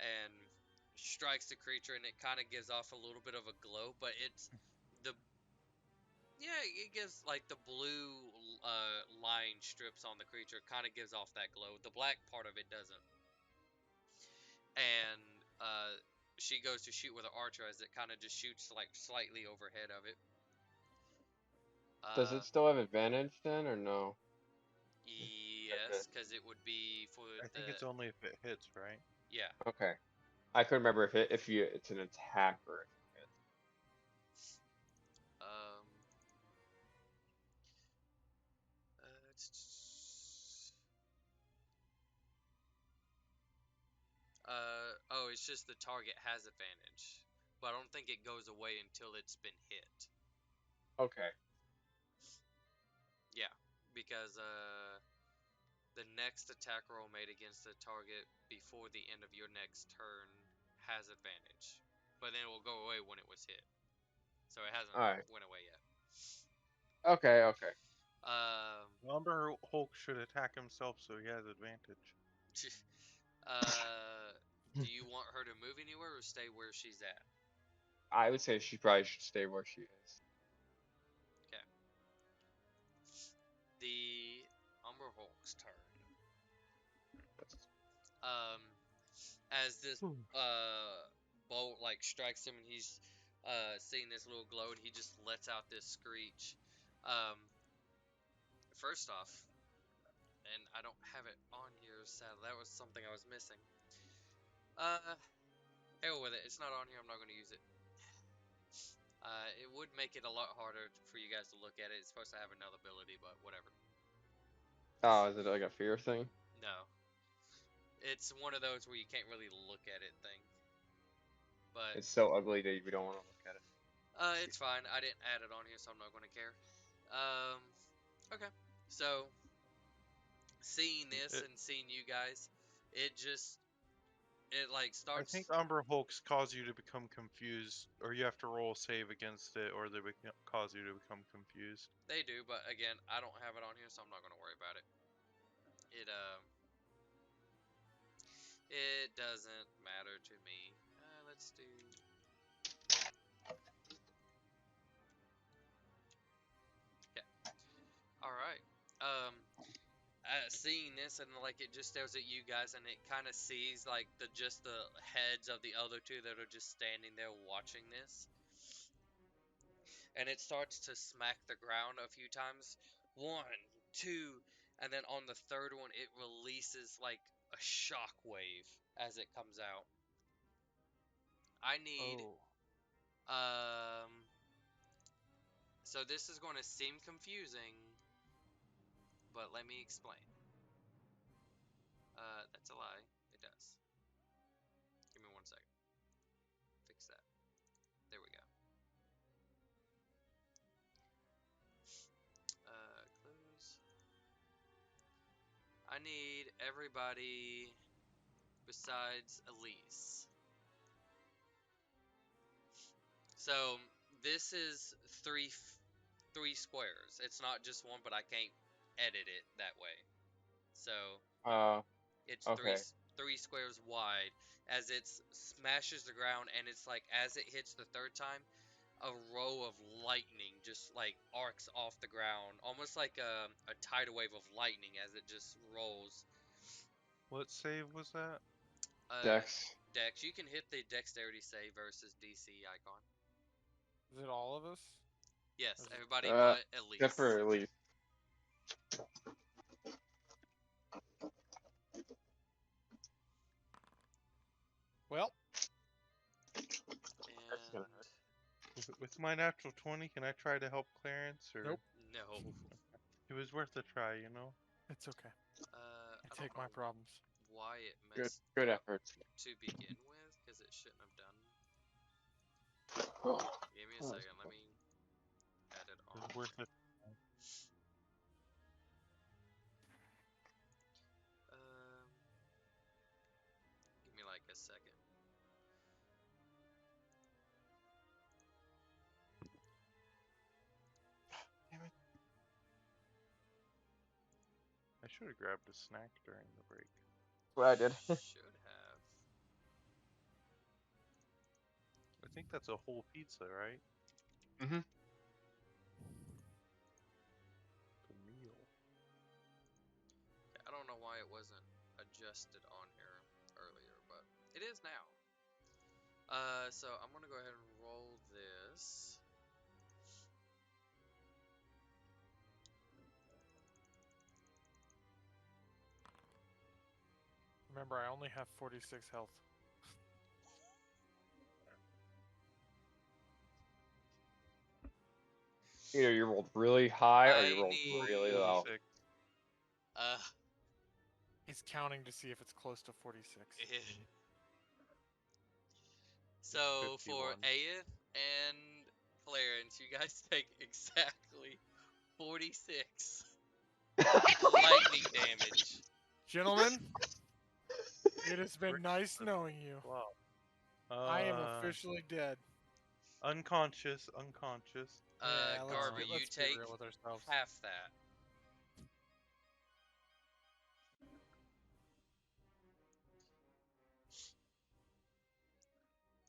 and strikes the creature, and it kind of gives off a little bit of a glow, but it's the yeah, it gives like the blue line strips on the creature kind of gives off that glow. The black part of it doesn't. And she goes to shoot with an archer as it kind of just shoots like slightly overhead of it. does Uh, it still have advantage then, or no? Okay. yes, because it would be for I the think it's only if it hits, right? yeah. Okay. I couldn't remember if it's an attack or if it's Um, oh, it's just the target has advantage, but I don't think it goes away until it's been hit. okay. Yeah, because the next attack roll made against the target before the end of your next turn has advantage, but then it will go away when it was hit. So it hasn't All right. went away yet. Okay. Okay. Lumber Hulk should attack himself so he has advantage. uh, do you want her to move anywhere or stay where she's at? I would say she probably should stay where she is. Okay. The Umber Hulk's turn. Um, as this Hmm. bolt like strikes him and he's seeing this little glow and he just lets out this screech. Um, first off, and I don't have it on here, sadly. That was something I was missing. Uh, hell with it. It's not on here. I'm not going to use it. It would make it a lot harder for you guys to look at it. It's supposed to have another ability, but whatever. Oh, is it like a fear thing? No, it's one of those where you can't really look at it thing. But It's so ugly that we don't want to look at it. it's fine. I didn't add it on here, so I'm not going to care. Um, okay. So seeing this It, and seeing you guys, it just it like I think starts. Umber Hulks cause you to become confused, or you have to roll a save against it, or they cause you to become confused. They do, but again, I don't have it on here, so I'm not going to worry about it. It doesn't matter to me. Let's do. Okay. All right. Seeing this and like it just stares at you guys and it kind of sees like the heads of the other two that are just standing there watching this, and it starts to smack the ground a few times. One, two, and then on the third one it releases like a shock wave as it comes out. I need Oh. um so this is going to seem confusing, but let me explain. That's a lie. It does. Give me 1 second. Fix that. There we go. Clues. I need everybody besides Elise. So this is three squares. It's not just one, but I can't edit it that way. So Uh, it's okay. three squares wide as it smashes the ground, and it's like as it hits the third time, a row of lightning just like arcs off the ground, almost like a tidal wave of lightning as it just rolls. What save was that? Uh, Dex. Dex, you can hit the dexterity save versus DC icon. Is it all of us? Or Yes, is it... everybody Uh, but except for Elise. Elise. Well, That's gonna And hurt. With my natural 20, can I try to help Clarence, or nope. no, it was worth a try, you know? It's okay. I I don't take my know problems. why it Good. messed Good up effort. to begin with, because it shouldn't have done. Oh, Give me a that was second. Let cool. me add it It on was worth here. it. second. Damn it. I should have grabbed a snack during the break. That's what I did. Should have. I think that's a whole pizza, right? Mm-hmm. The meal. I don't know why it wasn't adjusted on here earlier, but it is now. So I'm gonna go ahead and roll this. Remember, I only have 46 health. Either you rolled really high or you I rolled really low. need 46. uh He's counting to see if it's close to 46. so for 51. Aeth and Clarence, you guys take exactly 46 lightning damage. Gentlemen, it has been Rick nice said, knowing you. wow. I am officially dead. Unconscious, unconscious. Yeah, Garby, you let's be take real with ourselves. half that.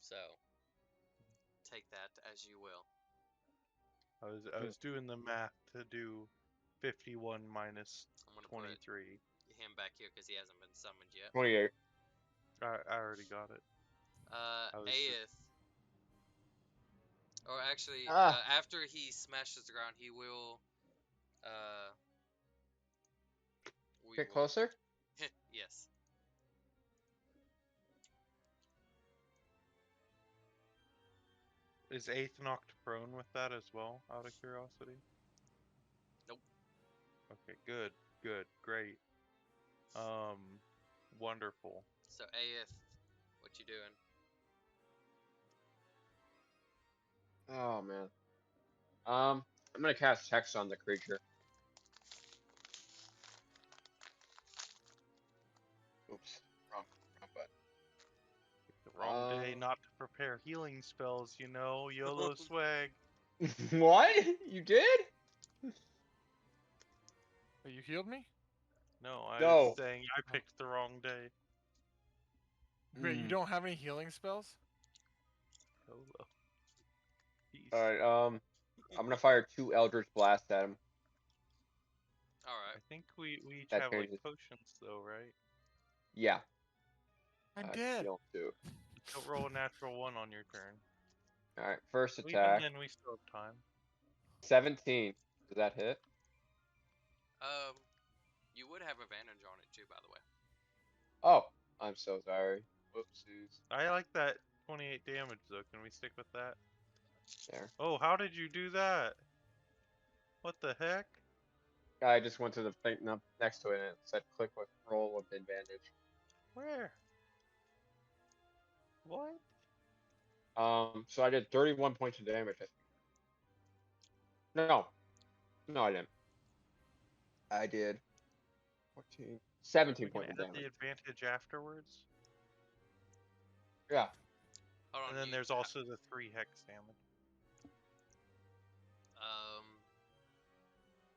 So take that as you will. I was doing the math to do 51 minus I'm gonna put 23. him back here because he hasn't been summoned yet. 28. I already got it. I was just- Aeth. Or actually, Ah, after he smashes the ground, he will. We get will. closer. Yes. Is 8th knocked prone with that as well, out of curiosity? Nope. Okay, good, great. Wonderful. So Aeth, what you doing? Oh man. I'm gonna cast Hex on the creature. Oops, wrong The wrong day button. not to prepare healing spells, you know, YOLO swag. What? You did? Oh, you healed me? No, I was No. saying I picked the wrong day. Wait, you Mm. don't have any healing spells? YOLO. Peace. All right. I'm gonna fire 2 Eldritch Blast at him. All I right. think we each That have like changes. potions though, right? Yeah. I'm I dead. heal 2. Don't roll a natural 1 on your turn. All right. First Well, even attack. then, we still have time. 17. Does that hit? You would have advantage on it too, by the way. Oh, I'm so sorry. Whoopsies. I like that 28 damage though. Can we stick with that? There. Oh, how did you do that? What the heck? I just went to the thing next to it and it said click with roll with advantage. Where? What? So I did 31 points of damage, I think. No. No, I didn't. I did 14, Aren't 17 we gonna points of add the damage. advantage afterwards? Yeah. Hold on. And then there's also the 3 hex damage.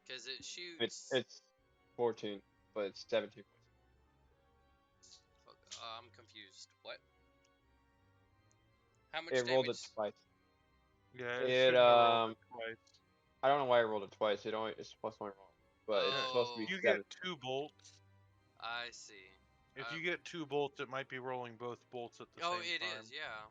Because it It's shoots. it's 14, but it's 17 points. I'm confused. What? How much It rolled it damage? twice. Yeah, it It shouldn't have rolled it twice. I don't know why I rolled it twice. It's supposed to only roll, but it's supposed to be Oh, You get 7. 2 bolts. I see. If you get 2 bolts, it might be rolling both bolts at the Oh, same it time. is. Yeah.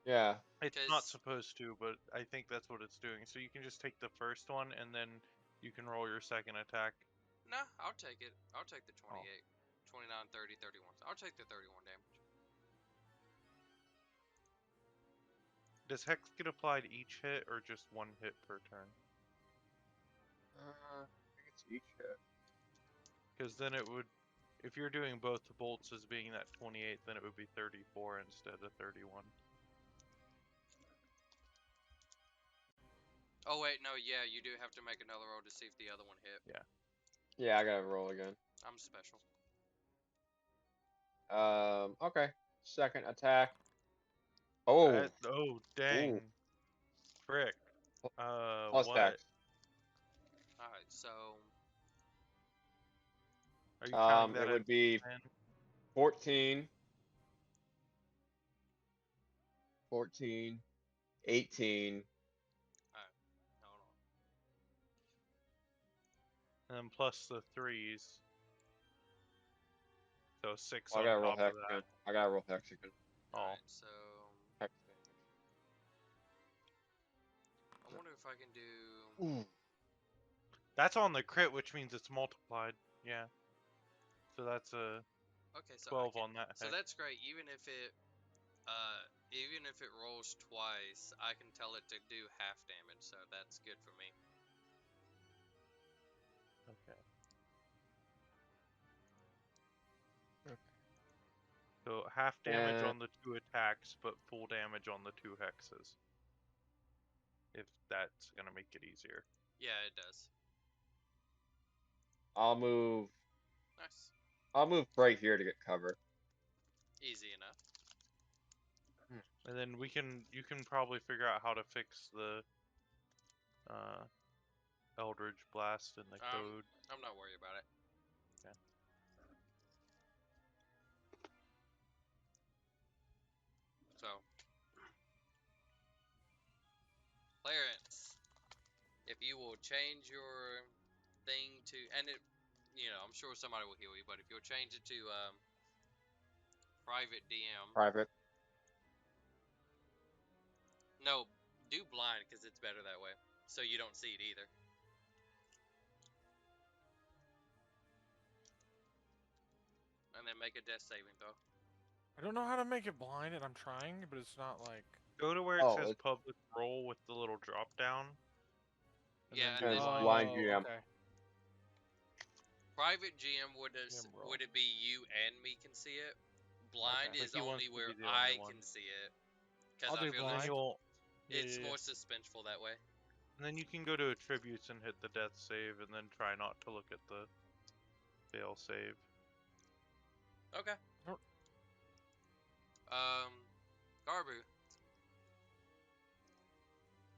Yeah. It's not 'Cause supposed to, but I think that's what it's doing. So you can just take the first one, and then you can roll your second attack. nah, I'll take it. I'll take the Oh. 28, 29, 30, 31. I'll take the 31 damage. Does hex get applied each hit, or just 1 hit per turn? I think it's each hit. Because then it would, if you're doing both bolts as being that 28, then it would be 34 instead of 31. Oh wait, no, yeah, you do have to make another roll to see if the other one hit. Yeah. Yeah, I gotta roll again. I'm special. Okay. second attack. Oh, Oh, ooh, dang. Frick. plus What? dex. All right, so Are you counting It that as would be 10? 14, 14, 18. all right, hold on. And then plus the 3s. So 6 Oh, I on gotta roll top of hex that. again. I gotta roll hex again. All Oh. right, so Hex I wonder if I can do. damage. Ooh. That's on the crit, which means it's multiplied. Yeah. So that's a Okay, so I 12 can. on that So hex. that's great. Even if it rolls twice, I can tell it to do half damage. So that's good for me. Okay. So half damage And on the 2 attacks, but full damage on the 2 hexes. If that's gonna make it easier. Yeah, it does. I'll move. Nice, I'll move right here to get cover. easy enough. And then you can probably figure out how to fix the Eldritch Blast in the code. I'm not worried about it. Okay. So, Clarence, if you will change your thing to, and it, I'm sure somebody will heal you, but if you'll change it to private DM, Private. no, do blind because it's better that way, so you don't see it either. And then make a death saving throw. I don't know how to make it blind, and I'm trying, but it's not like. Go to where it Oh, says it's public role with the little drop down. And Yeah, then and do and it's then blind. blind Oh, GM. okay. private GM GM roll. would it be you and me can see it? Blind Okay. But is he wants only to where be the only I one. can see it. Because I'll I do feel And then like blind. you'll it's more suspenseful that way. And then you can go to attributes and hit the death save, and then try not to look at the fail save. Okay. Nope. Garbu.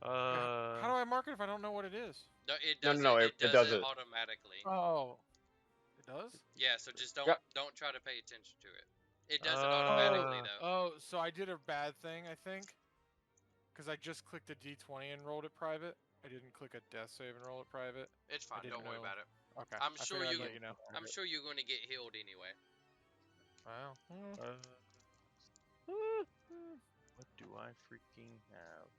How do I mark it if I don't know what it is? No, it No, does no, it. no. It It does does it it. automatically. Oh, it does. Yeah. So just Yep. don't try to pay attention to it. It does it automatically though. Oh, so I did a bad thing, I think, because I just clicked a D20 and rolled it private. I didn't click a death save and roll it private. It's fine. didn't Don't worry know. about it. Okay. I'm I sure figured I'd you. let you know. I'm sure you're going to get healed anyway. Wow. What do I freaking have?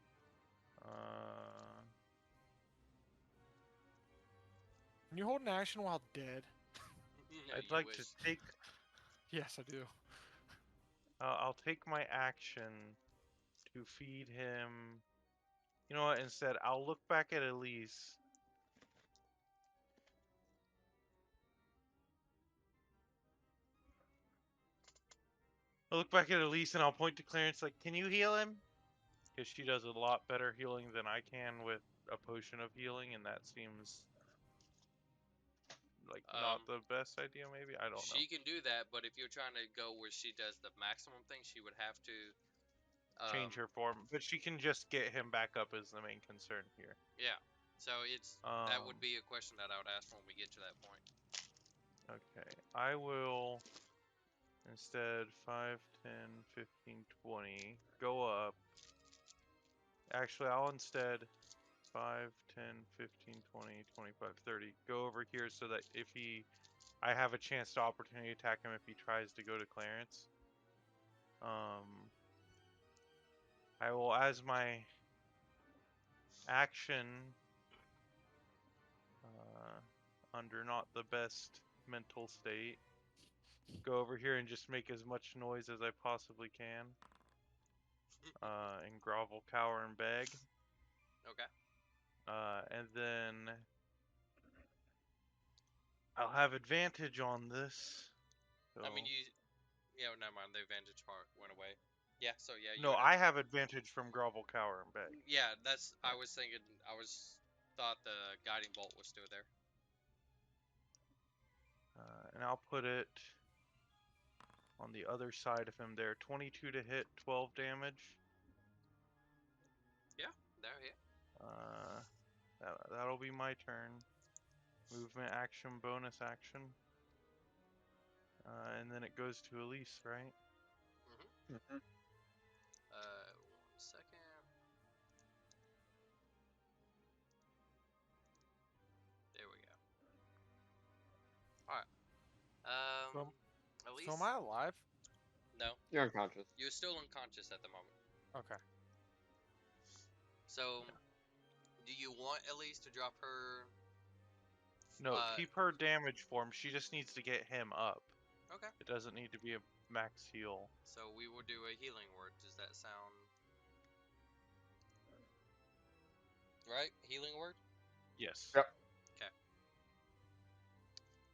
Can you hold an action while dead? No, I'd you like wish. to take. Yes, I do. I'll take my action to feed him. You know what? Instead, I'll look back at Elise. I'll look back at Elise and I'll point to Clarence like, "Can you heal him?" Because she does a lot better healing than I can with a potion of healing, and that seems like not the best idea. Maybe I don't know. She can do that, but if you're trying to go where she does the maximum thing, she would have to. Change her form, but she can just get him back up is the main concern here. Yeah. So that would be a question that I would ask when we get to that point. Okay, I will instead 5, 10, 15, 20 go up. Actually, I'll instead 5, 10, 15, 20, 25, 30 go over here so that if I have a chance to opportunity attack him if he tries to go to Clarence. I will, as my action, under not the best mental state, go over here and just make as much noise as I possibly can. And grovel, cower, and beg. Okay. And then I'll have advantage on this. So... I mean, never mind. The advantage part went away. Yeah. So yeah, you No, would I have advantage from grovel, cower, and beg. Yeah, I was thinking. Thought the guiding bolt was still there. And I'll put it on the other side of him there. 22 to hit, 12 damage. Yeah, they're here. That'll be my turn. Movement action, bonus action. And then it goes to Elise, right? Mm-hmm. Mhm. 1 second. There we go. All right. So, Elise? so am I alive? No, You're unconscious. you're still unconscious at the moment. Okay. So, do you want Elise to drop her? No, keep her damage form. She just needs to get him up. Okay. It doesn't need to be a max heal. So we will do a healing word. Does that sound right? Healing word. Yes. Yep. Okay.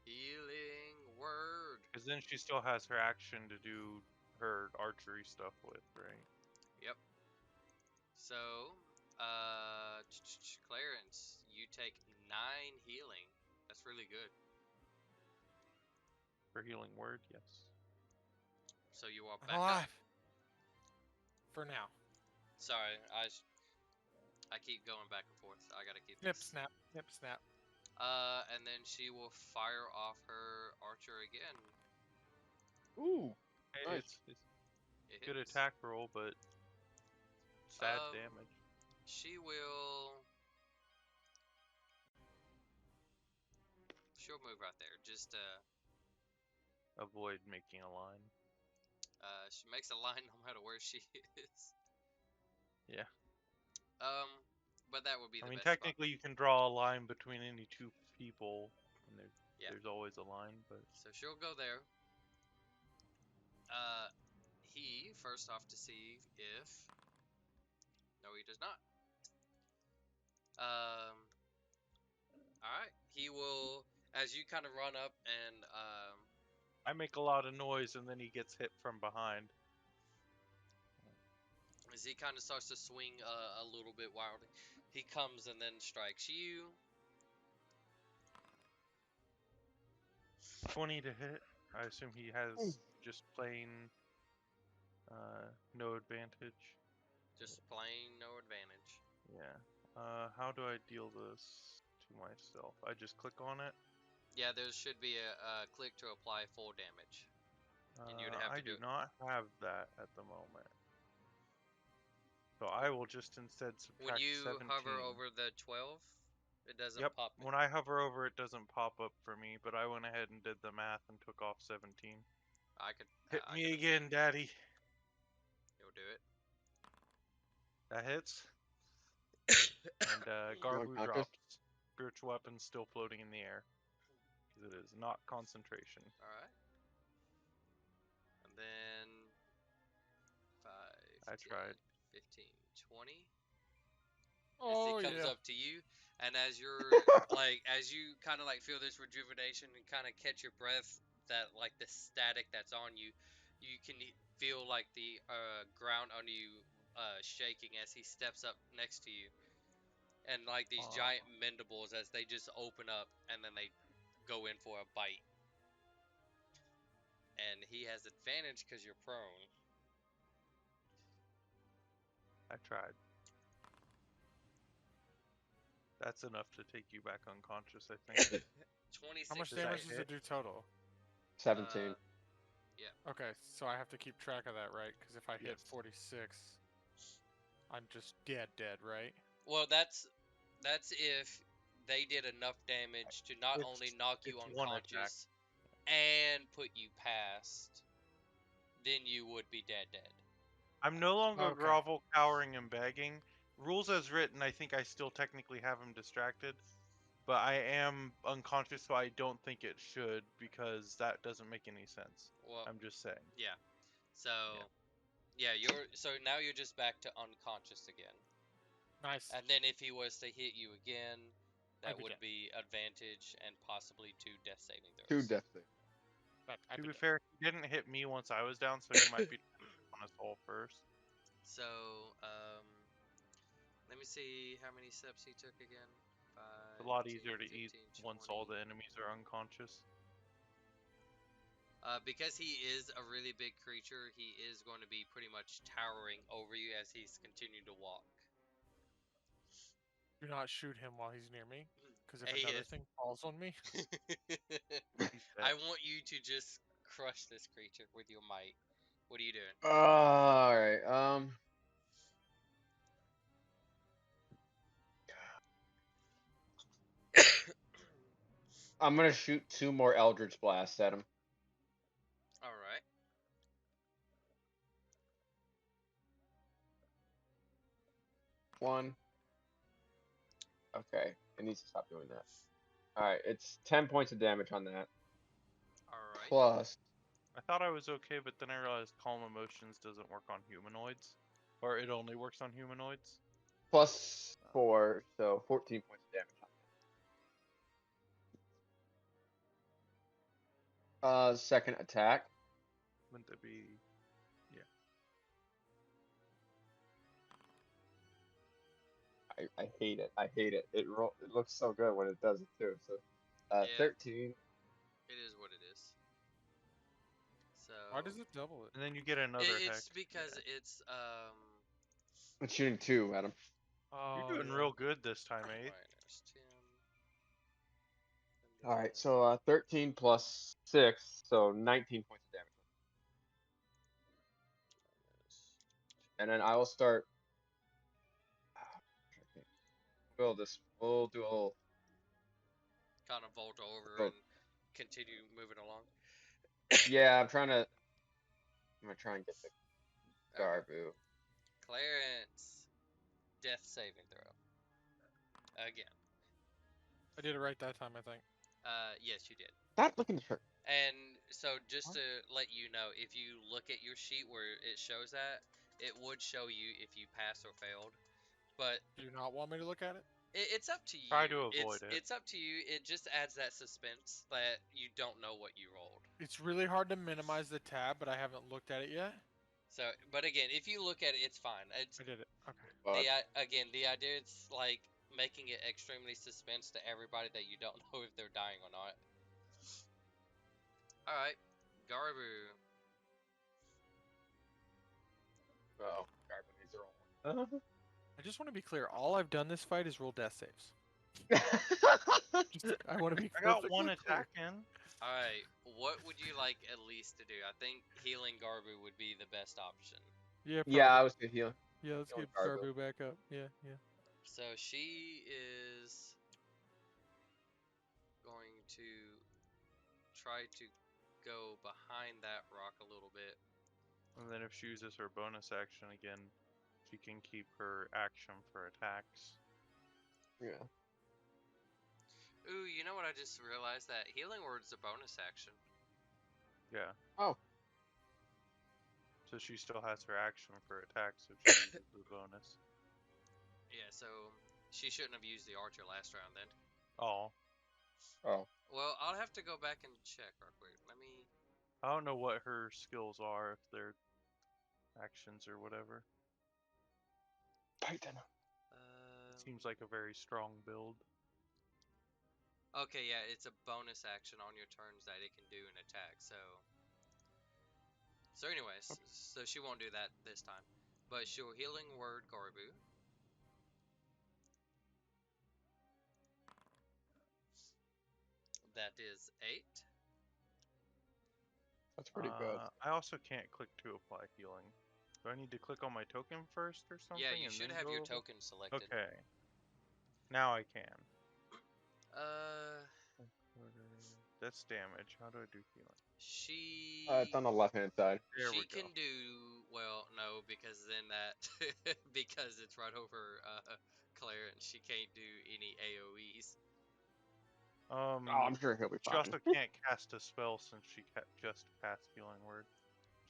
Healing word. Because then she still has her action to do her archery stuff with, right? Yep. So, Clarence, you take 9 healing. That's really good. For healing word, yes. So you are I'm back up. alive. For now. Sorry, I keep going back and forth. I gotta keep Nip this. snap. Nip snap. And then she will fire off her archer again. Ooh. Hey, Nice. it's It good hits. attack roll, but sad Um, damage. She will. She'll move right there. Just Avoid making a line. she makes a line no matter where she is. Yeah. Um, but that would be I the mean, best spot. technically, you can draw a line between any two people, and Yeah. there's always a line, but So she'll go there. He first off to see if. No, he does not. All right. He will, as you kind of run up and I make a lot of noise, and then he gets hit from behind. as he kind of starts to swing a little bit wildly, he comes and then strikes you. 20 to hit. I assume he has just plain no advantage. Just plain no advantage. Yeah. How do I deal this to myself? I just click on it. Yeah, there should be a click to apply full damage. And you'd have I to do do it. not have that at the moment. So I will just instead When subtract you 17. hover over the 12, it doesn't Yep, pop. when I hover over it doesn't pop up for me, but I went ahead and did the math and took off 17. I could. Hit I me could. again, daddy. You'll do it. That hits. And You Garbu unconscious? drops. Spiritual weapon still floating in the air. Because it is not concentration. All right. And then 5, I 10, tried. 15, 20. As Oh it comes yeah. up to you, and as you're as you kind of like feel this rejuvenation and kind of catch your breath, that like the static that's on you, you can feel like the ground under you shaking as he steps up next to you, and like these giant mandibles as they just open up and then they go in for a bite, and he has advantage because you're prone. I tried. That's enough to take you back unconscious, I think. 26 How much Does that damage does hit? it do total? 17. Okay, so I have to keep track of that, right? Because if I hit Yes. 46, I'm just dead, right? Well, that's if they did enough damage to not only knock you It's one attack. unconscious and put you past, then you would be dead. I'm no longer Okay. grovel, cowering, and begging. Rules as written, I think I still technically have him distracted. But I am unconscious, so I don't think it should, because that doesn't make any sense. Well, I'm just saying. yeah. So, yeah, now you're just back to unconscious again. Nice. And then if he was to hit you again, I'd that be would dead. be advantage and possibly 2 death saving 2 throws. death saves. But I'd To be be dead. fair, he didn't hit me once I was down, so he might be on us all first. So, let me see how many steps he took again. 5, It's a lot 10, easier to eat 15, once all 20. the enemies are unconscious. Because he is a really big creature, he is going to be pretty much towering over you as he's continuing to walk. Do not shoot him while he's near me, because if Hey, another thing falls on me, He's dead. I want you to just crush this creature with your might. What are you doing? All right. I'm gonna shoot 2 more Eldritch blasts at him. All right. One. Okay, it needs to stop doing that. All right, it's 10 points of damage on that. All right. Plus, I thought I was okay, but then I realized calm emotions doesn't work on humanoids, or it only works on humanoids. plus 4, so 14 points of damage on that. Second attack. Wouldn't that be? Yeah. I hate it. I hate it. It looks so good when it does it too. So, Yeah, 13. it is what it is. So why does it double it? And then you get another it's hex. because Yeah. it's I'm shooting 2 at him. You're Oh, doing yeah. real good this time, eh? minus 10. And All right, then so 13 plus 6, so 19 points of damage. minus And then I will start. We'll do a little. kind of vault over So, and continue moving along. yeah, I'm gonna try and get the Okay. Garbu. Clarence, death saving throw. Again. I did it right that time, I think. Yes, you did. Stop looking at her. And so, just to let you know, if you look at your sheet where it shows that, it would show you if you passed or failed. But Do you not want me to look at it? it's up to Try you. to avoid it. It's up to you. It just adds that suspense that you don't know what you rolled. It's really hard to minimize the tab, but I haven't looked at it yet. So, but again, if you look at it, it's fine. It's I did it. Okay. But the idea it's like making it extremely suspense to everybody that you don't know if they're dying or not. All right, Garbu. oh, Garbu needs to roll. I just want to be clear. All I've done this fight is roll death saves. Just, I want to be I got one perfectly clear. attack in. All right, what would you like at least to do? I think healing Garbu would be the best option. Yeah, Yeah, I probably. was gonna heal. Yeah, let's healing get Garbu. Garbu back up. Yeah, yeah. So she is going to try to go behind that rock a little bit. And then if she uses her bonus action again, she can keep her action for attacks. Yeah. Ooh, you know what? I just realized that healing word's a bonus action. Yeah. Oh. So she still has her action for attacks if she uses the bonus. Yeah, so she shouldn't have used the archer last round then. Oh. Oh. Well, I'll have to go back and check real quick. Let me. I don't know what her skills are, if they're actions or whatever. Titan. Seems like a very strong build. Okay, yeah, it's a bonus action on your turns that it can do an attack. So anyways, so she won't do that this time, but she'll healing word Garbu. That is 8. That's pretty good. I also can't click to apply healing. Do I need to click on my token first or something? Yeah, you and should then have go your over? token selected. Okay. Now I can. That's damage. How do I do healing? It's on the left-hand side. There we She go. can do well, no, because then that because it's right over Claire and she can't do any AoEs. Oh, I'm sure he'll be She fine. also can't cast a spell since she just cast healing word.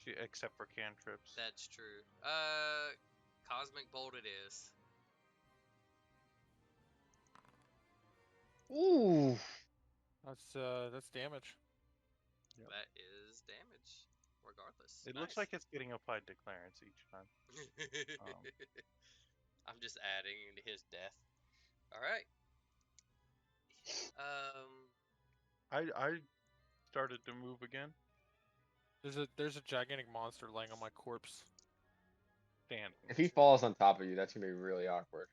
She except for cantrips. That's true. Cosmic Bolt it is. Ooh. That's damage. Yep. That is damage, regardless. It Nice. looks like it's getting applied to Clarence each time. I'm just adding to his death. All right. I started to move again. There's a gigantic monster laying on my corpse. Standing. If he falls on top of you, that's gonna be really awkward.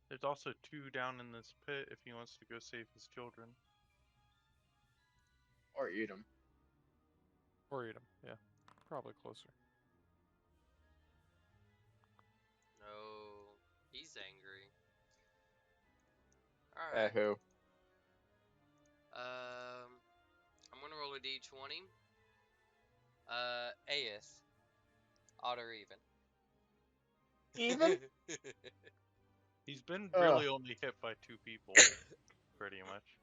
There's also 2 down in this pit if he wants to go save his children. Or eat him. Or eat him. Yeah, probably closer. No, he's angry. All right. Who? I'm gonna roll a d20. Aeth. Odd or even. Even? He's been Ugh. really only hit by 2 people, pretty much.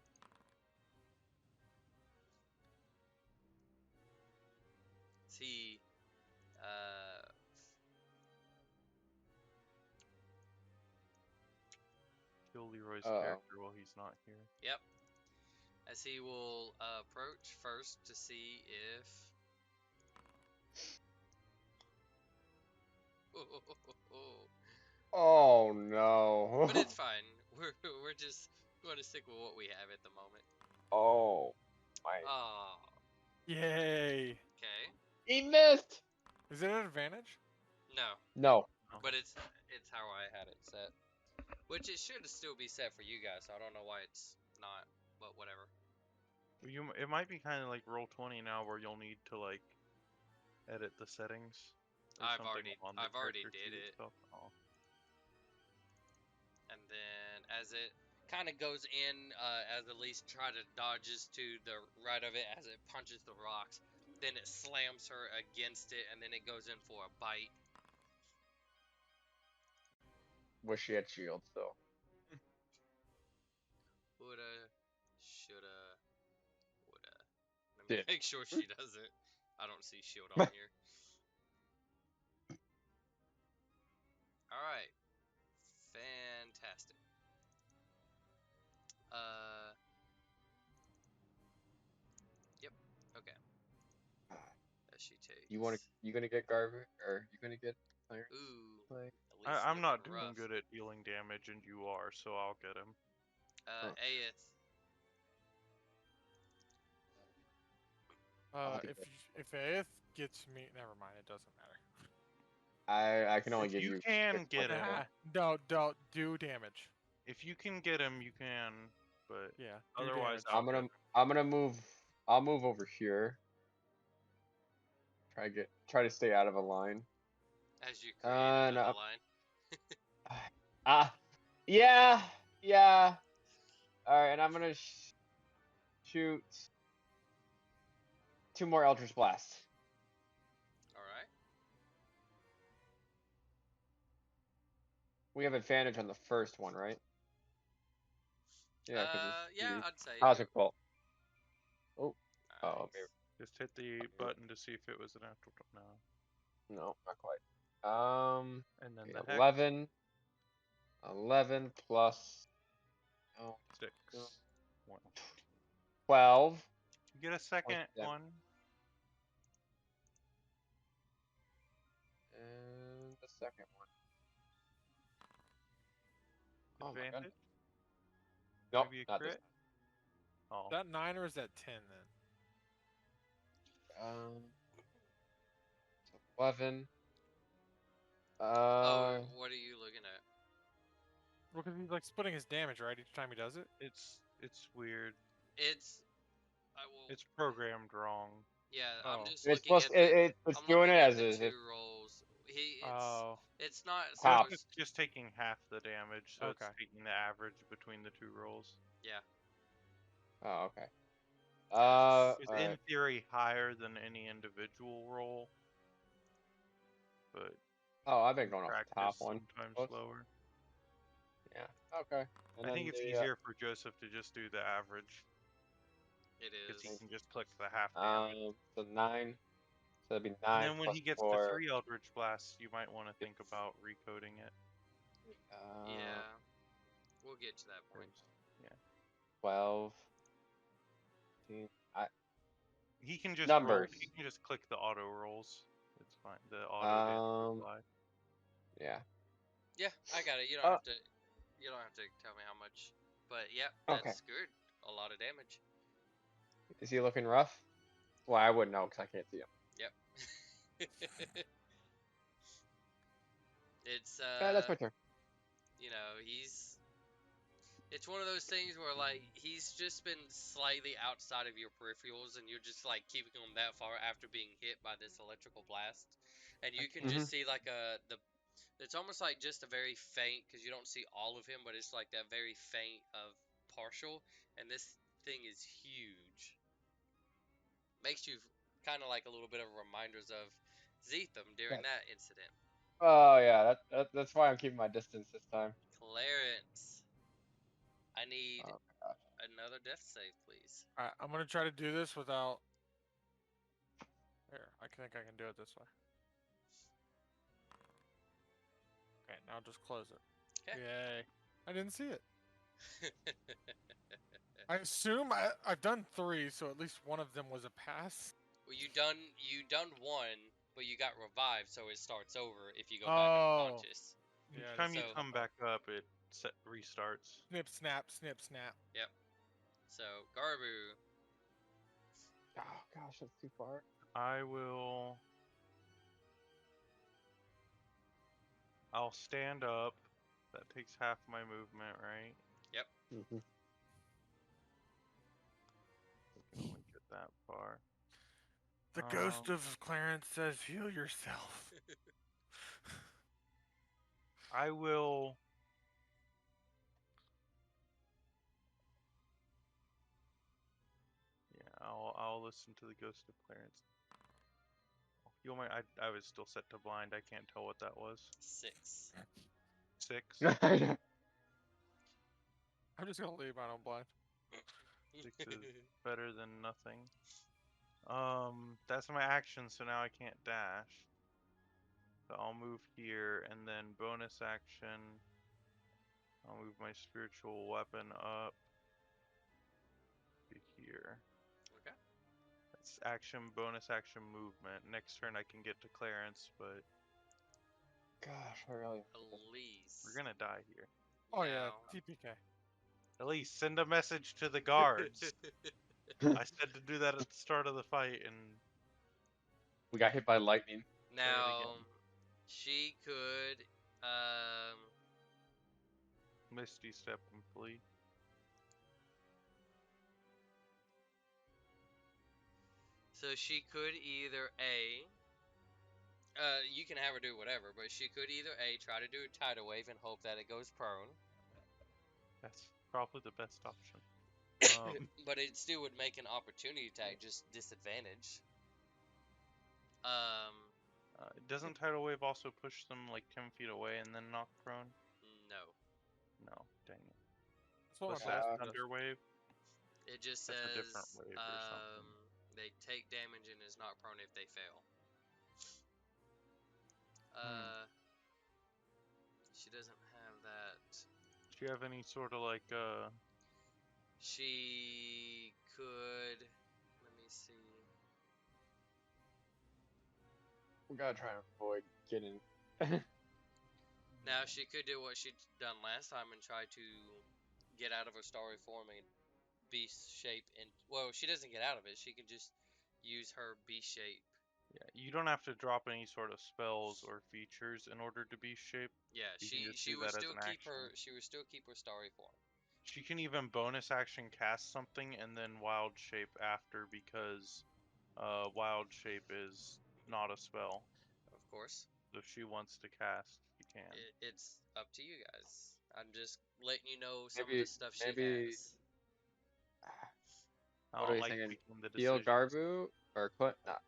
He, uh, Kill Leroy's Uh-oh. character while he's not here. yep. As he will approach first to see if. Oh no. But it's fine. We're just going to stick with what we have at the moment. Oh my. Oh, Yay! okay. He missed. Is it an advantage? No, No. but it's how I had it set. Which it should still be set for you guys. So I don't know why it's not, but whatever. It might be kind of like Roll20 now, where you'll need to like edit the settings. Or I've something already on the character did sheet it. Stuff. Oh. And then as it kind of goes in, as Elise try to dodges to the right of it as it punches the rocks, then it slams her against it, and then it goes in for a bite. Wish she had shields though. Woulda, shoulda, woulda. Let me Did. make sure she doesn't. I don't see shield on here. All right, fantastic. Uh, yep. Okay. As she takes. You gonna get garbage or you gonna get iron? Ooh. Like, I'm not looking doing rough. good at dealing damage, and you are, so I'll get him. Aeth. I'll have to If get- if Aeth gets me, never mind. It doesn't matter. I can only If give you you. can 6 get points him, more. No, don't do damage. if you can get him, you can. But Yeah, do otherwise, damage. I'll get him. I'm gonna move. I'll move over here. Try to stay out of a line. As you create another No. line. Yeah. Yeah. All right, and I'm gonna shoot 2 more Eldritch Blasts. All right. We have advantage on the first one, right? Yeah, because Yeah, I'd say. Cosmic Bolt. Oh. Nice. Oh, maybe. Just hit the button to see if it was an actual. No. No, not quite. And then Okay, the hex. 11 plus. Oh, 6. no. 1. 12. You get a second that? one. And the second one. Oh my god. Advantage. Nope, Maybe a not this crit. Oh. Is that 9 or is that 10 then? time. 11. Oh, what are you looking at? Well, because he's like splitting his damage, right? Each time he does it. It's weird. It's. I will. It's programmed wrong. Yeah, Oh. I'm just It's looking supposed. at the. It's I'm doing looking it at as the is. two rolls. It's. Oh, It's not So Half. supposed. it's just taking half the damage, so Okay. it's taking the average between the 2 rolls. Yeah. Oh, okay. It's in Alright. theory higher than any individual roll, but Oh, I've been going off the top practice one. sometimes Oops. lower. Yeah. Okay. And I then think it's the, easier for Joseph to just do the average, It because he is. can just click the half damage. So 9. So that'd be And 9 then when plus he gets 4. to 3 Eldritch Blasts, you might want to think about recoding it. Yeah. We'll get to that point. 12. 15. He can just Numbers. He can just click the auto rolls. It's fine. The auto damage apply. Yeah. Yeah, I got it. You don't have to. You don't have to tell me how much. But yeah, Okay. that's good. A lot of damage. Is he looking rough? Well, I wouldn't know because I can't see him. It's That's my turn. he's it's one of those things where like he's just been slightly outside of your peripherals and you're just like keeping him that far after being hit by this electrical blast. And I you can can't. Hmm. just see like it's almost like just a very faint because you don't see all of him, but it's like that very faint of partial. And this thing is huge. Makes you kind of like a little bit of reminders of Zetham during Yes. that incident. Oh yeah, that's why I'm keeping my distance this time. Clarence, I need Oh gosh. another death save, please. Alright, I'm gonna try to do this without. Here, I think I can do it this way. Okay, now just close it. Okay. Yay! I didn't see it. I assume I've done 3, so at least one of them was a pass. Well, you done one, but you got revived, so it starts over if you go back Oh, unconscious. Each yeah, I time didn't you think So about come that. back up, it restarts. Snip, snap, snip, snap. yep. So Garbu, Oh gosh, that's too far. I will. I'll stand up. That takes half my movement, right? yep. Hmm. I can only get that far. The ghost of Clarence says, "Heal yourself." I will. Yeah, I'll listen to the ghost of Clarence. You want I was still set to blind. I can't tell what that was. 6. 6. I'm just gonna leave mine on blind. 6 is better than nothing. That's my action, so now I can't dash. So I'll move here, and then bonus action. I'll move my spiritual weapon up to here. Okay. That's action, bonus action, movement. Next turn I can get to Clarence, but Gosh, I really. we're Elise. gonna die here. Oh yeah, Now. TPK. At least send a message to the guards. I said to do that at the start of the fight, and We got hit by lightning. say it Now, again. she could, um, Misty step and flee. so she could either you can have her do whatever, but she could either try to do a tidal wave and hope that it goes prone, That's probably the best option. but it still would make an opportunity attack just disadvantage. Um, Doesn't tidal wave also push them like 10 feet away and then knock prone? no. No, dang it. That's what What's my that? best Uh, does. Thunder wave? It just That's a different says wave or something. they take damage and is not prone if they fail. Hmm. Uh, she doesn't have that. Do you have any sort of like She could. Let me see. we gotta try and avoid getting. Now she could do what she'd done last time and try to get out of her starry form and beast shape. And well, she doesn't get out of it. She can just use her beast shape. yeah, you don't have to drop any sort of spells or features in order to be shaped. Yeah, You can just she do will that as still an keep action. her. She will still keep her starry form. She can even bonus action cast something and then wild shape after because wild shape is not a spell. Of course, So if she wants to cast, she can. it's up to you guys. I'm just letting you know some of the maybe stuff she maybe. has. I What are don't you like thinking? making the Heal decisions. Garbu or not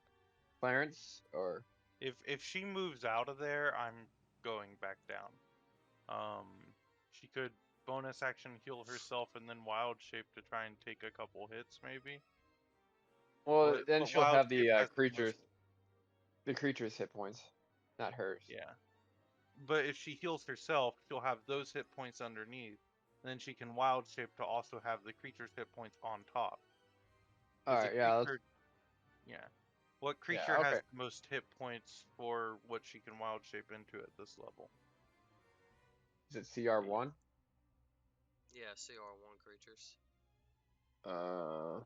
Clarence or If she moves out of there, I'm going back down. She could bonus action heal herself and then wild shape to try and take a couple hits, maybe. well, But then but she'll wild have shape the has the most. creature's hit points, not hers. Yeah. But if she heals herself, she'll have those hit points underneath. And then she can wild shape to also have the creature's hit points on top. All Because the right, yeah, creature, yeah. What creature yeah, has okay. the most hit points for what she can wild shape into at this level? Is it CR1? Yeah, CR1 creatures. Uh,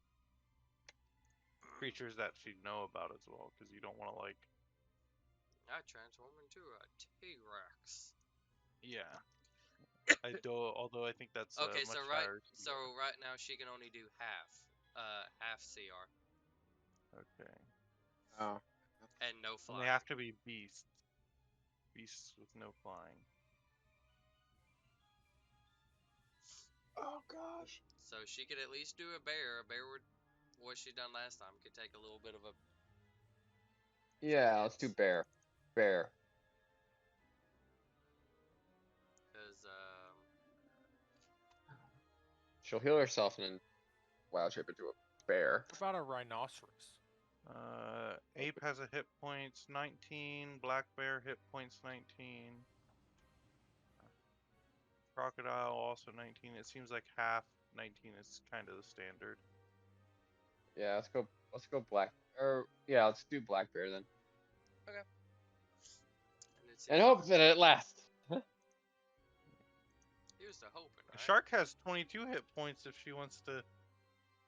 creatures that she'd know about as well, because you don't want to like. I transform into a T-Rex. Yeah. I do. Although I think that's Okay, much so higher. right now she can only do half CR Okay. Oh. and no And they flying. have to be beasts. Beasts with no flying. Oh gosh. So she could at least do a bear. A bear would what she done last time could take a little bit of a few Yeah, let's do hits. bear. Bear. Cause She'll heal herself and then wild shape into a bear. What about a rhinoceros? Ape has a hit points 19. Black bear hit points 19. Crocodile also 19. It seems like half 19 is kind of the standard. Yeah, let's go black. Or yeah, let's do black bear then. okay. And it And seems hope that it lasts. here's the hoping, A right? shark has 22 hit points if she wants to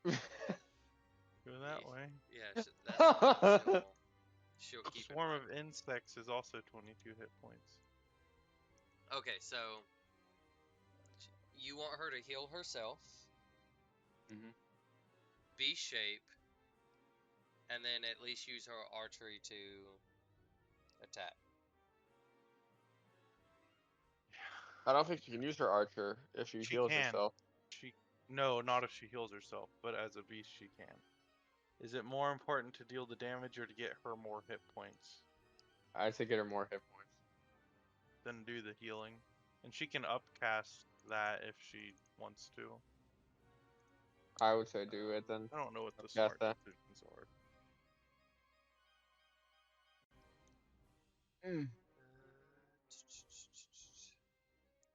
go that way. Yeah, that's fine. She'll A keep in swarm mind. of insects is also 22 hit points. Okay, so you want her to heal herself, Mhm. beast shape, and then at least use her archery to attack. I don't think she can use her archer if she She heals can. herself. No, not if she heals herself, but as a beast she can. Is it more important to deal the damage or to get her more hit points? I'd say get her more hit points. Then do the healing. And she can upcast that if she wants to. I would say do it then. I don't know what the Cast smart that. decisions are. Mm.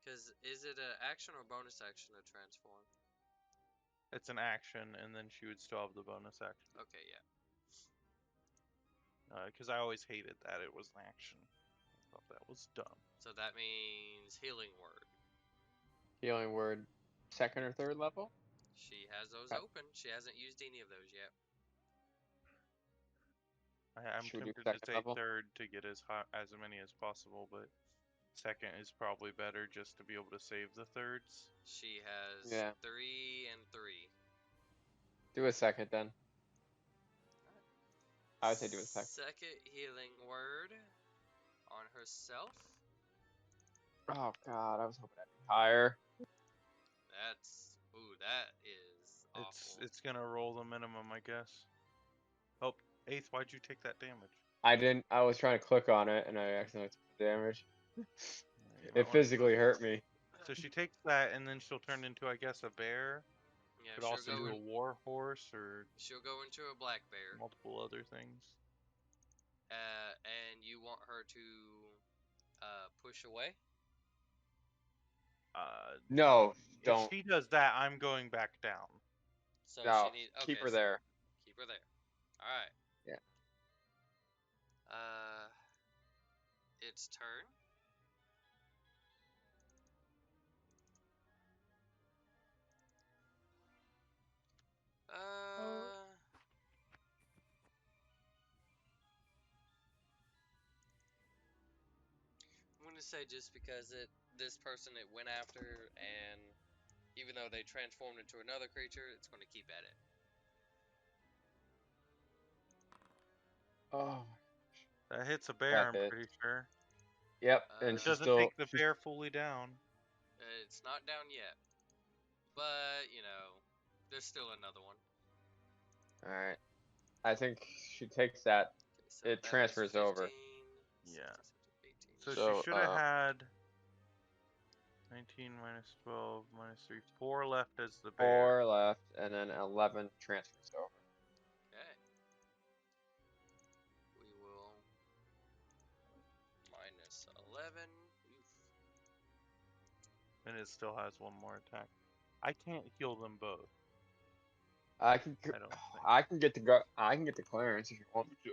Because is it an action or bonus action to transform? It's an action, and then she would still have the bonus action. Okay, yeah. Because I always hated that it was an action. I thought that was dumb. So that means healing word. Healing word, second or third level. She has those Uh, open. She hasn't used any of those yet. I'm Should we do tempted to second say level? third to get as high, as many as possible, but second is probably better just to be able to save the thirds. She has Yeah. 3 and 3. Do a second then. I would say do a second. Second healing word on herself. Oh god, I was hoping that'd be higher. That is awful. It's gonna roll the minimum, I guess. Oh, eighth, why'd you take that damage? I didn't. I was trying to click on it and I accidentally took the damage. You might It want to physically hurt me. So she takes that, and then she'll turn into, I guess, a bear. Yeah, Could also do a war horse or she'll go into a black bear. multiple other things. And you want her to push away? No, If don't. she does that, I'm going back down. So No, she needs. keep Okay, her so there. keep her there. All right. Yeah. Its turn. I'm gonna say just because this person it went after, and even though they transformed into another creature, it's gonna keep at it. Oh, That hits a bear, that I'm hit. pretty sure. Yep, and It she's doesn't still. take the bear fully down. It's not down yet, but there's still another one. All right. I think she takes that. Okay, so It that was transfers 15, over. 16, Yeah. 17, 18. So she So should have had 19 minus 12 minus 3, 4 left as the bear. 4 left, and then 11 transfers over. Okay. We will minus 11. Oof. And it still has one more attack. I can't heal them both. I can. I don't think. I can get the go. I can get the clearance if you want me to.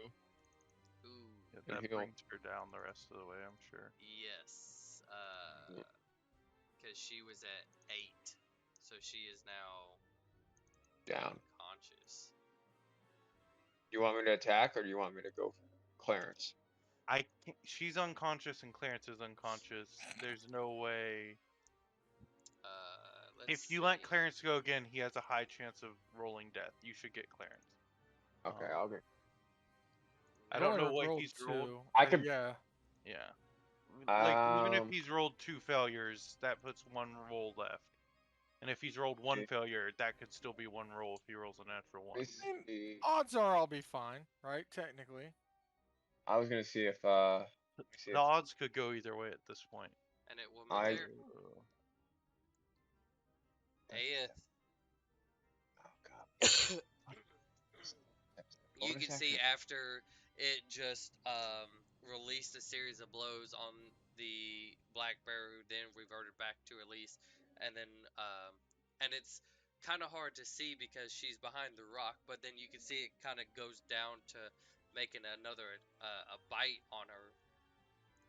Ooh. Yeah, And that heal. brings her down the rest of the way, I'm sure. Yes. Yeah. Because she was at 8, so she is now Down. conscious. You want me to attack, or do you want me to go Clarence? I can't, she's unconscious and Clarence is unconscious. There's no way. Let's If you see. let Clarence go again, he has a high chance of rolling death. You should get Clarence. Okay, Um, I'll get. I I've don't know only what rolled he's rolled. 2. I could. Yeah. Yeah. Like, even if Um. he's rolled 2 failures, that puts 1 roll left. And if he's rolled 1 see, failure, that could still be 1 roll if he rolls a natural 1. Let me I mean, see. odds are I'll be fine, right? Technically. I was gonna see if Let me see The if odds could go either way at this point. And it will move I. there. Aeth. Oh God. You Bonus can see action. after it just released a series of blows on the black bear, who then reverted back to Elise, and then and it's kind of hard to see because she's behind the rock, but then you can see it kind of goes down to making another a bite on her,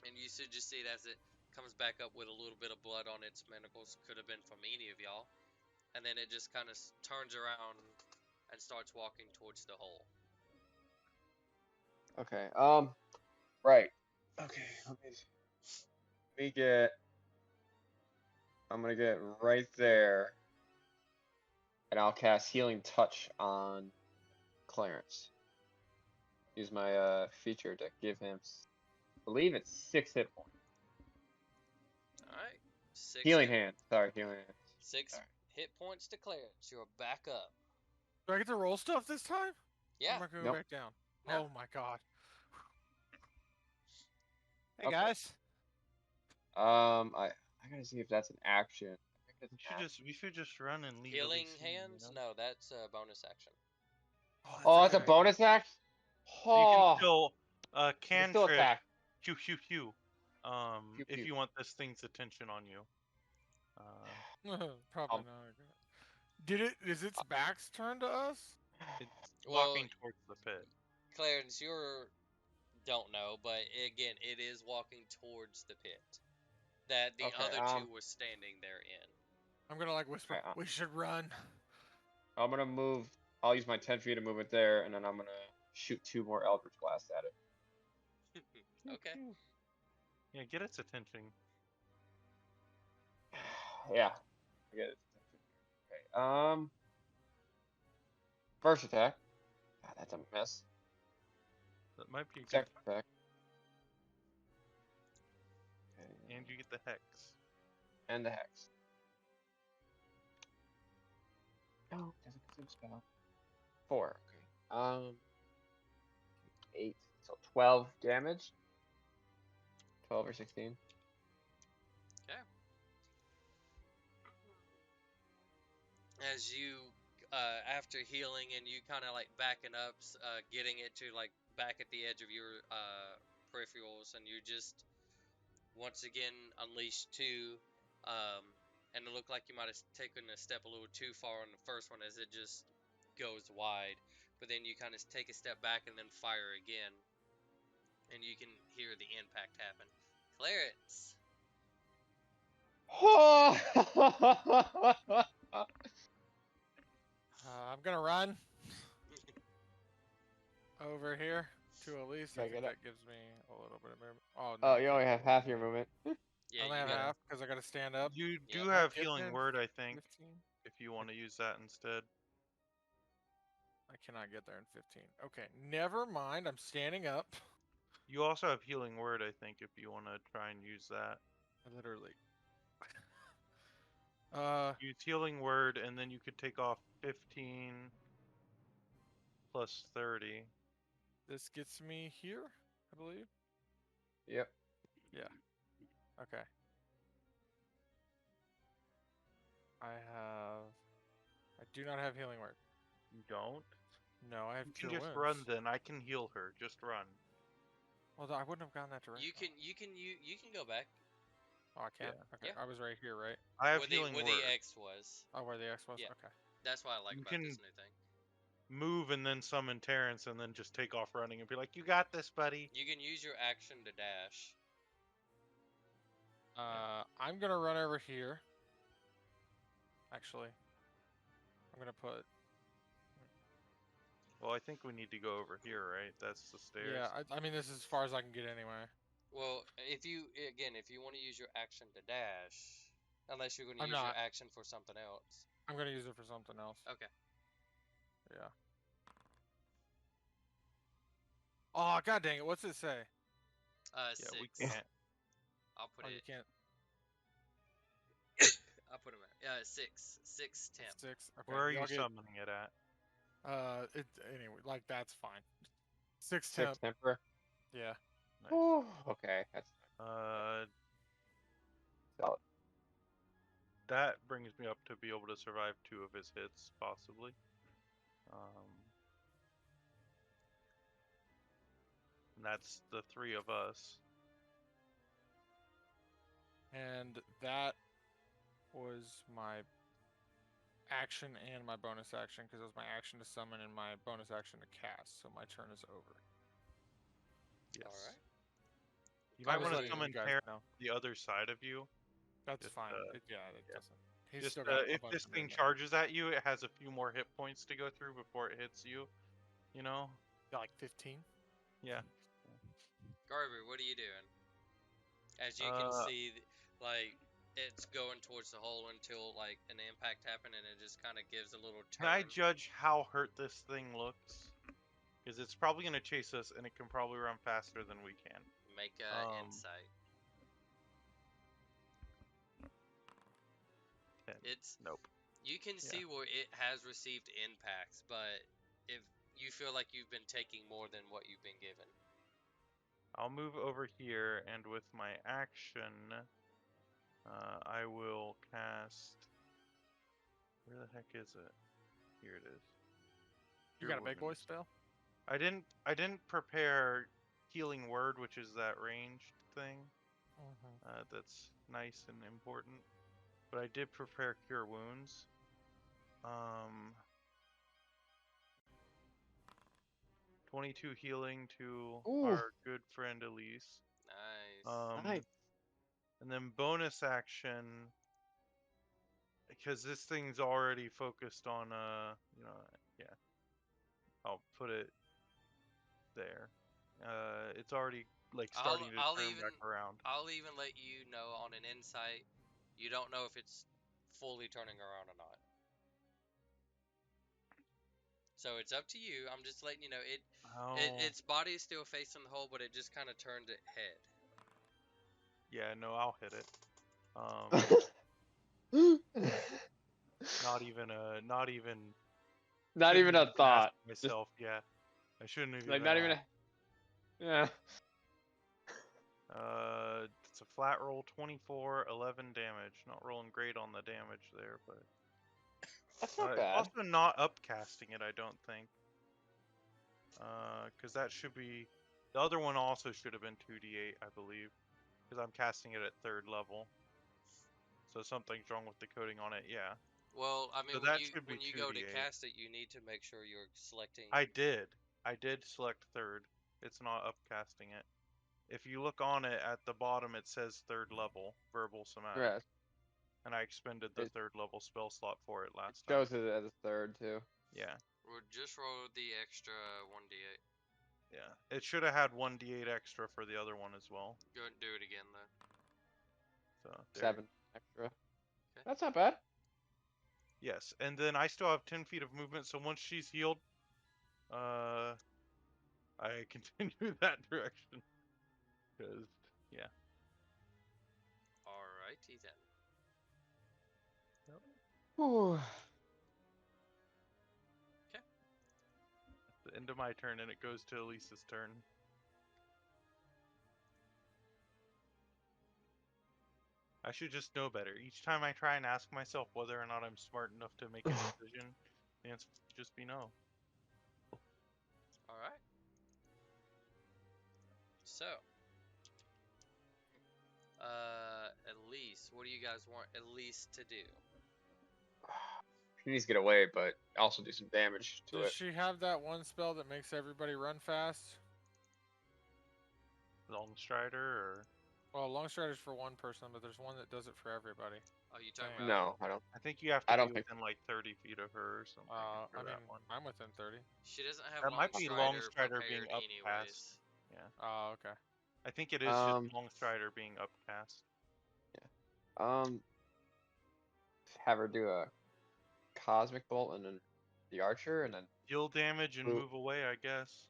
and you should just see it as it comes back up with a little bit of blood on its manacles. Could have been from any of y'all, and then it just kind of turns around and starts walking towards the hole. Okay. Right. Okay. Let me get. I'm gonna get right there, and I'll cast Healing Touch on Clarence. Use my feature to give him. I believe it's 6 hit points. All right, six Healing hit Hand. Sorry, Healing Hand. Six Sorry. hit points to Clarence. You're back up. Do I get to roll stuff this time? Yeah. Or am I going Nope. back down? No. Oh my god. Hey Okay. guys. I gotta see if that's an action. I think it's an action. We should just run and leave Healing Elise, hands? you know? No, that's a bonus action. Oh, That's that's a right. bonus act. So you can Oh, still you can still cantrip attack. pew pew pew. Pew If pew. you want this thing's attention on you. Probably Um, not. Did it? Is its back's turned to us? It's Well, walking towards the pit. Clarence, you don't know, but again, it is walking towards the pit that the Okay. other two were standing there in. I'm gonna like whisper. Okay, We should run. I'm gonna move. I'll use my 10 feet to move it there, and then I'm gonna shoot 2 more Eldritch Blasts at it. Okay. Yeah, get its attention. Yeah. I get it. Okay. First attack. God, that's a miss. That might be a good Second attack. Okay. and you get the hex. And the hex. Oh, doesn't consume spell. 4. Okay. 8. So 12 damage. 12 or 16. Okay. As you, after healing and you kind of like backing up, getting it to like back at the edge of your peripherals, and you just once again unleash 2, and it looked like you might have taken a step a little too far on the first one as it just goes wide, but then you kind of take a step back and then fire again, and you can hear the impact happen. Clarence. I'm gonna run over here to Elise. I Gotta think get up. that gives me a little bit of movement. Oh no. Oh, I you can't only do have it. half your movement. Yeah, I only you have got half because I gotta stand up. You do Yep. have Get there healing in word, I think, 15. if you want to use that instead. I cannot get there in 15. Okay, never mind. I'm standing up. You also have healing word, I think, if you want to try and use that. Literally. Use healing word, and then you could take off 15 plus 30. This gets me here, I believe. Yep. Yeah. Okay. I do not have healing word. You don't? No, I have You can cure just wounds. run then. I can heal her. Just run. Well, I wouldn't have gone that direction. You can go back Oh, I can. Yeah. Okay, Yeah. I was right here, right? I have where healing the word. X was. Oh, where the X was. Yeah. Okay. That's what I like You about can- this new thing. Move and then summon Terrence and then just take off running and be like, "You got this, buddy." You can use your action to dash. I'm gonna run over here. Actually, I'm gonna put. Well, I think we need to go over here, right? That's the stairs. Yeah, I mean, this is as far as I can get anyway. Well, if you want to use your action to dash, unless you're going to I'm use your not. action for something else. I'm gonna use it for something else. Okay. Yeah. Oh, god dang it! What's it say? Yeah, we 6. can't. I'll put Oh, you it. can't. I'll put him at 6. 6 temp. 6. Okay. Where are you y'all get, summoning it at? it anyway. Like that's fine. 6 6 temp. temper. Yeah. Nice. Oh, okay. That's solid. That brings me up to be able to survive 2 of his hits, possibly. And that's the 3 of us. And that was my action and my bonus action because it was my action to summon and my bonus action to cast. So my turn is over. Yes. All right. You might want to Obviously, summon you guys Terra know. the other side of you. That's Just, fine. It yeah. doesn't. He's Just still got a if bunch this of thing movement. charges at you, it has a few more hit points to go through before it hits you. You know? Got like 15. Yeah. Garver, what are you doing? As you can see, like it's going towards the hole until like an impact happened, and it just kind of gives a little Can I turn. judge how hurt this thing looks? Because it's probably going to chase us, and it can probably run faster than we can. Make a insight. 10. It's Nope. You can Yeah. see where it has received impacts, but if you feel like you've been taking more than what you've been given. I'll move over here, and with my action, I will cast. Where the heck is it? Here it is. You Cure got a big boy wounds. spell? I didn't prepare healing word, which is that ranged thing. That's nice and important. But I did prepare cure wounds. 22 healing to Ooh, our good friend Elise. Nice. nice. And then bonus action, because this thing's already focused on yeah. I'll put it there. It's already like starting to turn back around. I'll even let you know on an insight. You don't know if it's fully turning around or not. So it's up to you. I'm just letting you know its body is still facing the hole, but it just kind of turned its head. Yeah, no, I'll hit it. Not even Not shouldn't even a even thought. ask myself. Yeah, I shouldn't have Like even not even asked. yeah. It's a flat roll, 24, 11 damage. Not rolling great on the damage there, but That's not it's bad. also not upcasting it, I don't think. Because that should be the other one also should have been 2d8, I believe, because I'm casting it at 3rd level. So something's wrong with the coding on it. Yeah. Well, I mean, So that should be when you go to 2d8. cast it, you need to make sure you're selecting. I did select 3rd. It's not upcasting it. If you look on it at the bottom, it says 3rd level, verbal somatic. Yes. And I expended the It 3rd level spell slot for it last time. shows it as a 3rd too. Yeah. Or just roll the extra 1d8. Yeah. It should have had 1d8 extra for the other one as well. Go ahead and do it again, though. So there. 7 extra. Okay. That's not bad. Yes, and then I still have 10 feet of movement, so once she's healed, I continue that direction. Because, yeah. Alrighty then. Whew. The end of my turn, and it goes to Elisa's turn. I should just know better. Each time I try and ask myself whether or not I'm smart enough to make a decision, the answer would just be no. Alright. So, Elise, what do you guys want Elise to do? She needs to get away, but also do some damage to Does it. she have that one spell that makes everybody run fast? Long Strider, or Well, long strider's for one person, but there's one that does it for everybody. Oh, you talking Dang. about? No, I don't. I think you have to I be don't think. within like 30 feet of her or something for I mean, that one. I'm within 30. She doesn't have That Long might be Long Strider Strider being prepared upcast. anyways. Yeah, Oh, okay. I think it is just Um, Long Strider being upcast. um, have her do a cosmic bolt and then the archer, and then Deal damage and move. move away, I guess.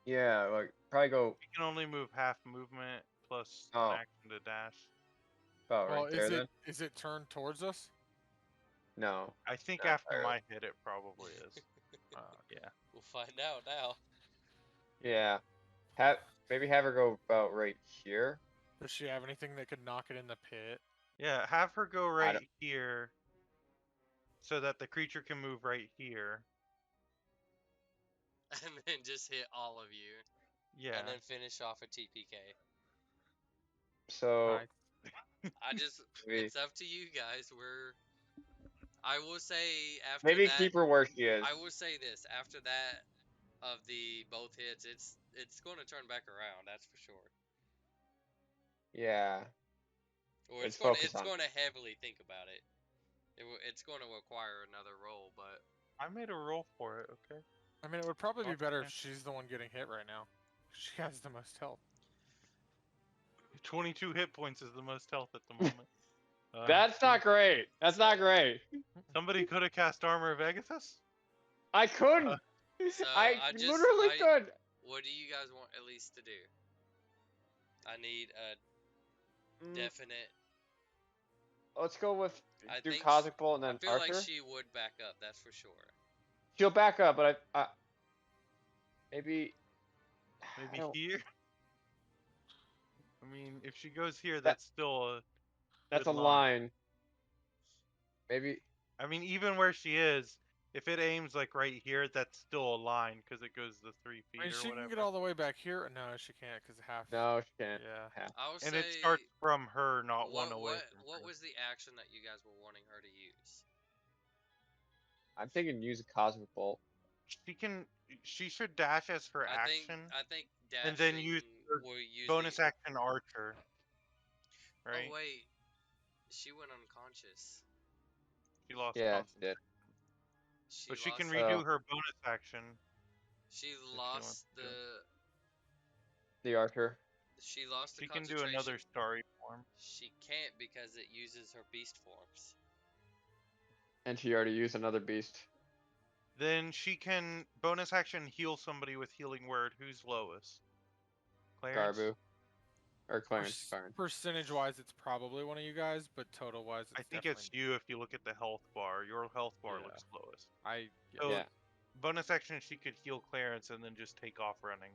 Yeah, like probably go. You can only move half movement plus an Oh, action to dash. about Well, right there then. is it turned towards us? No, I think not after entirely. my hit, it probably is. Yeah. We'll find out now. Yeah, have maybe have her go about right here. Does she have anything that could knock it in the pit? Yeah, have her go I don't. right here so that the creature can move right here. And then just hit all of you. Yeah. And then finish off a TPK. So Nice. maybe, It's up to you guys. I will say after maybe that, keep her where she is. I will say this. After that, of the both hits, it's going to turn back around. That's for sure. Yeah, Or let's focus it's on. going to heavily think about it. It's going to require another roll, but I made a roll for it, okay? I mean, it would probably be Well, better yeah. if she's the one getting hit right now. She has the most health. 22 hit points is the most health at the moment. That's not great. That's not great. Somebody could have cast Armor of Agathis? I couldn't. so I literally could. What do you guys want Elise to do? I need a Mm, definite. let's go with I do think cosmic bolt and I then feel archer. like she would back up. That's for sure. She'll back up, but I maybe. I Maybe don't. here? I mean, if she goes here, That that's still a that's good a line. Maybe. I mean, even where she is, if it aims like right here, that's still a line because it goes the 3 feet I mean, or she whatever. can get all the way back here. No, she can't because half. No, she can't. Yeah. Yeah. I would And say. it starts from her, not one away from What her. was the action that you guys were wanting her to use? I'm thinking use a cosmic bolt. She should dash as her action, I think dashing and then use her will use bonus the. action archer. Oh Right? wait, she went unconscious. She lost Yeah, she did. concentration. She But she can lost. redo her bonus action. She if she wants lost to. The archer. She lost the She can do concentration. another starry form. She can't because it uses her beast forms. And she already used another beast. Then she can bonus action heal somebody with healing word. Who's lowest? Clarence? Garbu. Or Clarence. Percentage-wise, it's probably one of you guys, but total-wise, it's I think definitely it's you if you look at the health bar. Your health bar Yeah. looks lowest. Yeah. So Yeah. bonus action she could heal Clarence and then just take off running.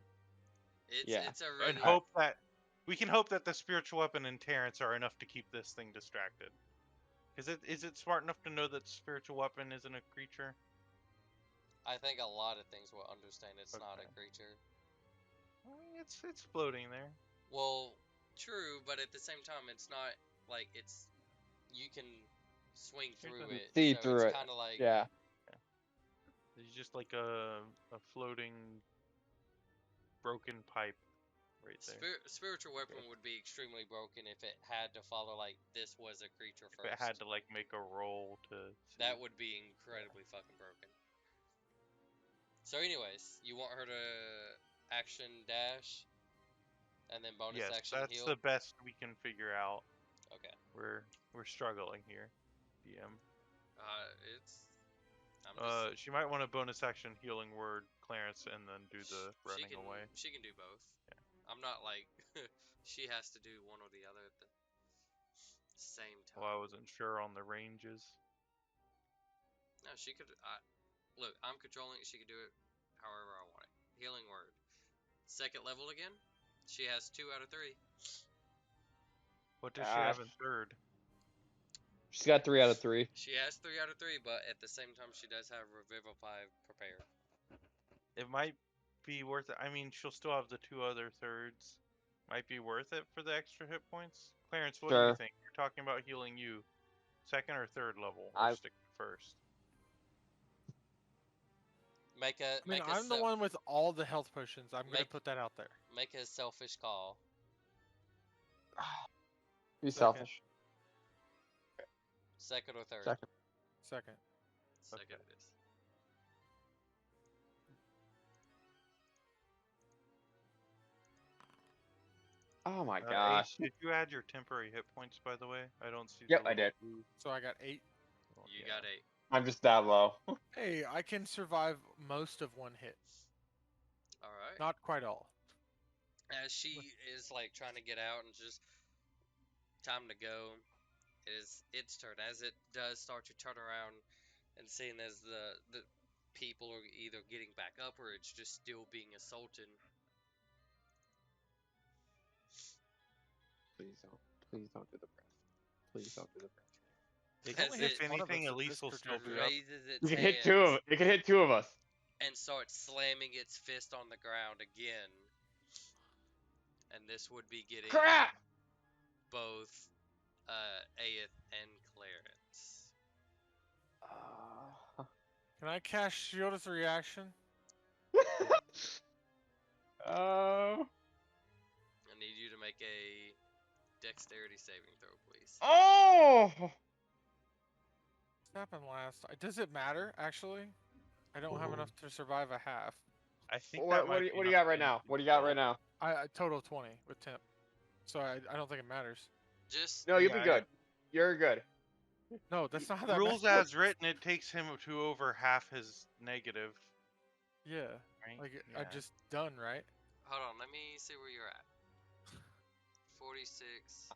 It's a really And hope that we can hope that the spiritual weapon and Terrence are enough to keep this thing distracted. Is it smart enough to know that spiritual weapon isn't a creature? I think a lot of things will understand it's not a Okay. creature. I mean, it's floating there. Well, true, but at the same time, it's not like it's. You can swing through it. See so through it's it. kind of like. Yeah. It's just like a floating broken pipe right there. Spiritual weapon would be extremely broken if it had to follow like this was a creature If first. it had to like make a roll to see. That would be incredibly fucking broken. So, anyways, you want her to action dash, and then bonus Yes, action that's heal. the best we can figure out. Okay. We're struggling here, DM. It's. I'm just. She might want a bonus action healing word Clarence and then do the running away. She can do both. Yeah. I'm not like she has to do one or the other at the same time. Well, I wasn't sure on the ranges. No, she could. Look, I'm controlling it. She could do it however I want it. Healing word. Second level again. She has 2 out of 3. What does she have in third? She's got 3 out of 3. She has 3 out of 3, but at the same time, she does have Revivify prepared. It might be worth it. I mean, she'll still have the 2 other thirds. Might be worth it for the extra hit points. Clarence, what do you think? You're talking about healing you. Second or third level, or stick first? I'm the one with all the health potions. I'm gonna put that out there. Make a selfish call. Be Second. selfish. Second or third? Second. Second. Second Okay. it is. Oh my Ace, gosh. did you add your temporary hit points, by the way? I don't see Yep, the I little did. blue. So I got 8. Well, You yeah. got 8. I'm just that low. Hey, I can survive most of one hit. All right. Not quite all. As she is like trying to get out and just time to go, it is its turn. As it does start to turn around and seeing as the people are either getting back up or it's just still being assaulted. Please don't. Please don't do the breath. Please don't do the breath. It, As only hits if it one of anything, us at Elise this will still be trajectory. up. raises You its can hit two of. hands It can hit two of us. and starts slamming its fist on the ground again. And this would be getting Crap! both Aeth and Clarence. Can I cast shield as a reaction? Oh. I need you to make a dexterity saving throw, please. Oh. What happened last? Does it matter, actually? I don't have enough to survive a half. I think that What might do be you enough got for right him now? to What do you got kill. right now? I total 20 with temp. So I don't think it matters. Just No, you'll Yeah, be good. You're good. No, that's not how that Rules matters. as written, it takes him to over half his negative, Yeah. right? Like, Yeah. I just done, right? hold on, let me see where you're at. 46.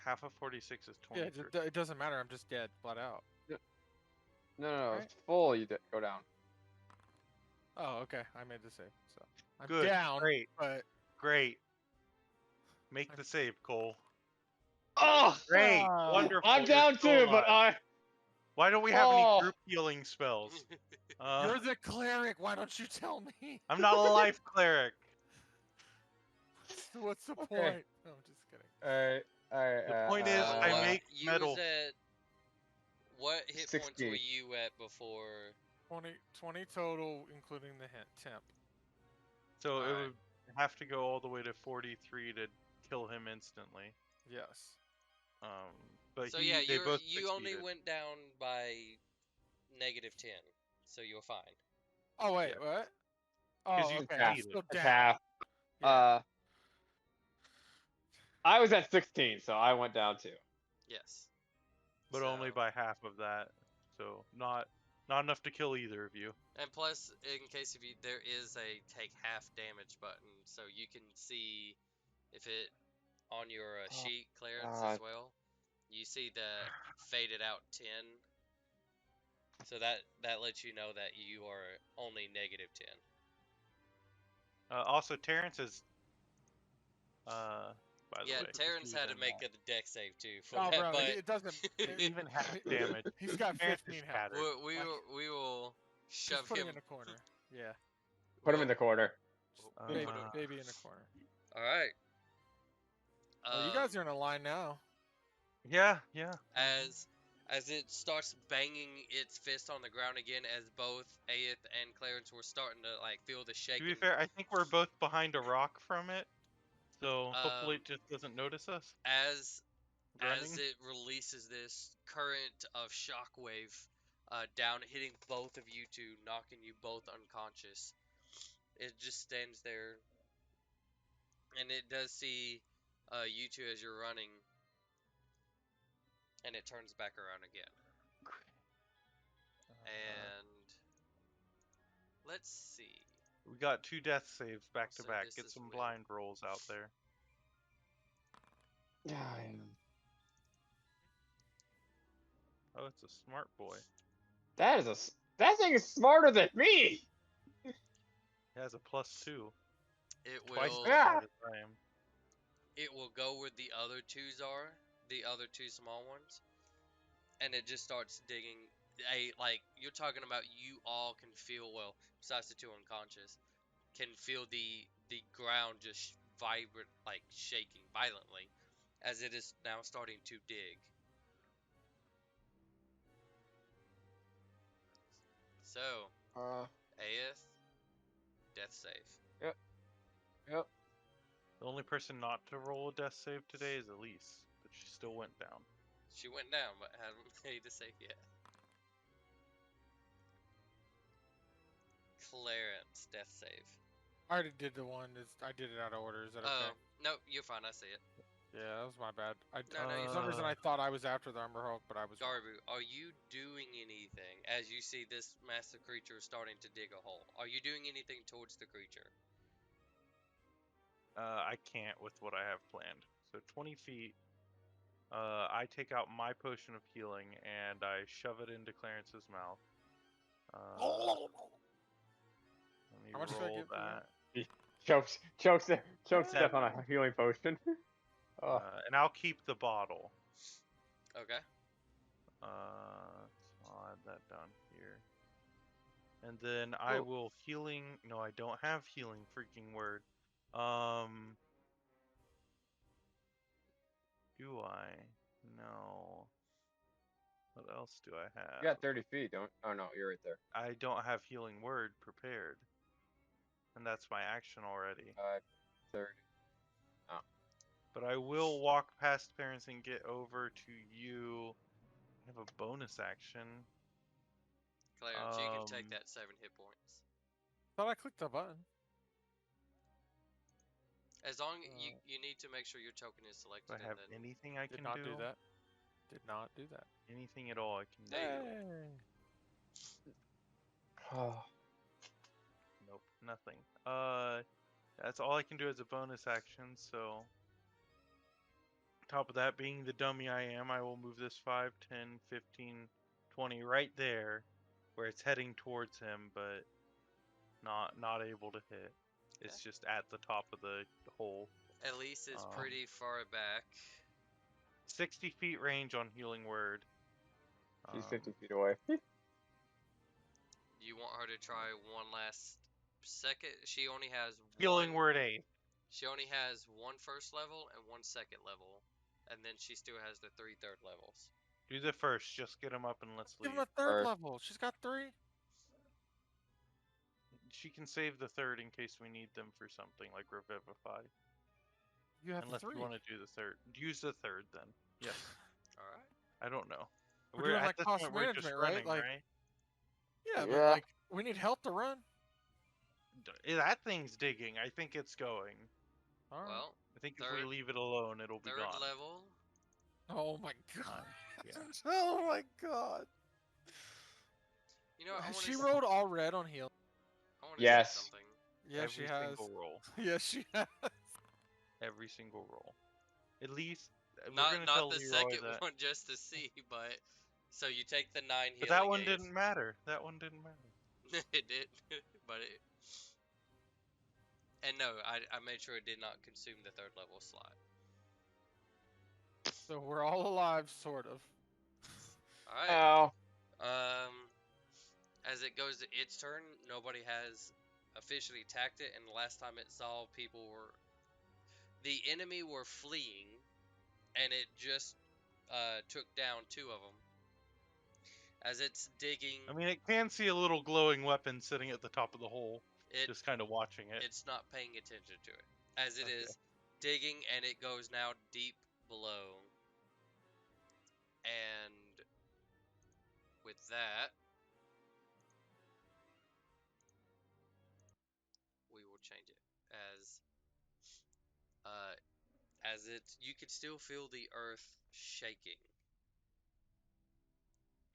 Half of 46 is Yeah, 23. it doesn't matter. I'm just dead, flat out. No, Right? it's full. You go down. Oh, okay. I made the save. So I'm Good. down, Great. but Great. Make the save, Cole. Oh, Great. Ah. Wonderful. I'm You're down still too, but alive. Why don't we have any Oh. group healing spells? you're the cleric. Why don't you tell me? I'm not a life cleric. What's the Okay. point? No, I'm just kidding. All right. The point is, so I what make you metal. was at? What hit points 60. were you at before? 20 total, including the temp. So it Alright. would have to go all the way to 43 to kill him instantly. Yes. But So yeah, they both you only succeeded. went down by -10, so you're fine. Oh wait, Yeah. what? 'Cause Oh, you okay. I'm succeeded. still It's down. half. Yeah. I was at 16, so I went down too. Yes. But only by half of that. So not enough to kill either of you. And plus, in case of you, there is a take half damage button, so you can see if it on your sheet clearance as God. well. You see the faded out 10, so that lets you know that you are only -10. Also, Terrence is. By the Yeah, way, Terrence had to make a deck save too for Oh, that, bro, but it doesn't. even half damage. He's got Terrence 15 is health. scattered. we will Just shove put him him in a corner. Yeah. Put him in the corner. we'll Baby, put him. baby in a corner. All right. Well, you guys are in a line now. Yeah. As it starts banging its fist on the ground again, as both Aeth and Clarence were starting to like feel the To shaking. be fair, I think we're both behind a rock from it, so hopefully Um, it just doesn't notice us. as Running. it releases this current of shockwave down, hitting both of you two, knocking you both unconscious. It just stands there, and it does see you two as you're running, and it turns back around again. And let's see. We got 2 death saves back to Also, back. this Get is some with- blind rolls out there. Yeah, I am. Oh, it's a smart boy. That thing is smarter than me. It has a +2. It Twice will. as Yeah. smart as I am. It will go where the other twos are, the other two small ones, and it just starts digging. Like you're talking about, you all can feel, well, besides the two unconscious, can feel the ground just vibrant, like shaking violently, as it is now starting to dig. So, Aeth, death save. Yep. The only person not to roll a death save today is Elise, but she still went down. She went down, but haven't made a save yet. Clarence, death save. I already did the one. I did it out of order. Is that okay? Oh, no, you're fine. I see it. Yeah, that was my bad. No, no, you're For some reason, fine. I thought I was after the Umber Hulk, but I was wrong. Garbu, are you doing anything as you see this massive creature starting to dig a hole? Are you doing anything towards the creature? I can't with what I have planned. So 20 feet. I take out my potion of healing and I shove it into Clarence's mouth. Let me How much did I roll get for that? that. He chokes Steph Seven. on a healing potion. Oh, And I'll keep the bottle. Okay. So I'll add that down here. And then I Oh. will healing. No, I don't have healing. Freaking word. Do I? No. What else do I have? you got 30 feet, don't? Oh no, you're right there. I don't have healing word prepared. And that's my action already. 30. Oh. But I will walk past parents and get over to you. I have a bonus action. Clarence, you can take that 7 hit points. Thought I clicked the button. As long you need to make sure your token is Do selected. I have and then anything I Did can not do? do that. Did not do that. Anything at all I can do? Hey. Oh. Nope, nothing. That's all I can do as a bonus action, so... Top of that, being the dummy I am, I will move this 5, 10, 15, 20 right there, where it's heading towards him, but not able to hit. It's Okay. just at the top of the hole. Elise is pretty far back. 60 feet range on healing word. She's 50 feet away. You want her to try one last second? She only has Healing one. word 8. She only has one first level and one second level, and then she still has the 3 third levels. Do the first, just get him up and let's Give leave. him a third First. level. She's got 3. She can save the third in case we need them for something like Revivify. You have Unless 3. you want to do the third. Use the third then. Yes. All right. I don't know. We're doing at like this cost point, we're just management, right? running, Like, right? yeah, but Yeah. like we need help to run. That thing's digging. I think it's going. All right. Well, I think if we leave it alone, it'll be third gone. level. Oh my god. Yeah. Oh my god. You know, Has she rolled all red on heal? I want to Yes. say something. Yes, Every she has. single roll. Yes, she has. Every single roll. At least we're Not gonna tell the Leroy second that. one just to see, but so you take the 9 healing. But that one aids. didn't matter. That one didn't matter. It did, but it. And no, I made sure it did not consume the 3rd level slot. So we're all alive, sort of. All right. Ow. As it goes to its turn, nobody has officially attacked it, and the last time it saw people were the enemy were fleeing, and it just took down 2 of them. As it's digging, I mean, it can see a little glowing weapon sitting at the top of the hole, just kind of watching it. It's not paying attention to it. As it is digging, and it goes now deep below. And with that, we will change it as it's you can still feel the earth shaking,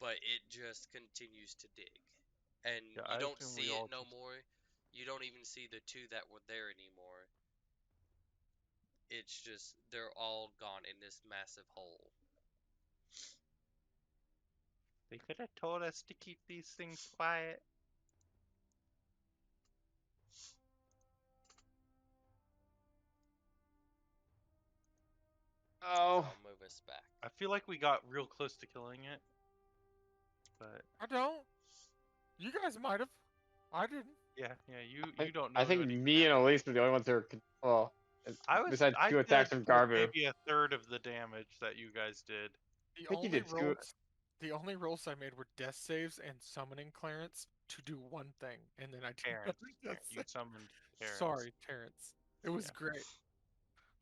but it just continues to dig, and Yeah, you I don't assume see we it all no just- more. You don't even see the 2 that were there anymore. It's just they're all gone in this massive hole. They could have told us to keep these things quiet. Oh. I'll move us back. I feel like we got real close to killing it, but I don't. You guys might have. I didn't. yeah, you don't know. I think anything me and happened. Elise were the only ones that were. Well, besides I 2 attacks did from Garbu. maybe a third of the damage that you guys did. The think you only did two- rolls. The only rolls I made were death saves and summoning Clarence to do one thing, and then I did Terrence, another death you save. summoned Terrence. Sorry, Terrence. It was Yeah. great.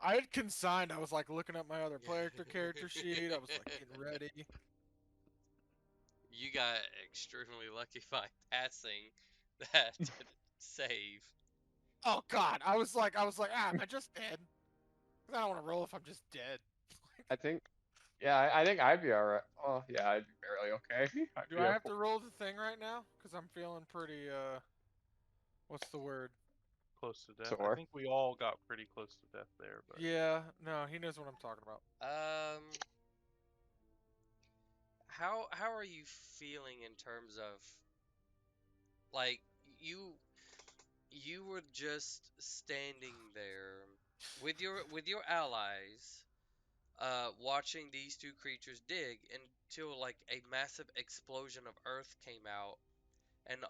I had consigned. I was like looking at my other character sheet. I was like getting ready. You got extremely lucky by passing that save. Oh God! I was like, am I just dead? 'Cause I don't want to roll if I'm just dead. I think. Yeah, I think I'd be alright. Oh, yeah, I'd be barely okay. I'd Do be I a have to roll the thing right now? Because I'm feeling pretty. What's the word? Close to death. I sore. think we all got pretty close to death there, but Yeah. No, he knows what I'm talking about. Um, how are you feeling in terms of like you you were just standing there with your allies, watching these two creatures dig until like a massive explosion of earth came out, and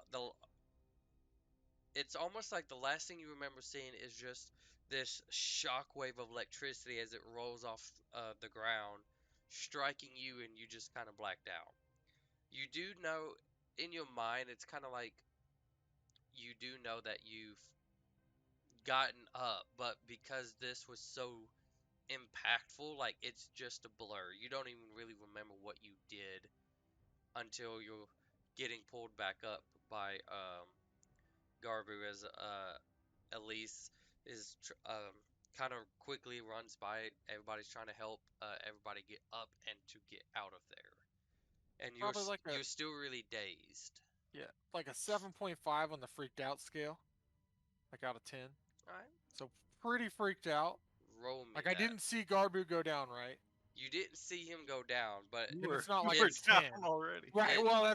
it's almost like the last thing you remember seeing is just this shockwave of electricity as it rolls off the ground, striking you, and you just kind of blacked out. You do know in your mind, it's kind of like you do know that you've gotten up, but because this was so impactful, like it's just a blur. You don't even really remember what you did until you're getting pulled back up by Garbu as Elise is kind of quickly runs by it. Everybody's trying to help everybody get up and to get out of there. And Probably like a you're still really dazed. yeah, like a 7.5 on the freaked out scale, like out of 10. All right, So pretty freaked out. roll me Like I that. didn't see Garbu go down, right? You didn't see him go down, but you And were it's not you like were it's it's 10. down already. Right. it Well,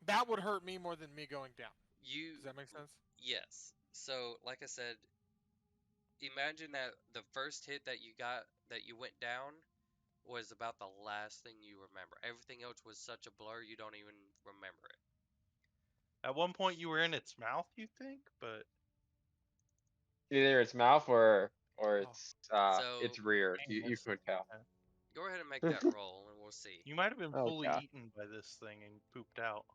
that would hurt me more than me going down. you Does that make sense? yes. So like I said, imagine that the first hit that you got that you went down was about the last thing you remember. Everything else was such a blur you don't even remember it. At one point, you were in its mouth, you think, but Either its mouth or Oh, its So rear. I You guess. couldn't tell. Yeah. go ahead and make that roll and we'll see. You might have been Oh fully god. eaten by this thing and pooped out.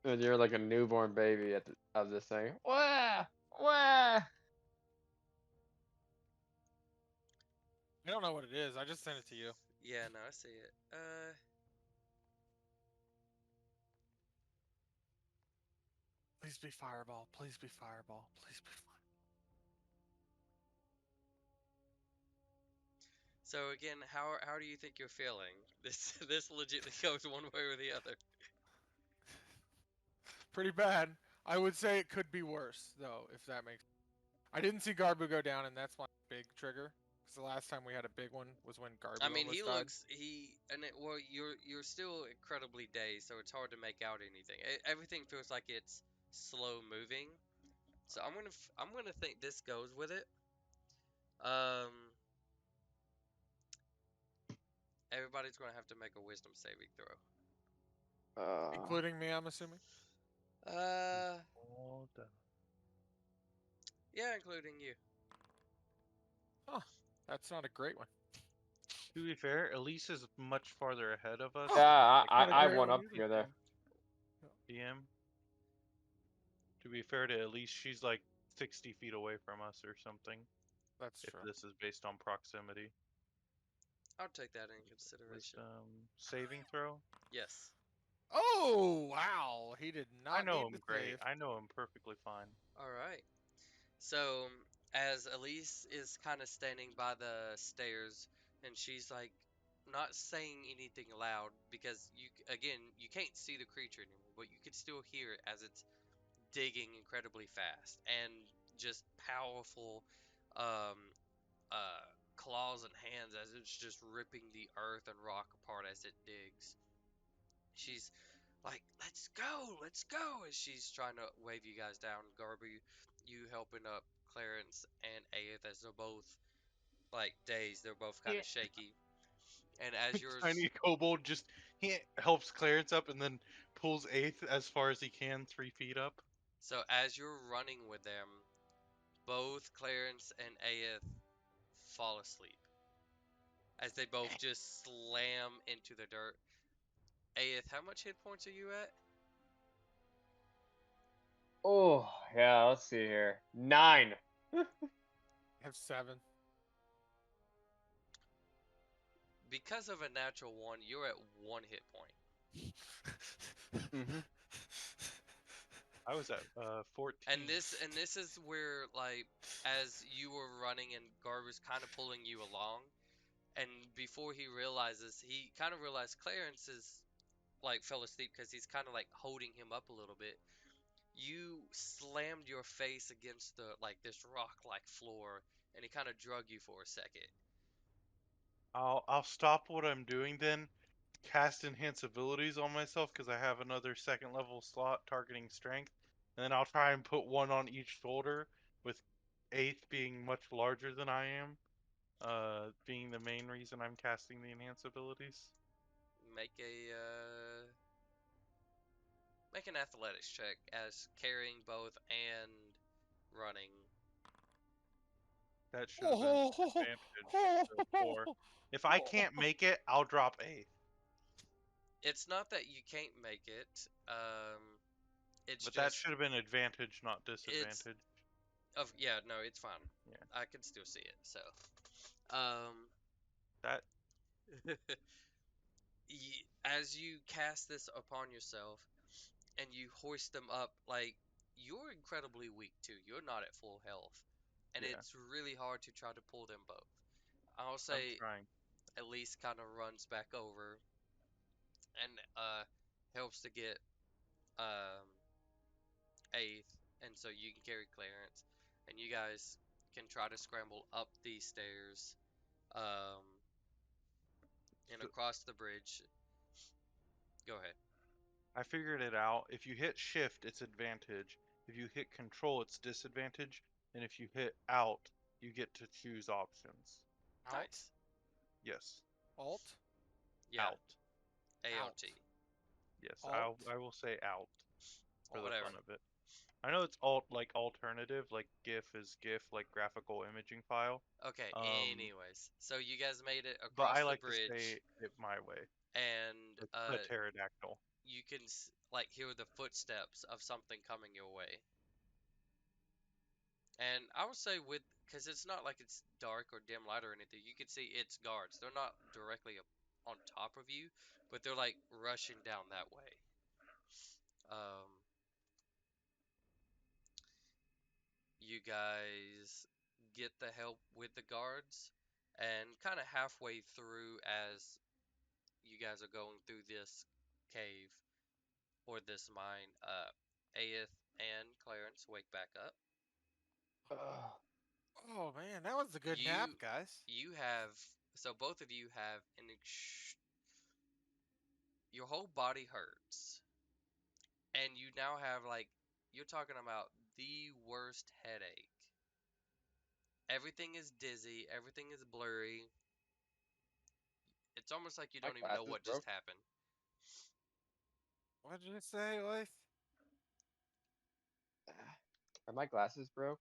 And you're like a newborn baby of this thing. Wah! Wah! I don't know what it is. I just sent it to you. Yeah, no, I see it. Please be fireball. Please be fireball. Please be fire. So again, how do you think you're feeling? This legitly goes one way or the other. Pretty bad. I would say it could be worse though, if that makes. I didn't see Garbu go down, and that's my big trigger. Because the last time we had a big one was when I Garbu mean, almost died. well, you're still incredibly dazed, so it's hard to make out anything. Everything feels like it's slow moving. So I'm gonna think this goes with it. Um, everybody's gonna have to make a wisdom saving throw. Uh, Including me, I'm assuming. Uh, All done. yeah, including you. Huh. That's not a great one. To be fair, Elise is much farther ahead of us. Oh, yeah, Like, not a I great went one up either. here there. DM. To be fair to Elise, she's like 60 feet away from us or something. That's If true. this is based on proximity. I'll take that in consideration. Wisdom saving throw. Yes. Oh wow, he did I not know need him to great. save. I know him perfectly fine. All right. So, as Elise is kind of standing by the stairs, and she's like not saying anything loud because again, you can't see the creature anymore, but you can still hear it as it's digging incredibly fast and just powerful um, claws and hands as it's just ripping the earth and rock apart as it digs. She's like, let's go, as she's trying to wave you guys down. Garby, you helping up Clarence and Aeth as they're both like dazed. They're both kind Yeah. of shaky. And as yours, Tiny kobold just he helps Clarence up and then pulls Eighth as far as he can, 3 feet up. so as you're running with them, both Clarence and Aeth fall asleep as they both just slam into the dirt. Aeth, how much hit points are you at? Oh, yeah, let's see here. 9. I have That's 7. Because of a natural one, you're at 1 hit point. Mm-hmm. I was at 14. And this is where, like, as you were running and Gar was kind of pulling you along, and before he realizes, he kind of realized Clarence is like fell asleep because he's kind of like holding him up a little bit. You slammed your face against the like this rock like floor, and he kind of drug you for a second. I'll stop what I'm doing then. Cast enhance abilities on myself because I have another second level slot targeting strength, and then I'll try and put one on each shoulder, with eighth being much larger than I am, being the main reason I'm casting the enhance abilities. Make a make an athletics check as carrying both and running. That should have been Oh, advantage, so 4. If I can't make it, I'll drop eighth. It's not that you can't make it. It's But that just should have been advantage, not it's disadvantage. of yeah, no, it's fine. Yeah. I can still see it. So, um, That as you cast this upon yourself and you hoist them up, like you're incredibly weak too. You're not at full health, and yeah, it's really hard to try to pull them both. I'll I'm say trying. at least kind of runs back over and helps to get um eighth, and so you can carry Clarence, and you guys can try to scramble up these stairs, um, and So across the bridge. Go ahead. I figured it out. If you hit shift, it's advantage. If you hit control, it's disadvantage. And if you hit out, you get to choose options. Out? Nice. Yes, Alt? Yeah, out. Out. ALT. Yes, Alt? I will say out for the Alt. Whatever. fun of it. I know it's alt like alternative, like GIF is GIF, like graphical imaging file. Okay, Um, anyways. So you guys made it but I across the like to say bridge, it my way, and like a pterodactyl. you can like hear the footsteps of something coming your way. And I would say because it's not like it's dark or dim light or anything, you can see its guards. They're not directly on top of you, but they're like rushing down that way. Um, you guys get the help with the guards, and kind of halfway through, as you guys are going through this cave or this mine, Aeth and Clarence wake back up. Ugh. Oh man, that was a good nap, You guys. you have so both of you have your whole body hurts, and you now have like you're talking about the worst headache. Everything is dizzy, everything is blurry. It's almost like you My don't even know glasses what just broke. happened. What did it say, Leith? Ah. Are my glasses broke?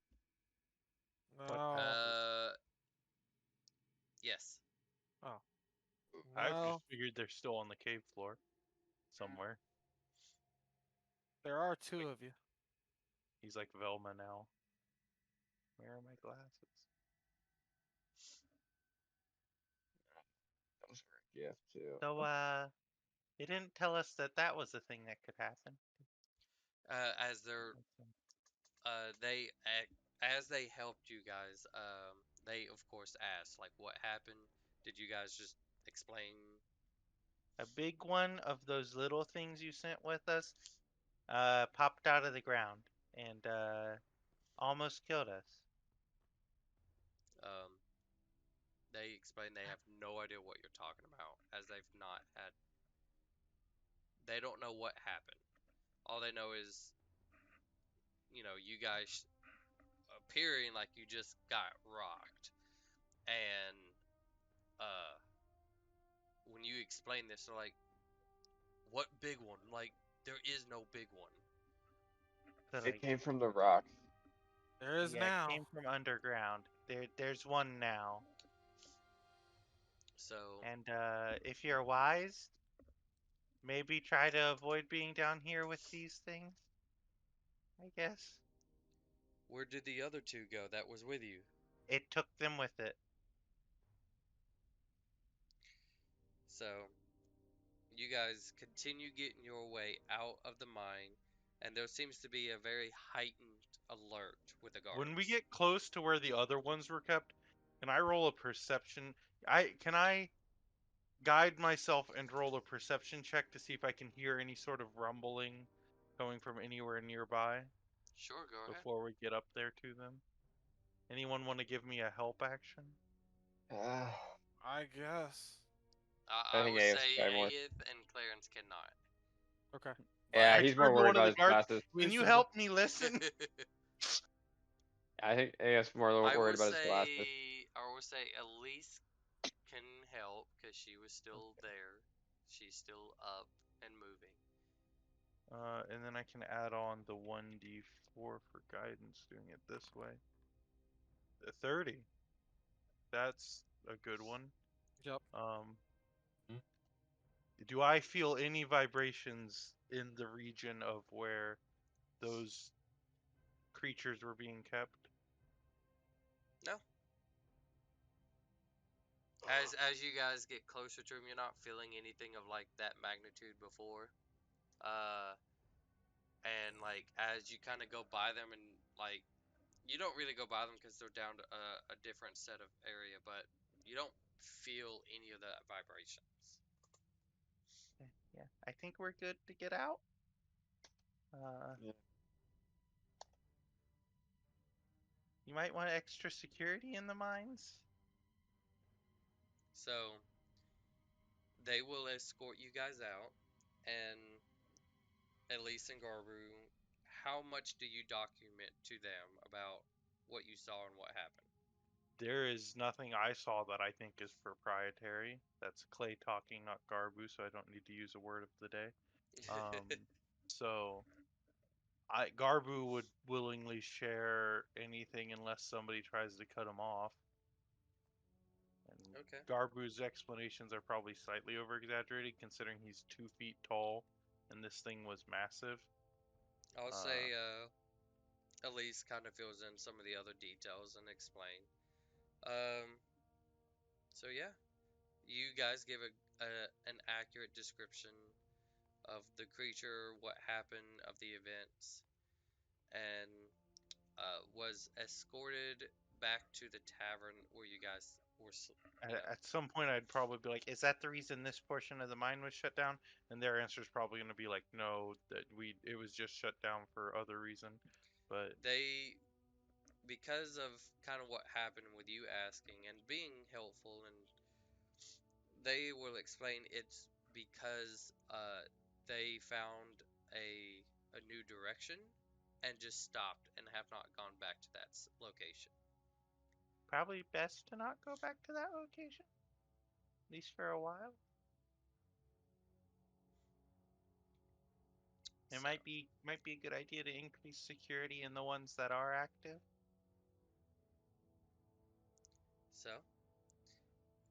What No. passes? Yes. Oh. I just No. figured they're still on the cave floor somewhere. There are 2 of you. He's like Velma now. Where are my glasses? Those were a gift too. So, they didn't tell us that that was a thing that could happen. As they're they as they helped you guys, they of course asked like what happened. Did you guys just explain? A big one of those little things you sent with us, popped out of the ground and, almost killed us. Um, they explained they have no idea what you're talking about, as they've not had. They don't know what happened. All they know is, you guys appearing like you just got rocked, and uh, when you explain this, they're like, "What big one? Like, there is no big one." So, It like, came from the rocks. There is yeah, it now. came from underground. There's one now. So, And, if you're wise, maybe try to avoid being down here with these things, I guess. where did the other two go that was with you? It took them with it. So you guys continue getting your way out of the mine, and there seems to be a very heightened alert with the When we guards. get close to where the other ones were kept, can I roll a perception? I guide myself and roll a perception check to see if I can hear any sort of rumbling coming from anywhere nearby Sure, go ahead. before we get up there to them. Anyone want to give me a help action? Uh, I guess. I I think will AS say guy more. Aeth and Clarence cannot, Okay. Yeah, but I he's turn more to worried one of about the his guards. glasses. Can you Reasonable. help me listen? I think AS more worried about his glasses. I will say Elise can help because she was still there. She's still up and moving. And then I can add on the 1d4 for guidance doing it this way. 30. That's a good one. Yep. Um, Hmm? do I feel any vibrations in the region of where those creatures were being kept? No, as you guys get closer to them, you're not feeling anything of like that magnitude before. Uh, and like as you kind of go by them, and like you don't really go by them because they're down to a different set of area, but you don't feel any of that vibrations. Yeah, I think we're good to get out. Uh, Yeah. you might want extra security in the mines. So they will escort you guys out, and Elise and Garbu, how much do you document to them about what you saw and what happened? There is nothing I saw that I think is proprietary. That's Clay talking, not Garbu, so I don't need to use a word of the day. So Garbu would willingly share anything unless somebody tries to cut him off. And Okay. Garbu's explanations are probably slightly over exaggerated considering he's 2 feet tall and this thing was massive. I'll Uh, say Elise kind of fills in some of the other details and explain. Um, so yeah, you guys give an accurate description of the creature, what happened, of the events, and was escorted back to the tavern where you guys were, at some point, I'd probably be like, "Is that the reason this portion of the mine was shut down?" And their answer is probably going to be like, "No, that it was just shut down for other reason." But they, because of kind of what happened with you asking and being helpful, and they will explain it's because they found a new direction and just stopped and have not gone back to that location. Probably best to not go back to that location, at least for a while. It So, might be a good idea to increase security in the ones that are active. so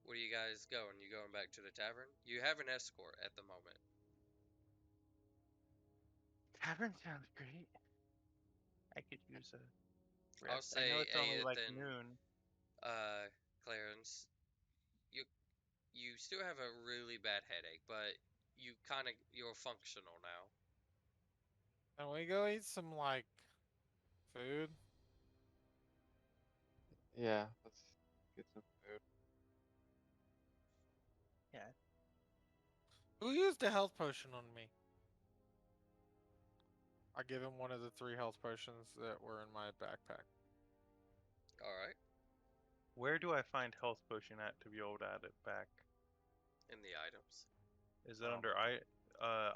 where are you guys going? You going back to the tavern? You have an escort at the moment. Tavern sounds great. I could use a I'll rest. I know say it's only Aeth like and noon. Clarence, you you still have a really bad headache, but you're functional now. Can we go eat some like food? Yeah, let's get some food. Yeah, Who used a health potion on me? I give him one of the 3 health potions that were in my backpack. All right, where do I find health potion at to be able to add it back? in the items. Is it oh, under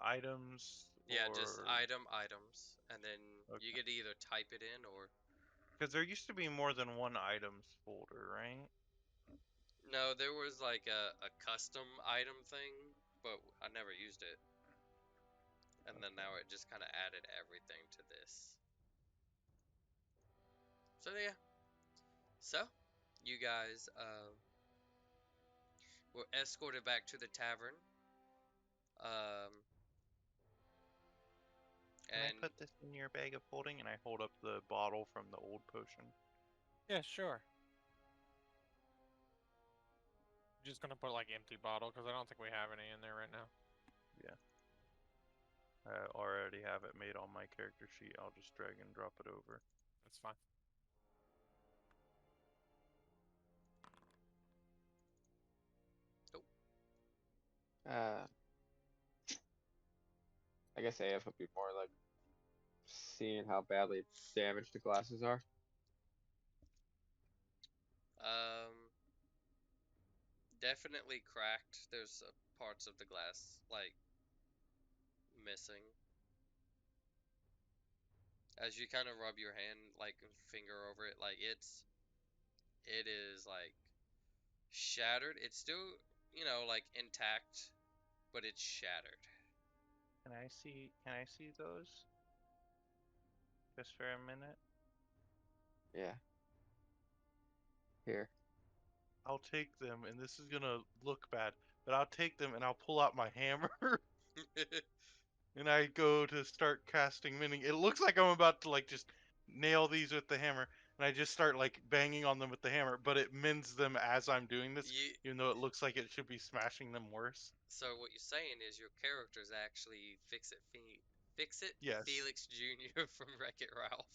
items Yeah, just or items, and then you okay? could either type it in or Because there used to be more than one items folder, right? no. There was like a custom item thing, but I never used it, and then Okay. now it just kind of added everything to this. So yeah, so you guys were escorted back to the tavern, um, can I and put this in your bag of holding? And I hold up the bottle from the old potion. Yeah, sure. Just gonna put like empty bottle because I don't think we have any in there right now. Yeah. I already have it made on my character sheet. I'll just drag and drop it over. That's fine. Oh, Uh, I guess AF would be more like seeing how badly damaged the glasses are. definitely cracked. There's parts of the glass like missing. As you kind of rub your hand, like finger over it, like it is like shattered. It's still, like intact, but it's shattered. Can I see those just for a minute? Yeah. Here. I'll take them, and this is gonna look bad, but I'll take them and I'll pull out my hammer and I go to start casting mending. It looks like I'm about to like just nail these with the hammer, and I just start like banging on them with the hammer, but it mends them as I'm doing this, you even though it looks like it should be smashing them worse. so what you're saying is your character's actually Fix It Yes, Felix Jr. from Wreck-It Ralph.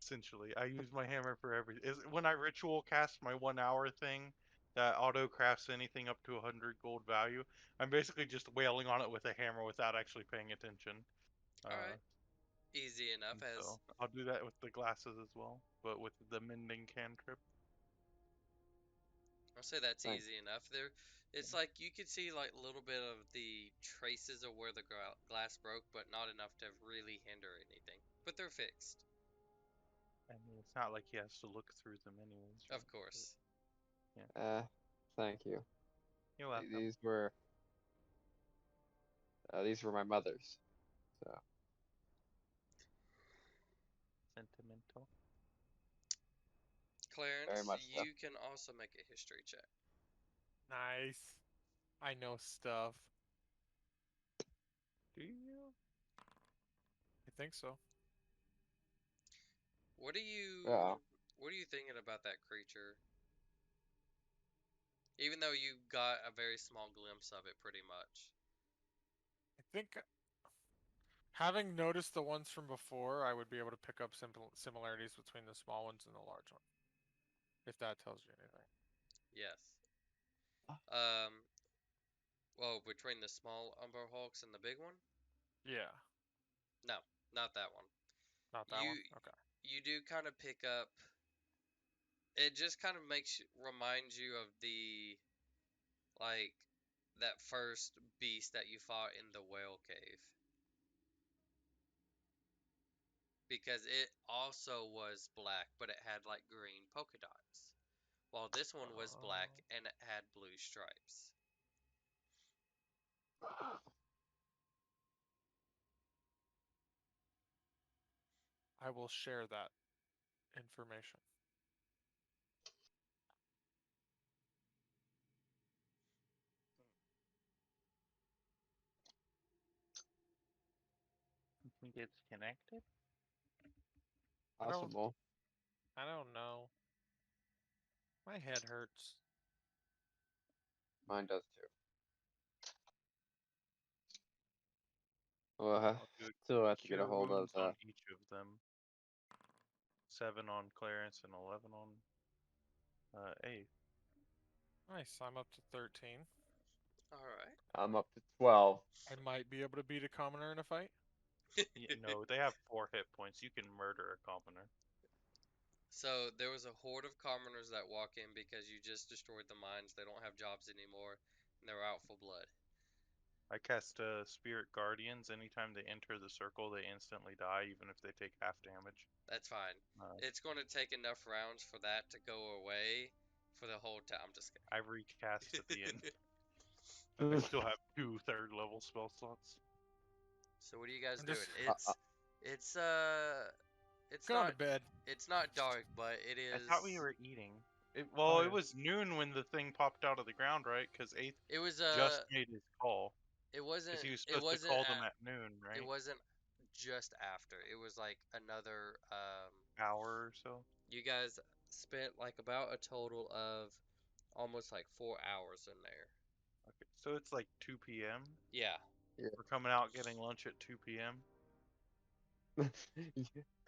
essentially. I use my hammer for everything. Is when I ritual cast my 1 hour thing that auto crafts anything up to 100 gold value. I'm basically just wailing on it with a hammer without actually paying attention. All Uh, right, easy enough. and As so I'll do that with the glasses as well, but with the mending cantrip. I'll say that's Thanks. easy enough. It's Yeah. like you could see like a little bit of the traces of where the glass broke, but not enough to really hinder anything. But they're fixed, I mean, it's not like he has to look through them anyways, of right? But, course. yeah. Uh, thank you. You're welcome. These were my mother's. So Sentimental. very Clarence, much so. you can also make a history check. Nice. I know stuff. Do you? I think so. What are Yeah. you what are you thinking about that creature? Even though you got a very small glimpse of it pretty much. I think having noticed the ones from before, I would be able to pick up similarities between the small ones and the large one. If that tells you anything. Yes. Um well, between the small Umber Hulks and the big one? Yeah. No, not that one. Not that one? You Okay. you do kind of pick up it just kind of reminds you of the like that first beast that you fought in the whale cave because it also was black but it had like green polka dots while this one was black Uh, and it had blue stripes. I will share that information. You think it's connected? I don't Possible. I don't know. My head hurts. Mine does too. Well, I'll do still have to get a cure hold of wounds on each of them. 7 on Clarence and 11 on A. Nice. I'm up to 13. All right. I'm up to 12. I might be able to beat a commoner in a fight. No, they have 4 hit points. You can murder a commoner. So there was a horde of commoners that walk in because you just destroyed the mines. They don't have jobs anymore, and they're out for blood. I cast Spirit Guardians. Anytime they enter the circle, they instantly die, even if they take half damage. That's fine. Uh, It's going to take enough rounds for that to go away for the whole time. I'm just I recast at the end. kidding. I still have 2 third-level spell slots. So what are you guys I'm doing? just Uh, uh, It's it's going to not bed. it's not dark, but it I thought we is. were eating. Well, Oh it yeah. was noon when the thing popped out of the ground, right? Because 8th It was just made his call. it Because wasn't he was it supposed to wasn't call them at at noon, it right? wasn't just after. It was like another Hour or so. you guys spent like about a total of almost like 4 hours in there. Okay, so it's like 2 p.m. Yeah. We're coming out getting lunch at 2 p.m. Yeah.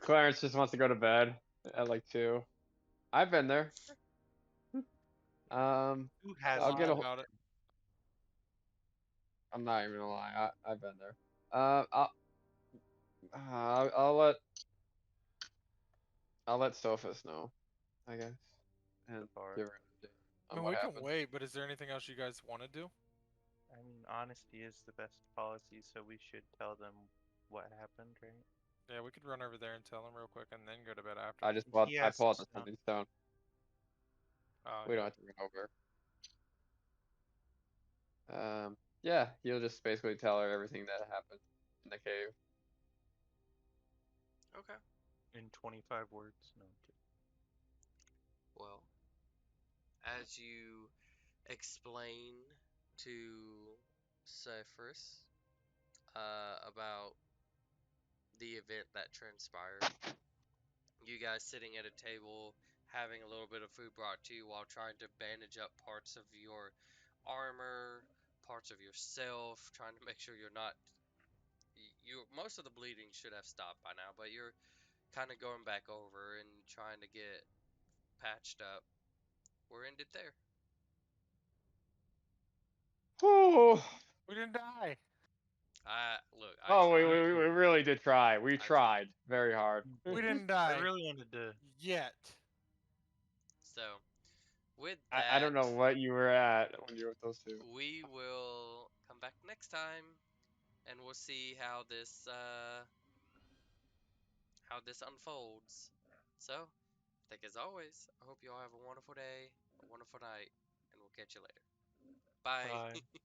Clarence just wants to go to bed at like 2. I've been there. Who Don't I'll hasn't get lie a. been? about it. I'm not even gonna lie. I've been there. I'll let Sophus know, I guess, and The bar. give her an update I on mean, what we can happened. wait, but is there anything else you guys want to do? I mean, honesty is the best policy, so we should tell them what happened, right? Yeah, we could run over there and tell them real quick and then go to bed I after. just pull He I has pull some out the stuff. sending stone. Oh, We don't yeah. have to run over. Yeah, he'll just basically tell her everything that happened in the cave. Okay. In 25 words. No, I'm kidding. Well, as you explain to Cypherus about the event that transpired, you guys sitting at a table having a little bit of food brought to you while trying to bandage up parts of your armor, parts of yourself, trying to make sure you're not you most of the bleeding should have stopped by now, but you're kind of going back over and trying to get patched up. We're ended there. Oh, We didn't die. I look, I oh, we, tried. we, we really did try. We I tried. tried very hard. We Yeah. didn't I die really wanted to. yet. So, with I that, don't know what you were at when you were with those two. we will come back next time and we'll see how this unfolds. So, I think as always, I hope you all have a wonderful day, a wonderful night, and we'll catch you later. Bye. Bye.